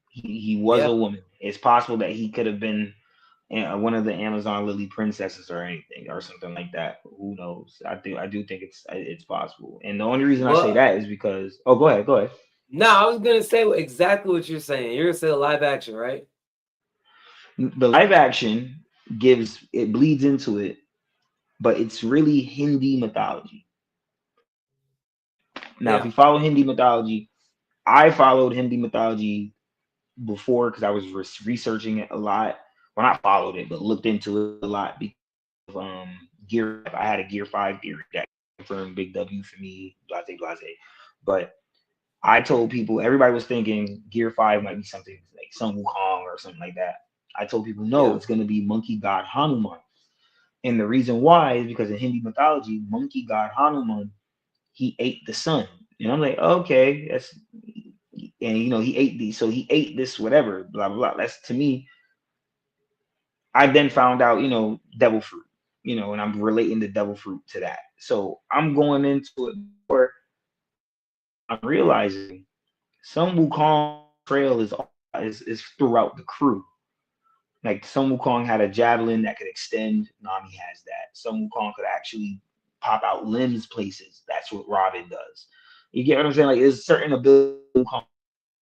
He was Yeah. a woman. It's possible that he could have been one of the Amazon Lily princesses or anything or something like that. Who knows? I do think it's possible. And the only reason I say Well, that is because go ahead. no, I was gonna say exactly what you're saying. You're gonna say the live action, right? The live action bleeds into it, but it's really Hindi mythology. Now, if Yeah. you follow Hindi mythology, I followed Hindi mythology before because I was researching it a lot. Well, not followed it, but looked into it a lot because of Gear. I had a Gear 5 theory that confirmed Big W for me, blase. But I told people, everybody was thinking Gear 5 might be something like Sun Wukong or something like that. I told people, no, Yeah. it's going to be monkey god Hanuman. And the reason why is because in Hindi mythology, monkey god Hanuman, he ate the sun. And I'm like, okay, that's, and he ate these, so he ate this, whatever, blah, blah, blah. That's to me. I then found out, devil fruit, and I'm relating the devil fruit to that. So I'm going into it more. I'm realizing Sun Wukong trail is throughout the crew. Like Sun Wukong had a javelin that could extend. Nami has that. Sun Wukong could actually pop out limbs places. That's what Robin does. You get what I'm saying? Like there's certain ability Wukong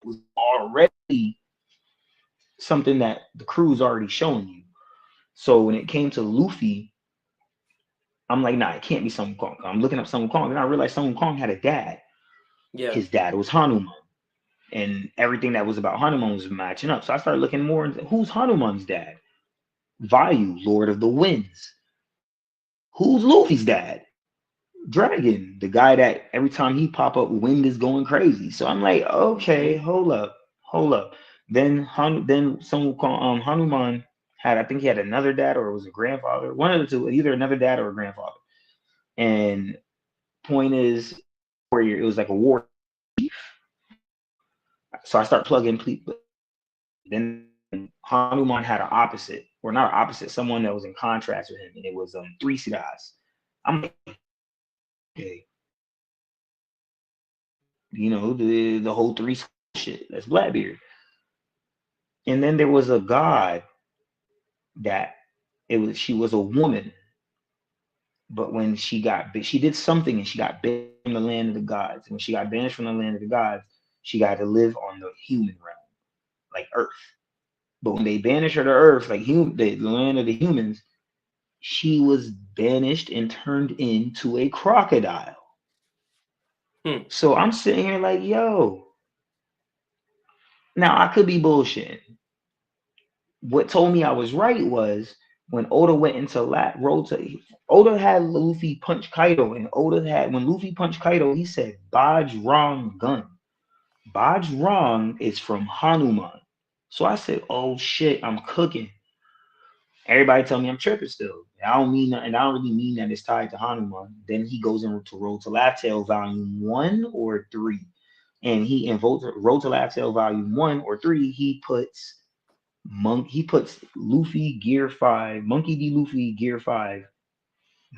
was already something that the crew's already showing you. So when it came to Luffy, I'm like, nah, it can't be Sun Wukong. I'm looking up Sun Wukong, and I realized Sun Wukong had a dad. Yeah. His dad was Hanuman, and everything that was about Hanuman was matching up. So I started looking more into who's Hanuman's dad. Vayu, Lord of the Winds. Who's Luffy's dad? Dragon, the guy that every time he pop up, wind is going crazy. So I'm like, okay, hold up. Then Sun Wukong, Hanuman had, I think he had another dad or it was a grandfather, one of the two, either another dad or a grandfather. And point is, warrior, it was like a war. So I start plugging. Then Hanuman had an opposite, or not opposite, someone that was in contrast with him, and it was Three Siddhas. I'm like, okay, the whole three shit. That's Blackbeard. And then there was a god that she was a woman, but when she did something and she got banished from the land of the gods. When she got banished from the land of the gods, she got to live on the human realm, like Earth. But when they banished her to Earth, like the land of the humans, she was banished and turned into a crocodile. So I'm sitting here like, yo. Now I could be bullshitting. What told me I was right was when Oda went into Oda had Luffy punch Kaido, and when Luffy punched Kaido, he said Bajrang gun. Bajrang is from Hanuman. So I said, oh shit, I'm cooking. Everybody tell me I'm tripping still. I don't mean that, and I don't really mean that it's tied to Hanuman. Then he goes into Road to Laugh Tale Volume 1 or 3. And he in Road to Laugh Tale Volume 1 or 3, he puts Luffy Gear 5, Monkey D. Luffy Gear 5,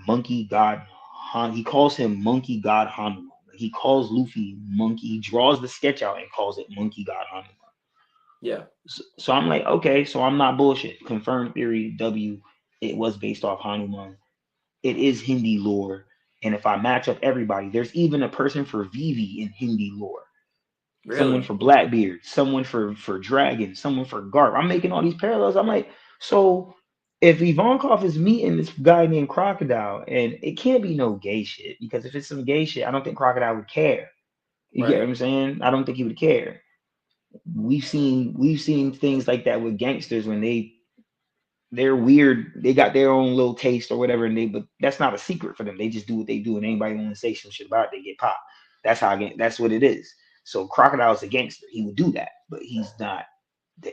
Monkey God Han. He calls him Monkey God Hanuman. He calls Luffy Monkey. He draws the sketch out and calls it Monkey God Hanuman. Yeah. So I'm like, okay, so I'm not bullshit. Confirmed theory W. It was based off Hanuman. It is Hindi lore. And if I match up everybody, there's even a person for Vivi in Hindi lore. Really? Someone for Blackbeard, someone for Dragon, someone for Garp. I'm making all these parallels. I'm like, so if Ivankov is meeting this guy named Crocodile, and it can't be no gay shit, because if it's some gay shit, I don't think Crocodile would care. You get what I'm saying? I don't think he would care. We've seen things like that with gangsters when they're weird. They got their own little taste or whatever, but that's not a secret for them. They just do what they do, and anybody want to say some shit about it, they get popped. That's what it is. So Crocodile's a gangster. He would do that, but he's not.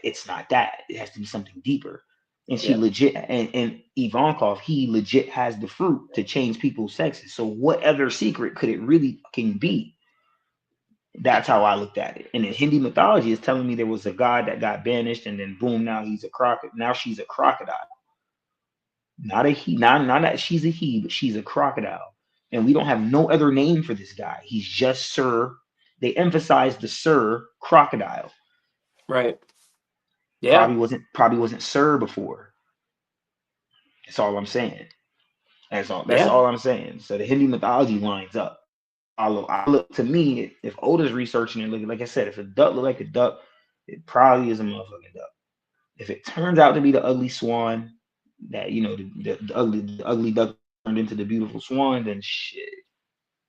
It's not that. It has to be something deeper. And she legit, and Ivankov, he legit has the fruit to change people's sexes. So what other secret could it really fucking be? That's how I looked at it. And in Hindi mythology, it's telling me there was a god that got banished, and then boom, now he's a crocodile. Now she's a crocodile. Not a he, not that she's a he, but she's a crocodile. And we don't have no other name for this guy. He's just Sir. They emphasize the Sir crocodile. Right. Yeah. Probably wasn't Sir before. That's all I'm saying. That's Yeah. all I'm saying. So the Hindi mythology lines up. I look to me, if Oda's researching it, like I said, if a duck look like a duck, it probably is a motherfucking duck. If it turns out to be the ugly swan, that the ugly duck turned into the beautiful swan, then shit,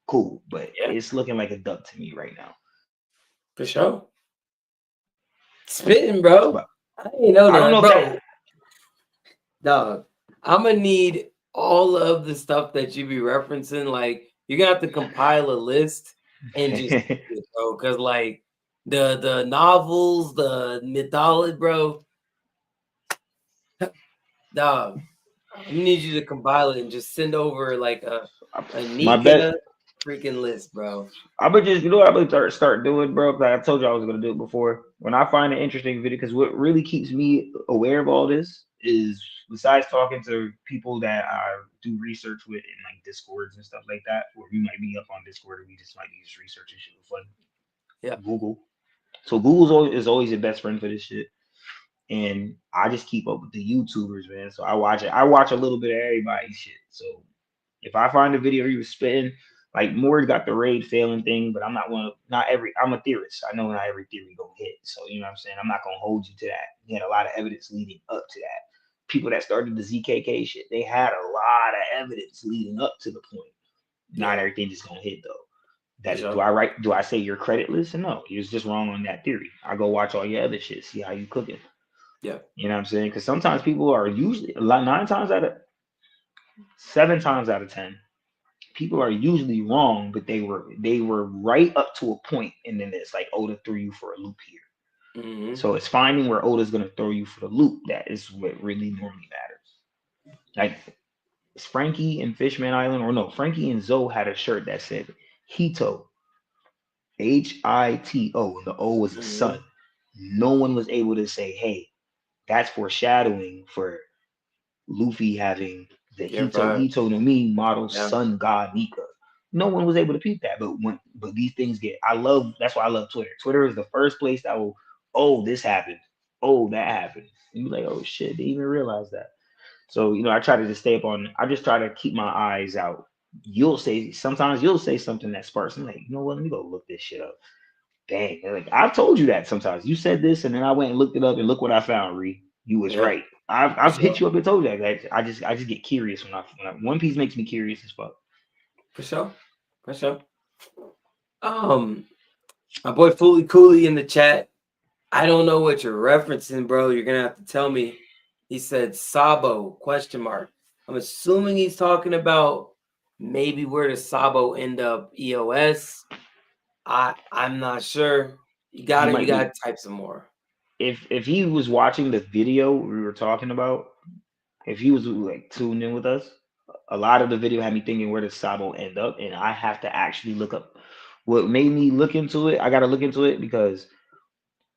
cool. But Yeah. it's looking like a duck to me right now. For sure. Spitting, bro. But I ain't know I don't know that, if bro. that. Dog, I'm gonna need all of the stuff that you be referencing. Like, you're gonna have to compile a list and just bro, because like the novels, the mythology, bro. Dog, I need you to compile it and just send over like a My bet. Nika freaking list, bro. I would just, what I would start doing, bro. Like I told you I was gonna do it before. When I find an interesting video, because what really keeps me aware of all this is, besides talking to people that I do research with in like Discords and stuff like that, or we might be up on Discord, or we just might be just researching shit for fun. Yeah. Google. So Google is always your best friend for this shit. And I just keep up with the YouTubers, man. So I watch it. I watch a little bit of everybody's shit. So if I find a video he was spitting, like Moore's got the raid failing thing, but I'm not one of I'm a theorist. I know not every theory gonna hit. So you know what I'm saying? I'm not gonna hold you to that. He had a lot of evidence leading up to that. People that started the ZKK shit, they had a lot of evidence leading up to the point. Not everything just gonna hit though. That Sure. do I say you're creditless? No, you're just wrong on that theory. I go watch all your other shit, see how you cooking. Yeah. You know what I'm saying? Because sometimes people are usually 7 times out of 10, people are usually wrong, but they were right up to a point, and then it's like Oda threw you for a loop here. Mm-hmm. So it's finding where Oda's gonna throw you for the loop. That is what really normally matters. Like Frankie and Fishman Island, or no, Frankie and Zoe had a shirt that said Hito, Hito, and the O was a sun. No one was able to say, hey, that's foreshadowing for Luffy having the Hito no Mi model sun god Nika. No one was able to peep that, but these things that's why I love Twitter. Twitter is the first place that will, oh, this happened, oh, that happened. And you're like, oh shit, they even realize that. So, I try to just stay up on, I just try to keep my eyes out. Sometimes you'll say something that sparks, and like, you know what, let me go look this shit up. Dang, like I've told you that sometimes. You said this, and then I went and looked it up, and look what I found, Ree. You was right. I've hit you up and told you that. Like, I just get curious when I One Piece makes me curious as fuck. For sure. My boy Fooly Cooley in the chat. I don't know what you're referencing, bro. You're gonna have to tell me. He said Sabo ? I'm assuming he's talking about maybe where does Sabo end up EOS. I'm not sure. You gotta type some more. If he was watching the video we were talking about, if he was like tuned in with us, a lot of the video had me thinking, where does Sabo end up? And I have to actually look up what made me look into it. I gotta look into it because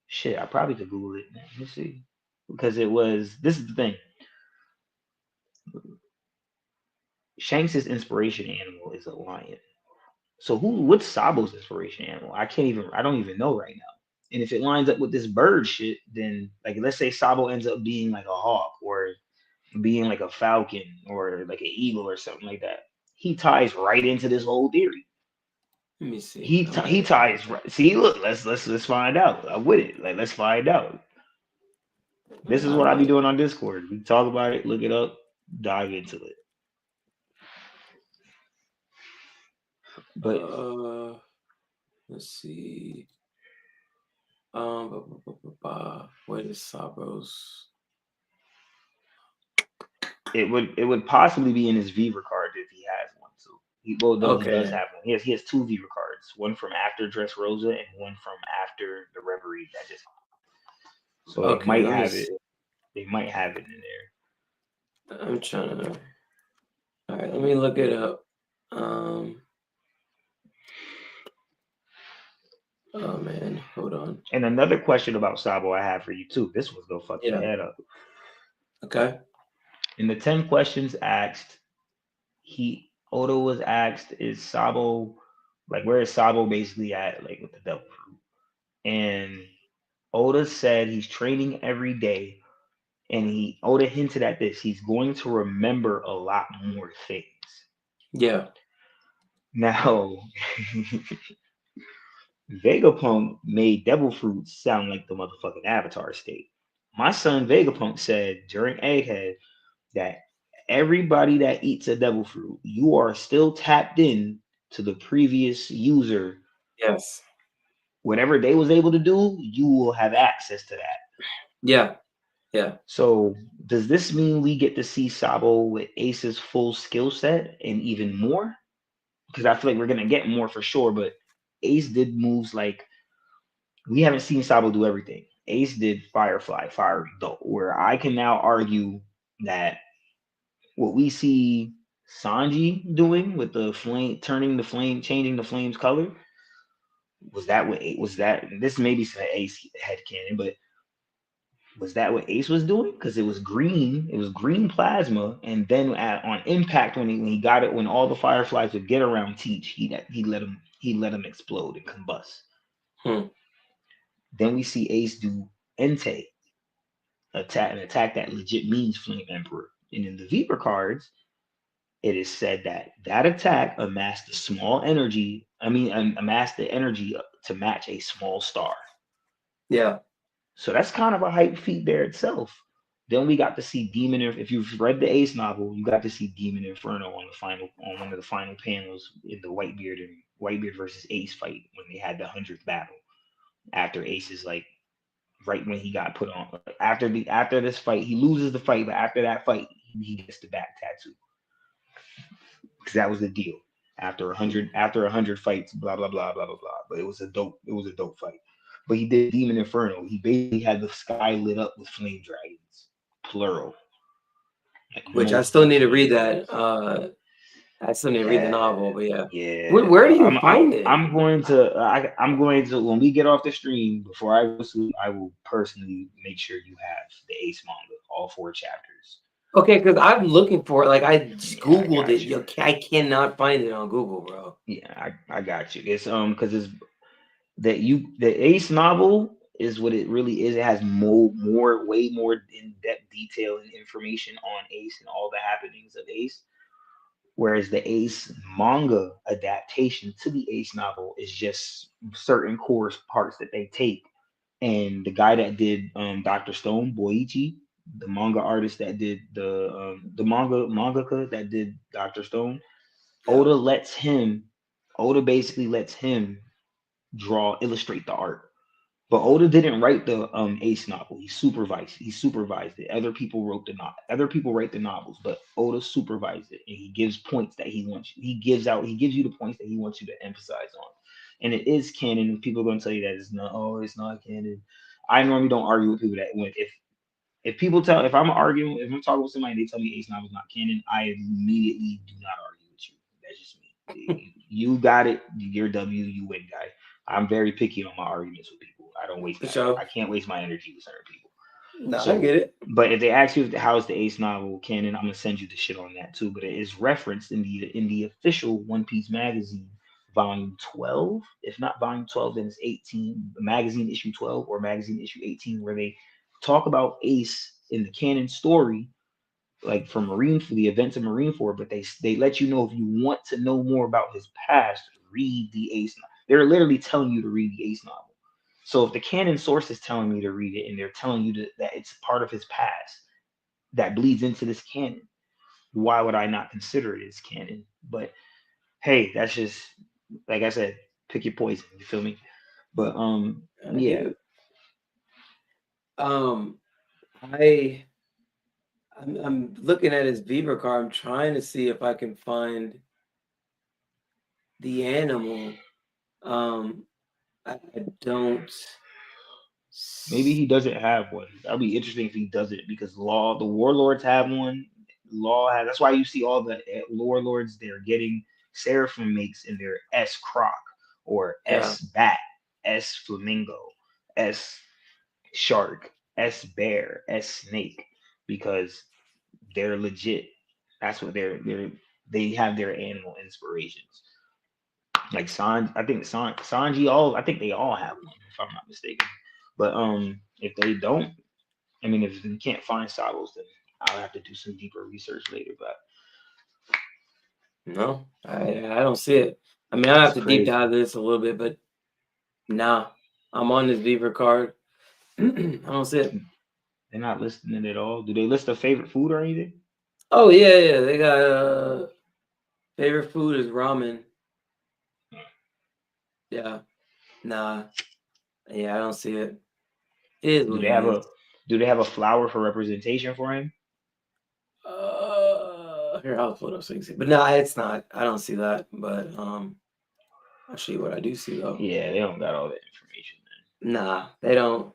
shit, I probably could Google it. Let me see. Because this is the thing. Shanks' inspiration animal is a lion. So what's Sabo's inspiration animal? I don't even know right now. And if it lines up with this bird shit, then like let's say Sabo ends up being like a hawk or being like a falcon or like an eagle or something like that. He ties right into this whole theory. Let me see. He ties right. See, look, let's find out. I'm with it. Like, let's find out. This is what I be doing on Discord. We talk about it, look it up, dive into it. But let's see. What is Sabo's? It would possibly be in his Viva card if he has one. So he does have one. He has 2 Viva cards, one from after Dressrosa and one from after the Reverie that just. So they might have it. They might have it in there. I'm trying to. All right, let me look it up. Oh man, hold on. And another question about Sabo I have for you too. This was gonna fuck your Yeah. head up. Okay. In the 10 questions asked, Oda was asked, is Sabo like where is Sabo basically at like with the devil fruit? And Oda said he's training every day, and Oda hinted at this. He's going to remember a lot more things. Yeah. Now, Vegapunk made devil fruit sound like the motherfucking Avatar state. My son Vegapunk said during Egghead that everybody that eats a devil fruit, you are still tapped in to the previous user. Yes. Whatever they was able to do, you will have access to that. Yeah. Yeah. So does this mean we get to see Sabo with Ace's full skill set and even more? Because I feel like we're gonna get more for sure, but Ace did moves like we haven't seen Sabo do everything. Ace did Firefly, Fire Adult, where I can now argue that what we see Sanji doing with the flame, turning the flame, changing the flame's color, was that what was that? This maybe some Ace head canon, but was that what Ace was doing? Because it was green plasma, and then on impact when he got it, when all the fireflies would get around Teach, he let him explode and combust. Hmm. Then we see Ace do Entei, an attack that legit means Flame Emperor. And in the Viper cards, it is said that that attack amassed a small energy. Amassed the energy to match a small star. Yeah. So that's kind of a hype feat there itself. Then we got to see Demon. If you've read the Ace novel, you got to see Demon Inferno on one of the final panels in the Whitebeard versus Ace fight when they had the 100th battle. After Ace is like right when he got put on after this fight, he loses the fight, but after that fight, he gets the back tattoo because that was the deal. After 100 fights, blah blah blah blah blah blah. But it was a dope fight. But he did Demon Inferno. He basically had the sky lit up with flame dragons, plural. Like Which I still multiple need to flame read that. dragons. I still need to read the Yeah, novel, but yeah. yeah. Where do you find it? I'm going to when we get off the stream before I go to sleep, I will personally make sure you have the Ace manga, all 4 chapters. Okay, because I'm looking for it. Like I just Yeah, I Googled got it. you. I cannot find it on Google, bro. Yeah, I got you. It's because it's the Ace novel is what it really is. It has way more in depth detail and information on Ace and all the happenings of Ace. Whereas the Ace manga adaptation to the Ace novel is just certain core parts that they take. And the guy that did Dr. Stone, Boichi, the manga artist that did the mangaka that did Dr. Stone, Yeah. Oda basically lets him illustrate the art. But Oda didn't write the Ace novel. He supervised it. Other people wrote the novel. Other people write the novels, but Oda supervised it, and he gives points that he wants. He gives you the points that he wants you to emphasize on. And it is canon. And people are going to tell you that it's not. Oh, it's not canon. I normally don't argue with people that when if I'm arguing, if I'm talking with somebody, and they tell me Ace novel is not canon, I immediately do not argue with you. That's just me. You got it. You're W. You win, guy. I'm very picky on my arguments with people. I don't waste For that. sure. I can't waste my energy with certain people. No, I So, get it. but if they ask you how is the Ace novel canon, I'm gonna send you the shit on that too. But it is referenced in the official One Piece magazine, volume 12. If not volume 12, then it's 18. Magazine issue 12 or magazine issue 18, where they talk about Ace in the canon story, like for the events of Marineford. But they let you know if you want to know more about his past, read the Ace novel. They're literally telling you to read the Ace novel. So if the canon source is telling me to read it and they're telling you that it's part of his past that bleeds into this canon, why would I not consider it as canon? But hey, that's just like I said, pick your poison. You feel me? But I get yeah, it. I I'm looking at his Beaver card. I'm trying to see if I can find the animal. I don't. maybe he doesn't have one. That'll be interesting if he doesn't because the warlords have one. Law has. That's why you see all the warlords they're getting. Seraphim makes in their S Croc or Yeah. S Bat, S flamingo, S shark, S bear, S snake, because they're legit. That's what they have their animal inspirations. Like I think Sanji, I think they all have one, if I'm not mistaken. But if they don't, I mean, if you can't find Saddles, then I'll have to do some deeper research later. But No, I don't see it. I mean, I have it's to deep crazy. dive this a little bit, but nah, I'm on this Beaver card. I don't see it. They're not listing it at all. Do they list a favorite food or anything? Oh yeah, they got favorite food is ramen. Yeah, nah, yeah, I don't see it. It is Do what they it have is. a flower for representation for him? Here, I'll put up so you can see. But no, it's not. I don't see that. But I'll show you what I do see though. Yeah, they don't got all that information. Nah, they don't.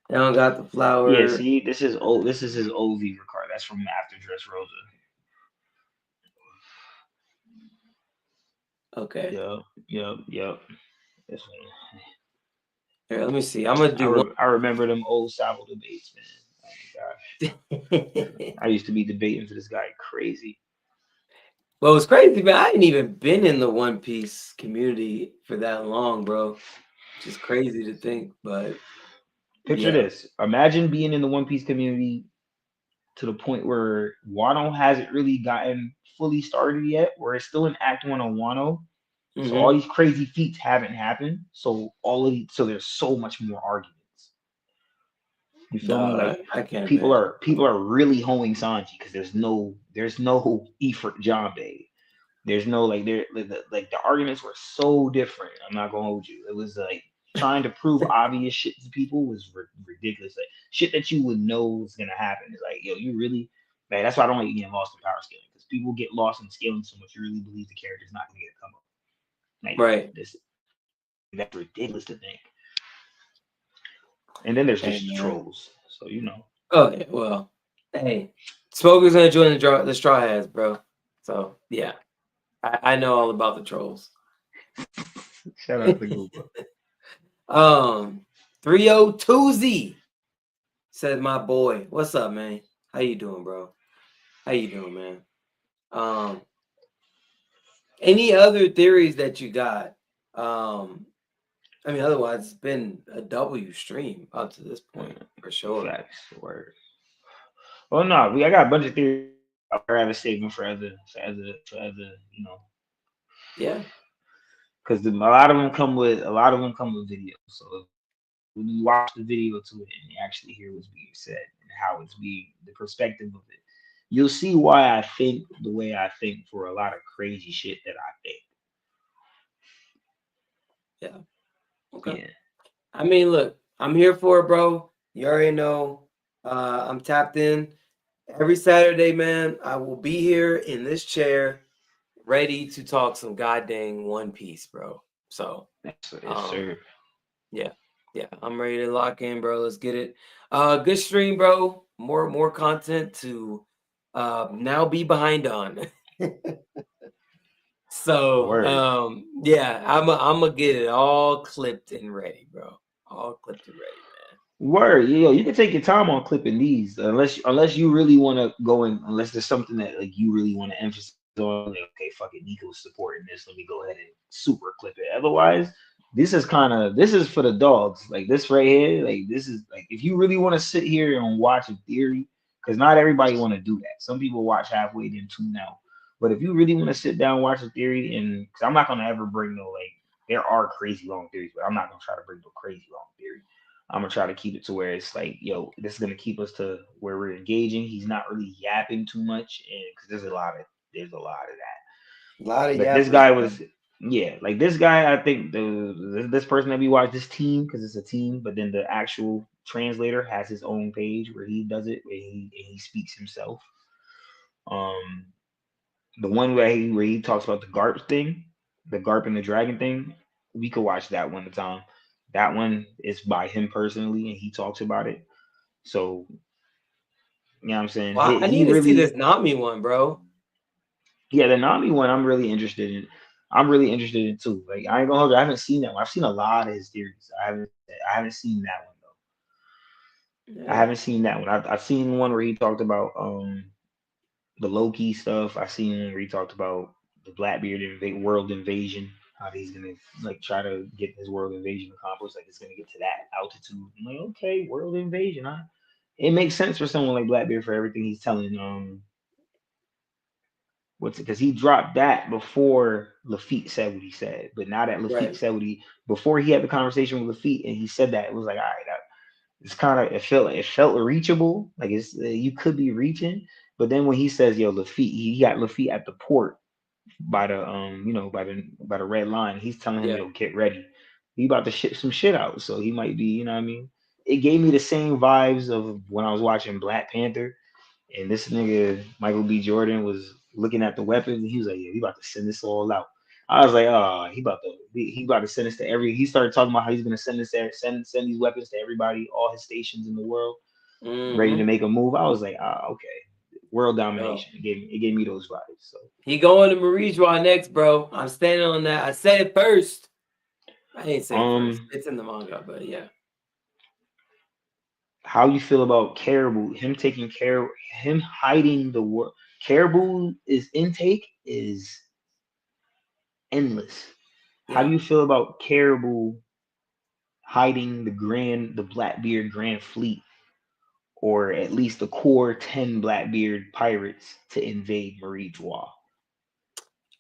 They don't got the flower. Yeah, see, this is his old Viva card. That's from after Dressrosa. Okay. Yep. This one. Here, let me see. I'm gonna do I remember them old Sabo debates, man. Oh my gosh. I used to be debating for this guy crazy. Well, it's crazy, man. I ain't even been in the One Piece community for that long, bro. Which is crazy to think, but Picture this. Imagine being in the One Piece community to the point where Wano hasn't really gotten fully started yet, where it's still in Act 1 of Wano. So all these crazy feats haven't happened. So there's so much more arguments. You feel me? Like I can't. People are really hoeing Sanji because there's no Ifrit Jambe. There's no like the arguments were so different. I'm not gonna hold you. It was like trying to prove obvious shit to people was ridiculous. Like shit that you would know was gonna happen. It's like, yo, you really, man. That's why I don't like getting lost in power scaling, because people get lost in scaling so much you really believe the character's not gonna get a come up. Like, right. That's ridiculous to think. And then there's just Hey, trolls. So you know. Oh yeah, well, hey, Smoker's gonna join the Straw Hats, bro. So yeah, I know all about the trolls. Shout out to Google. 302Z says my boy. What's up, man? How you doing, bro? How you doing, man? Any other theories that you got? I mean, otherwise it's been a W stream up to this point for sure. Facts, word. Well, no, I got a bunch of theories. I'll have a statement for other, you know. Yeah. Because a lot of them come with video. So when you watch the video to it and you actually hear what's being said and how it's being, the perspective of it, you'll see why I think the way I think for a lot of crazy shit that I think. Yeah. Okay. Yeah. I mean, look, I'm here for it, bro. You already know. I'm tapped in every Saturday, man. I will be here in this chair, ready to talk some goddamn One Piece, bro. So, Yes, sir. Yeah, I'm ready to lock in, bro. Let's get it. Good stream, bro. More content to now be behind on. So, yeah, I'm gonna get it all clipped and ready, bro. All clipped and ready, man. Word, yo, you can take your time on clipping these, unless you really want to go in, unless there's something that like you really want to emphasize on. Like, okay, fuck it, Nico's supporting this. Let me go ahead and super clip it. Otherwise, this is for the dogs. Like this right here, like this is like if you really want to sit here and watch a theory, because not everybody want to do that. Some people watch halfway then tune out. But if you really want to sit down and watch a theory, and because I'm not gonna ever bring no like there are crazy long theories, but I'm not gonna try to bring no crazy long theory. I'm gonna try to keep it to where it's like, yo, this is gonna keep us to where we're engaging. He's not really yapping too much, and because there's a lot of that. A lot of But yapping. this guy was, like this guy. I think this person that we watch, this team, because it's a team, but then the actual translator has his own page where he does it, where he speaks himself. The one where he talks about the Garp thing, the Garp and the Dragon thing, we could watch that one at a time. That one is by him personally, and he talks about it. So, you know what I'm saying? Wow, I need to see this Nami one, bro. Yeah, the Nami one I'm really interested in. I'm really interested in too. Like I ain't gonna hold you, I haven't seen that one. I've seen a lot of his theories. I haven't seen that one though. I Yeah. haven't seen that one. I've seen one where he talked about the Loki stuff. I've seen one where he talked about the Blackbeard world invasion. How he's gonna like try to get his world invasion accomplished. Like it's gonna get to that altitude. I'm like, okay, world invasion, huh? It makes sense for someone like Blackbeard for everything he's telling what's it because he dropped that before Lafitte said what he said. But now that Lafitte Right. said what he before he had the conversation with Lafitte and he said that, it was like, all right, it's kind of it felt reachable. Like it's you could be reaching. But then when he says, yo, Lafitte, he got Lafitte at the port by the by the red line. He's telling him, Yeah. yo, get ready. He about to ship some shit out. So he might be, you know what I mean? It gave me the same vibes of when I was watching Black Panther and this nigga Michael B. Jordan was looking at the weapons, and he was like, "Yeah, he about to send this all out." I was like, "Oh, he about to send this to every." He started talking about how he's gonna send this there, send these weapons to everybody, all his stations in the world, ready to Mm-hmm. make a move. I was like, "Ah, okay, world Yo. domination." It gave me those vibes. So, He going to Marijois next, bro. I'm standing on that. I said it first. I ain't say it first. um, It's in the manga, but yeah. how you feel about Caribou? Him hiding the world. Caribou is intake is endless. How do Yeah. you feel about Caribou hiding the Blackbeard Grand Fleet, or at least the core 10 Blackbeard pirates to invade Marie Joie?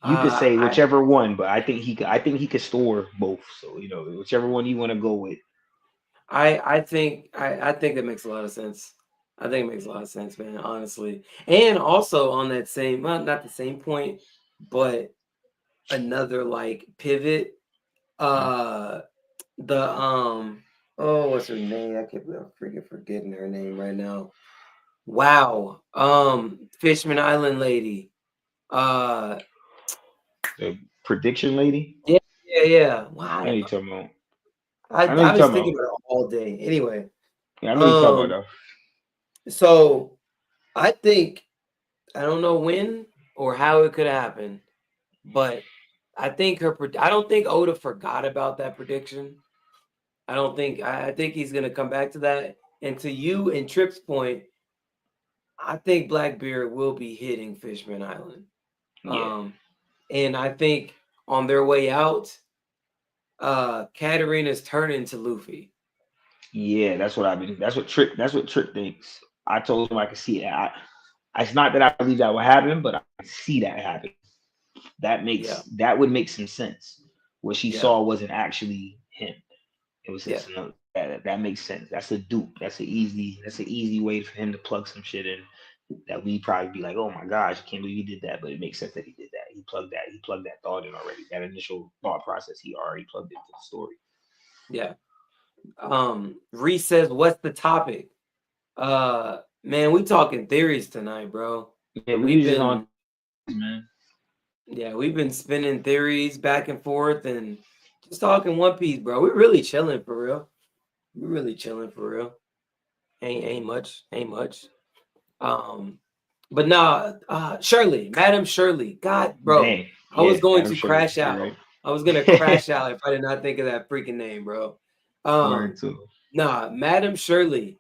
You could say I whichever one, but I think he could store both. So whichever one you want to go with. I think that makes a lot of sense. I think it makes a lot of sense, man, honestly. And also on that same, well, not the same point, but another like pivot. Mm. Uh the oh, what's her name? I can't believe I'm freaking forgetting her name right now. Wow. Fishman Island lady. Uh The prediction lady. yeah, yeah, yeah. I know Wow. you talking about. I I know you I was talking thinking about. about it all day. Anyway, Yeah, I know you talking um, about so I think I don't know when or how it could happen, but I think I don't think Oda forgot about that prediction. I don't think I think he's gonna come back to that. And to you and Trip's point, I think Blackbeard will be hitting Fishman Island. though. Yeah, Um, and I think on their way out, Katarina's turning to Luffy. yeah. That's what I've been. That's what Trick. That's what Trick thinks. I told him I could see it. It's not that I believe that will happen, but I can see that happen. Yeah, That would make some sense. What she yeah, saw wasn't actually him. It was yeah, just another. That makes sense. That's a dupe. That's an easy way for him to plug some shit in that we probably be like, oh my gosh, I can't believe he did that. But it makes sense that he did that. He plugged that thought in already. That initial thought process he already plugged into the story. yeah. Reese says, "What's the topic?" Man, we talking theories tonight, bro. Yeah, we We've was just on, been, man. yeah, we've been spinning theories back and forth and just talking One Piece, bro. We're really chilling for real. We're really chilling for real. Ain't much. Um, but nah, Shirley, Madam Shirley. God, bro, Dang. I was Yeah, going Adam to Sugar. crash You're out. right. I was gonna crash out if I did not think of that freaking name, bro. Word Um, too. nah, Madam Shirley.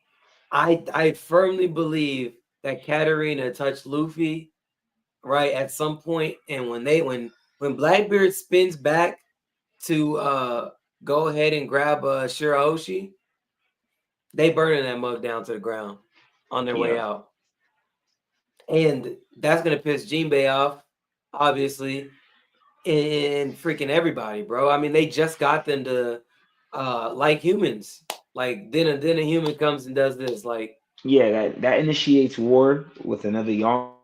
I firmly believe that Katarina touched Luffy right at some point, and when Blackbeard spins back to go ahead and grab Shirahoshi, they burning that mug down to the ground on their way Yeah. out. And that's gonna piss Jinbei off, obviously, and freaking everybody, bro. I mean, they just got them to like humans. Like then a human comes and does this. Like, Yeah, that initiates war with another Yonko.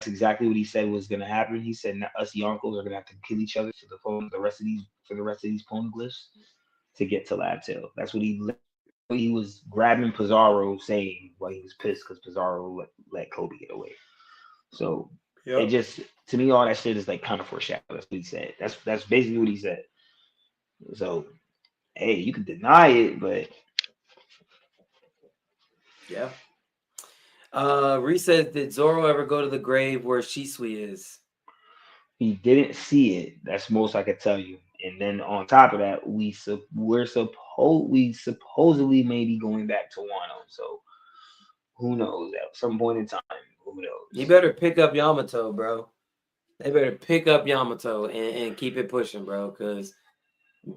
That's exactly what he said was gonna happen. He said us Yonkos are gonna have to kill each other for the rest of these poneglyphs to get to Lab Tail. That's what he was grabbing Pizarro saying while he was pissed because Pizarro let Kobe get away. So it yep. just to me all that shit is like kind of foreshadow. That's what he said. That's basically what he said. So hey, you can deny it, but Yeah. Reese says, did Zoro ever go to the grave where Shisui is? He didn't see it. That's most I could tell you. And then on top of that, we supposedly may be going back to Wano. So who knows? At some point in time, who You knows? better pick up Yamato, bro. They better pick up Yamato and keep it pushing, bro. Because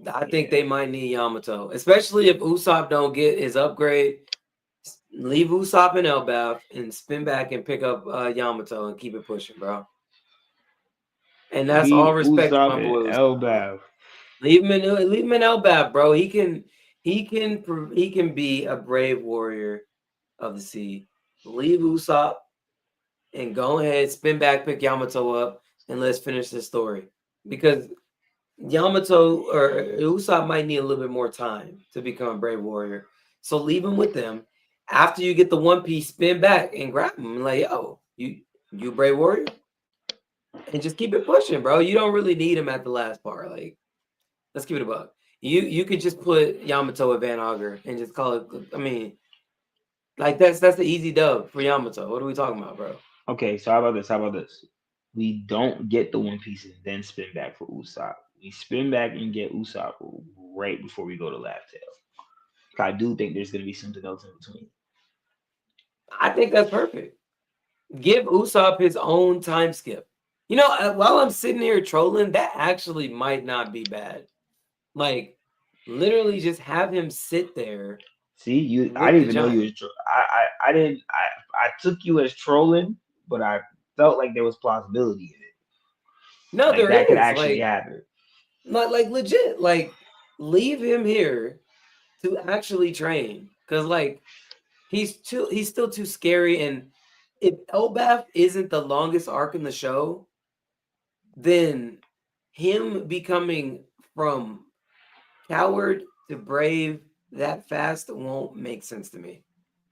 I think Yeah. they might need Yamato, especially if Usopp don't get his upgrade. Leave Usopp in Elbaf and spin back and pick up Yamato and keep it pushing, bro. And that's all Leave respect to Usopp my and boy Usopp. Elbaf. Leave him in Elbaf, bro. He can be a brave warrior of the sea. Leave Usopp and go ahead, spin back, pick Yamato up, and let's finish this story. Because Yamato or Usopp might need a little bit more time to become a brave warrior. So leave him with them. After you get the One Piece, spin back and grab him. And like, yo, you brave warrior? And just keep it pushing, bro. You don't really need him at the last part. Like, let's keep it a buck. You could just put Yamato at Van Auger and just call it. I mean, like that's the easy dub for Yamato. What are we talking about, bro? Okay, so how about this? How about this? We don't get the One Piece and then spin back for Usopp. We spin back and get Usopp right before we go to Laugh Tale. I do think there's gonna be something else in between. I think that's perfect. Give Usopp his own time skip. You know, while I'm sitting here trolling, that actually might not be bad. Like, literally, just have him sit there. See, you. I With didn't the even know you giant. was. I didn't. I took you as trolling, but I felt like there was plausibility in it. No, Like there that could is. actually happen. Like legit. Like, leave him here to actually train. Cause like he's still too scary. And if Elbaf isn't the longest arc in the show, then him becoming from coward to brave that fast won't make sense to me.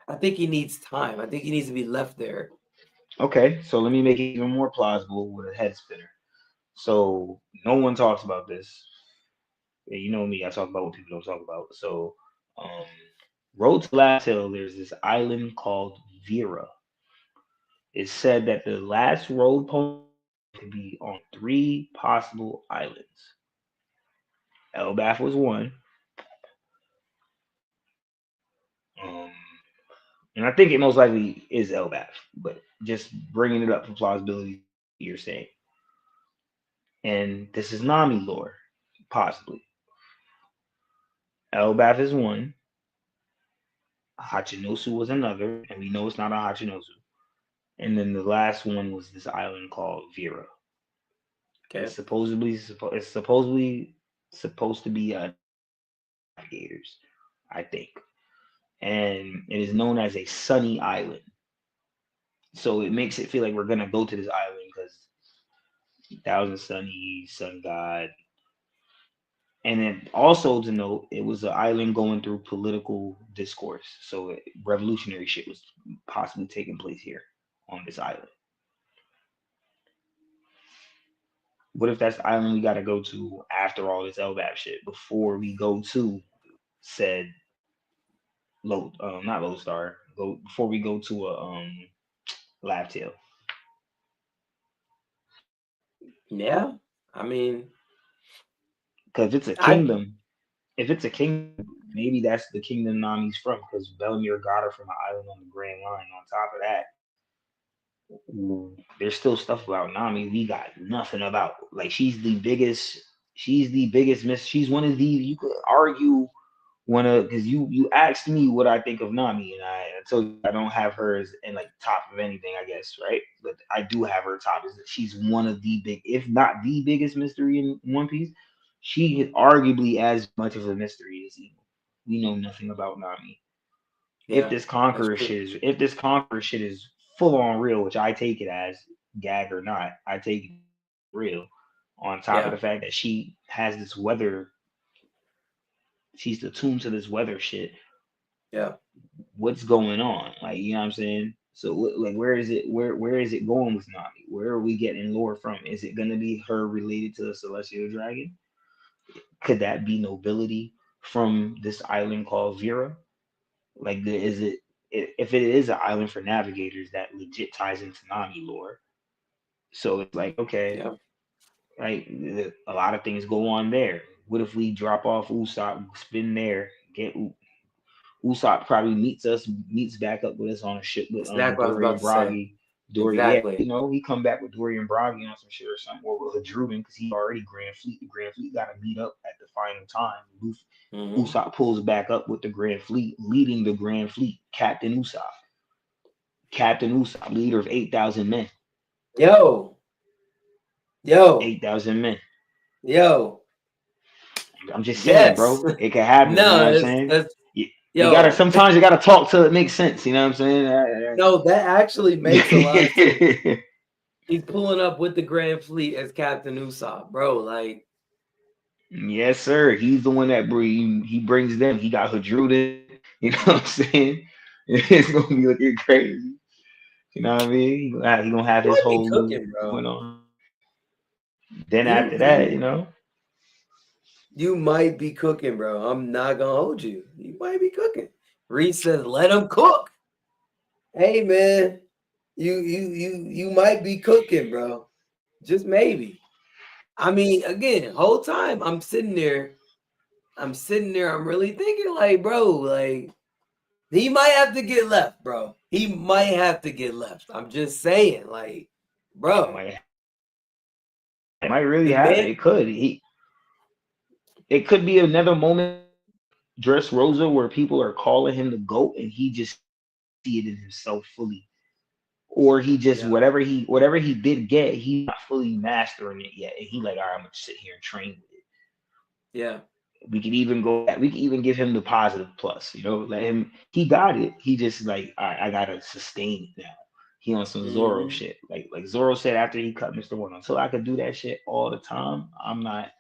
I think he needs time. I think he needs to be left there. Okay, so let me make it even more plausible with a head spinner. So no one talks about this. Yeah, you know me, I talk about what people don't talk about. So, um, Road to Last Hill, there's this island called Vera. It's said that the last road pony could be on three possible islands. Elbaf was one, um, and I think it most likely is Elbaf. But just bringing it up for plausibility, you're saying, and this is Nami lore, possibly. Elbaf is one. Hachinosu was another, and we know it's not a Hachinosu. And then the last one was this island called Vera. Okay. It's supposedly supposed to be navigators, I think, and it is known as a sunny island. So it makes it feel like we're gonna go to this island because thousand sunny sun god. And then also to note, it was an island going through political discourse, so revolutionary shit was possibly taking place here on this island. What if that's the island we got to go to after all this LBAP shit before we go to said low, not low star, go before we go to a Laugh Tale? Yeah. I mean, Because it's a I kingdom. If it's a kingdom, maybe that's the kingdom Nami's from. Because Belmir got her from an island on the Grand Line. On top of that, there's still stuff about Nami we got nothing about. Like she's the biggest. She's the biggest miss. She's one of the. You could argue one of because you asked me what I think of Nami, and I told you I don't have her as in like top of anything, I guess, right? But I do have her top. Is that she's one of the big, if not the biggest mystery in One Piece. She is arguably as much of a mystery as Evil. We know nothing about Nami. If yeah, this that's conqueror true. shit is if this conqueror shit is full on real, which I take it as gag or not, I take it real. On top of Yeah. the fact that she has this weather, she's attuned to this weather shit. Yeah. What's going on? Like, you know what I'm saying? So, like, where is it? Where is it going with Nami? Where are we getting lore from? Is it gonna be her related to the celestial dragon? Could that be nobility from this island called Vera? Like, is it? If it is an island for navigators, that legit ties into Nami lore. So it's like, okay, Yeah. right? A lot of things go on there. What if we drop off Usopp, spin there, get Usopp probably meets back up with us on a ship with Exactly what I was Dory about and to say. Bragi. Dory, yeah, Exactly. you know, he come back with Dory and Bragi on some shit or something, or with Hadruban because he already Grand Fleet. The Grand Fleet got to meet up at the final time. Mhm. Usopp pulls back up with the Grand Fleet, leading the Grand Fleet, Captain Usopp. Captain Usopp, leader of 8,000 men. Yo. 8,000 men. Yo. I'm just saying, Yes. bro. It can happen. You know what I'm saying? That's You gotta yo. sometimes you gotta talk till it makes sense. You know what I'm saying? No, that actually makes a lot of sense. He's pulling up with the Grand Fleet as Captain Usopp, bro. Like, Yes, sir. He's the one that he brings them. He got Hadruda. You know what I'm saying? It's gonna be looking crazy. You know what I mean? He gonna have you his might be whole little cooking, bro. going on. Then You after that, you you know, you might be cooking, bro. I'm not gonna hold you. You might be cooking. Reese says, "Let him cook." Hey, man, you might be cooking, bro. Just maybe. I mean, again, whole time I'm sitting there. I'm really thinking, like, bro, like he might have to get left, bro. He might have to get left. I'm just saying, like, bro, might it might really the happen. man. It could be another moment, Dressrosa, where people are calling him the GOAT and he just see it in himself fully. Or he just Yeah, whatever he did get, he's not fully mastering it yet. And he like, all right, I'm gonna sit here and train with it. yeah. We could even give him the positive plus, you know, let him he got it. He just like, all right, I gotta sustain it now. He on some Zoro Mhm. shit. Like Zoro said after he cut Mr. One, until I could do that shit all the time, I'm not.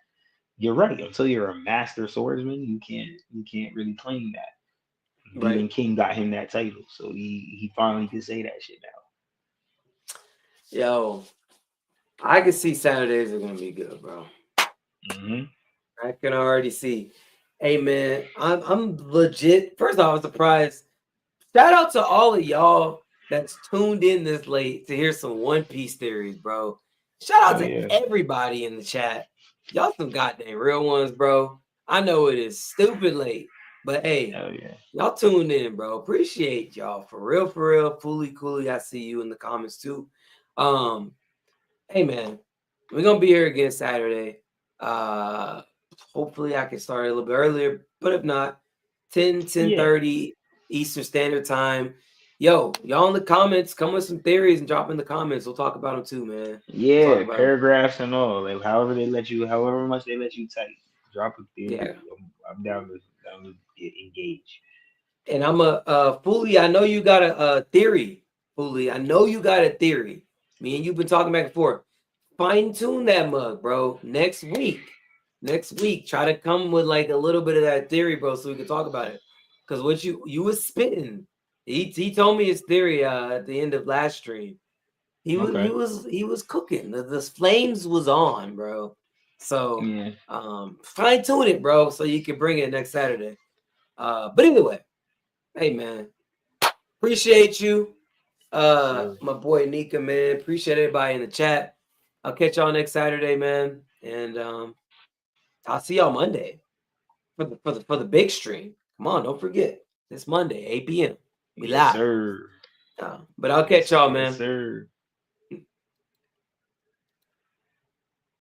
You're right. Until you're a master swordsman, you can't really claim that. Right. Demon King got him that title, so he finally can say that shit now. Yo, I can see Saturdays are gonna be good, bro. Hmm. I can already see. Hey, man, I'm legit. First off, I'm surprised. Shout out to all of y'all that's tuned in this late to hear some One Piece theories, bro. Shout out Oh to yeah. everybody in the chat. Y'all some goddamn real ones, bro. I know it is stupid late, but hey, Hell yeah. y'all tuned in, bro. Appreciate y'all for real, for real. Fully, coolly. I see you in the comments too. Um, hey man, we're gonna be here again Saturday. Uh, hopefully I can start a little bit earlier, but if not, 10:30 Eastern Standard Time. Yo, y'all in the comments, come with some theories and drop in the comments. We'll talk about them too, man. We'll talk Yeah, about them. paragraphs and all. Like however much they let you type, drop a theory. Yeah. I'm down to get engaged. And I'm Fully, I know you got a theory. Fully, I know you got a theory. Me and you've been talking back and forth. Fine tune that mug, bro. Next week, try to come with like a little bit of that theory, bro, so we can talk about it. Because what you was spitting, he told me his theory at the end of last stream. He Okay. was cooking. The flames was on, bro. So Yeah. fine tune it, bro, so you can bring it next Saturday. But anyway, hey man, appreciate you. Sure. My boy Nika, man. Appreciate everybody in the chat. I'll catch y'all next Saturday, man. And I'll see y'all Monday for the big stream. Come on, don't forget. This Monday, 8 p.m. We Yes, live. sir. But I'll catch y'all, Yes, man. sir.